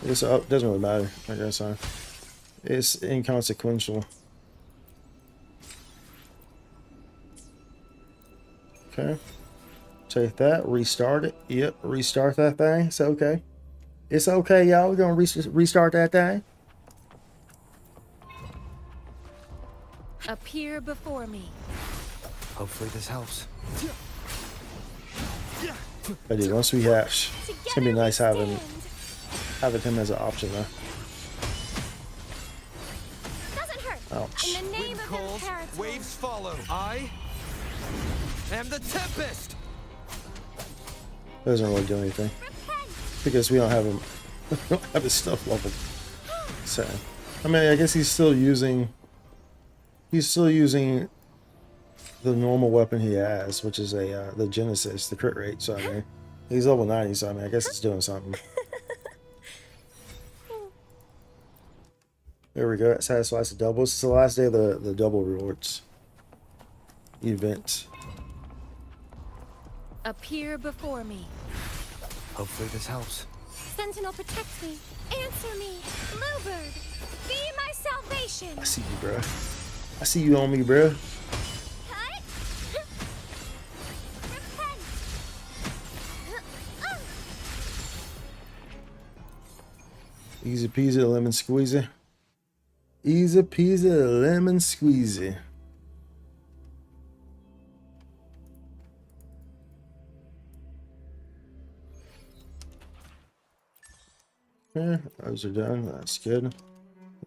It's doesn't really matter. I guess it's inconsequential. Okay. Take that. Restart it. Yep. Restart that thing. It's okay. It's okay, y'all. We're gonna restart that thing. Appear before me. Hopefully this helps. I do. Once we hatch, it's gonna be nice having him as an option though. Doesn't hurt. Ouch. In the name Wind of calls, Imperator. waves follow. I am the Tempest. Doesn't really do anything because we don't have him. We don't have his stuff leveled. So, I mean, I guess he's still using the normal weapon he has, which is the Genesis, the crit rate. So I mean, he's level 90. So I mean, I guess it's doing something. There we go. That satisfies the double. This is the last day of the double rewards event. Appear before me. Hopefully this helps. Sentinel, protect me. Answer me. Bluebird, be my salvation. I see you, bro. I see you on me, bro. Cut. Repent. Easy peasy, lemon squeezy. Easy peasy, lemon squeezy. Yeah, those are done. That's good.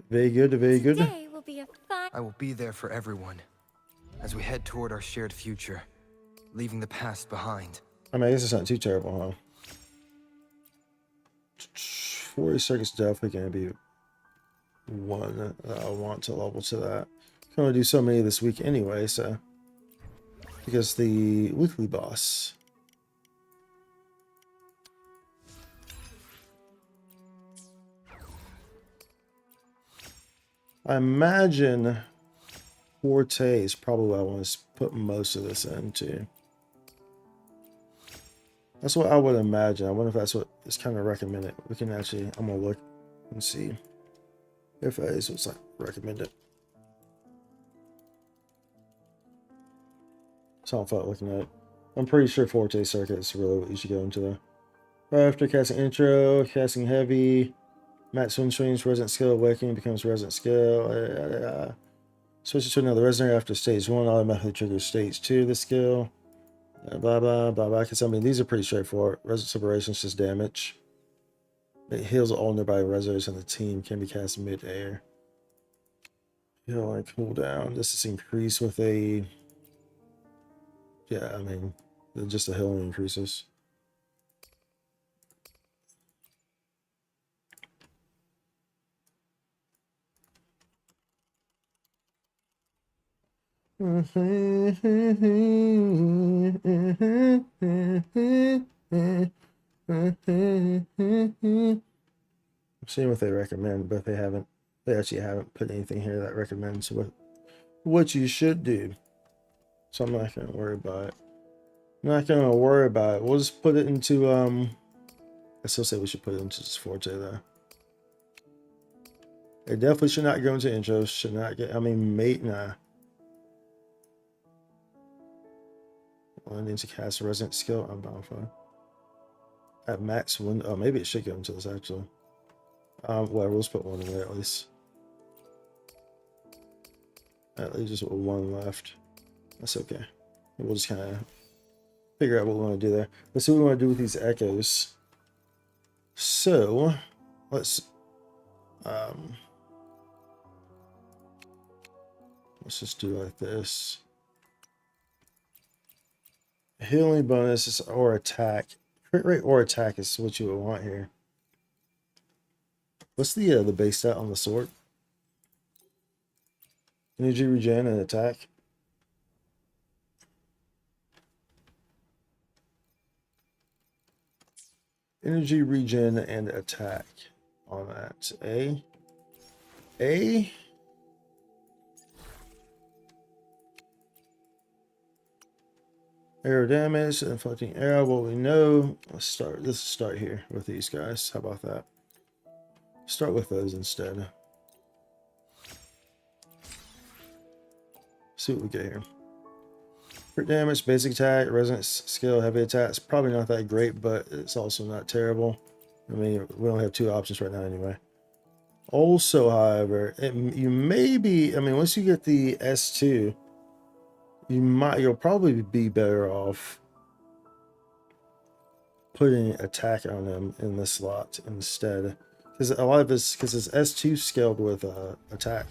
Very good, very good. Today will be a fun. I will be there for everyone as we head toward our shared future, leaving the past behind. I mean, I guess it's not too terrible, huh? 40 seconds definitely going to be one that I want to level to that. I'm going to do so many this week anyway, so. Because the weekly boss. I imagine Forte is probably what I want to put most of this into. That's what I would imagine. I wonder if that's what is kind of recommended. We can actually, I'm going to look and see if that is what's recommended. So I don't feel like looking at it. I'm pretty sure Forte Circuit is really what you should go into though. Right after casting intro, casting heavy. Max swing swings, resident skill awakening becomes resident skill. Switches to another resident after stage 1, automatically triggers stage 2 of the skill. Blah blah blah blah. Because I mean, these are pretty straightforward. Resident separation is just damage. It heals all nearby residents in the team, can be cast mid-air. Heal and cooldown. This is increased with a. Yeah, I mean, just the healing increases. I'm seeing what they recommend, but they actually haven't put anything here that recommends what you should do. So I'm not gonna worry about it. We'll just put it into I still say we should put it into this Forte though. It definitely should not go into intros, should not get, I mean, nah. Well, I need to cast a resident skill. I'm bound for at max window. Oh, maybe it should go into this actually. Whatever, let's put one in there at least. At least just one left. That's okay. We'll just kind of figure out what we want to do there. Let's see what we want to do with these echoes. So let's just do like this. Healing bonus or attack. Crit rate or attack is what you would want here. What's the base stat on the sword? Energy regen and attack. Energy regen and attack on that. A. Arrow damage, inflicting arrow. What we know. Let's start here with these guys. How about that? Start with those instead. See what we get here. Crit damage, basic attack, resident skill, heavy attack. It's probably not that great, but it's also not terrible. I mean, we only have 2 options right now anyway. Also, however, you may be. I mean, once you get the S2. You'll probably be better off putting attack on them in this slot instead, because a lot of it's S2 scaled with attack.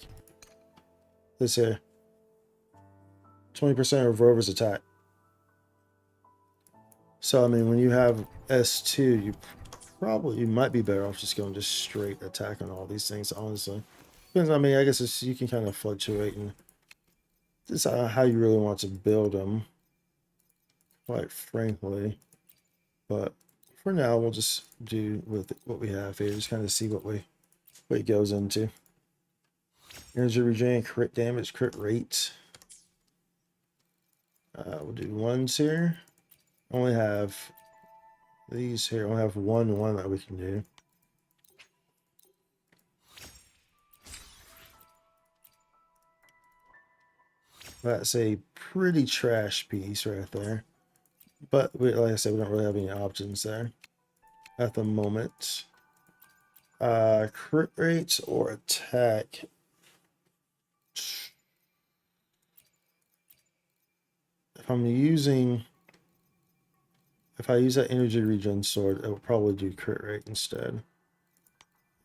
This here, 20% of Rover's attack. So I mean, when you have S2, you might be better off just going just straight attack on all these things. Honestly, depends. I mean, I guess you can kind of fluctuate and decide how you really want to build them. Quite frankly, but for now, we'll just do with what we have here. Just kind of see what it goes into. Energy regen, crit damage, crit rate. We'll do ones here. Only have these here. Only have one that we can do. That's a pretty trash piece right there. But like I said, we don't really have any options there at the moment. Crit rates or attack. If I use that energy regen sword, it will probably do crit rate instead.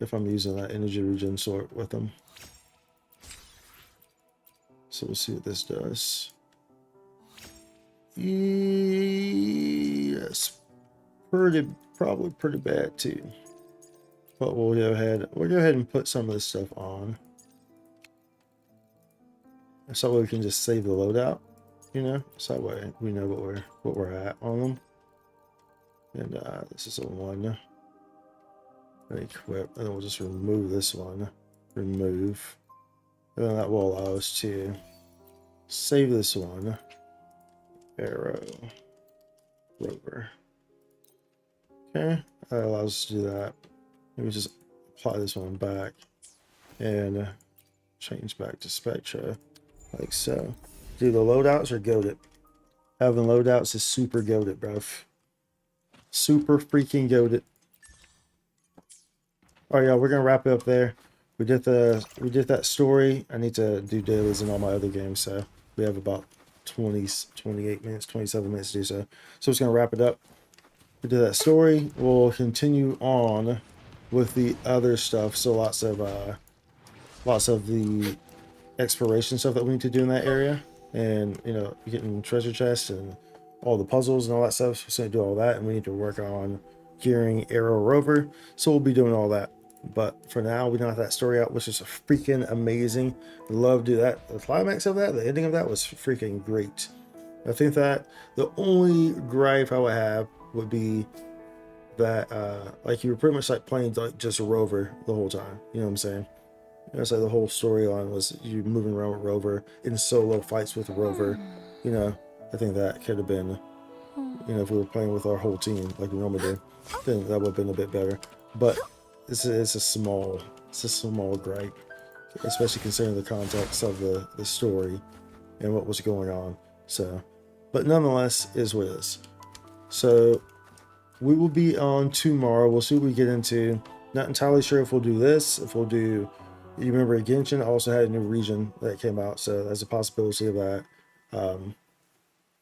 If I'm using that energy regen sword with them. So we'll see what this does. Yes, probably pretty bad too. But we'll go ahead and put some of this stuff on. So we can just save the loadout, you know, so that way we know what we're at on them. And this is a 1. Equip, and then we'll just remove this one. Remove. And then that will allow us to save this one. Aero Rover. Okay, that allows us to do that. Maybe just apply this one back and change back to Spectra, like so. Dude, the loadouts are goated. Having loadouts is super goated, bruv. Super freaking goated. All right, y'all, we're gonna wrap it up there. We did that story. I need to do dailies in all my other games, so we have about 28 minutes, 27 minutes to do so. So it's gonna wrap it up. We did that story. We'll continue on with the other stuff. So lots of the exploration stuff that we need to do in that area, and you know, getting treasure chests and all the puzzles and all that stuff. So we need to do all that, and we need to work on gearing Aero Rover. So we'll be doing all that. But for now, we don't have that story out, which is freaking amazing. Love to do that. The climax of that, the ending of that was freaking great. I think that the only gripe I would have would be that like you were pretty much like playing like just a Rover the whole time. You know what I'm saying? It's like the whole storyline was you moving around with Rover in solo fights with Rover. You know, I think that could have been, you know, if we were playing with our whole team like we normally do, then that would have been a bit better. But it's a small gripe, especially considering the context of the story and what was going on. So, but nonetheless, is what it is. So we will be on tomorrow. We'll see what we get into. Not entirely sure if we'll do this. If we'll do, you remember Genshin also had a new region that came out, so there's a possibility of that.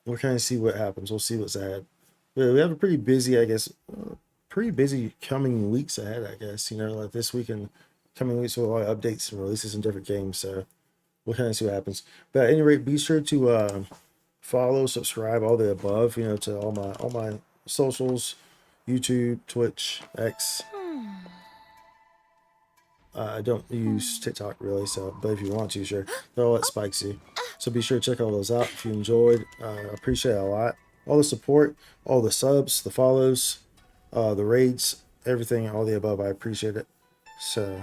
We'll kind of see what happens. We'll see what's ahead. But we have a pretty busy, I guess. Pretty busy coming weeks ahead, I guess, you know, like this week and coming weeks with a lot of updates and releases in different games, so we'll kind of see what happens. But at any rate, be sure to follow, subscribe, all the above, you know, to all my socials, YouTube, Twitch, X. I don't use TikTok really, so but if you want to, sure, they're all at Spikesy. So be sure to check all those out if you enjoyed. I appreciate it a lot. All the support, all the subs, the follows, the raids, everything, all the above. I appreciate it. So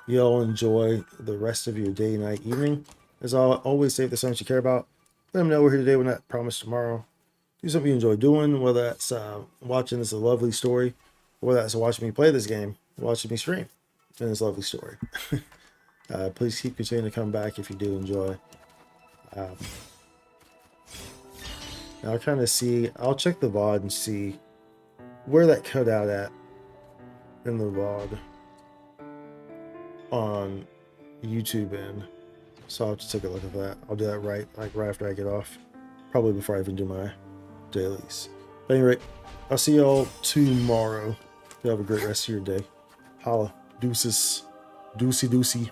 y'all enjoy the rest of your day, night, evening. As always, save the songs you care about. Let them know we're here today. We're not promised tomorrow. Do something you enjoy doing, whether that's watching this lovely story, or whether that's watching me play this game, watching me stream in this lovely story. Please keep continuing to come back if you do enjoy. I'll kind of see, I'll check the VOD and see where that cut out at in the VOD on YouTube end. So I'll have to take a look at that. I'll do that right after I get off. Probably before I even do my dailies. But anyway, I'll see y'all tomorrow. You have a great rest of your day. Holla. Deuces. Deucey.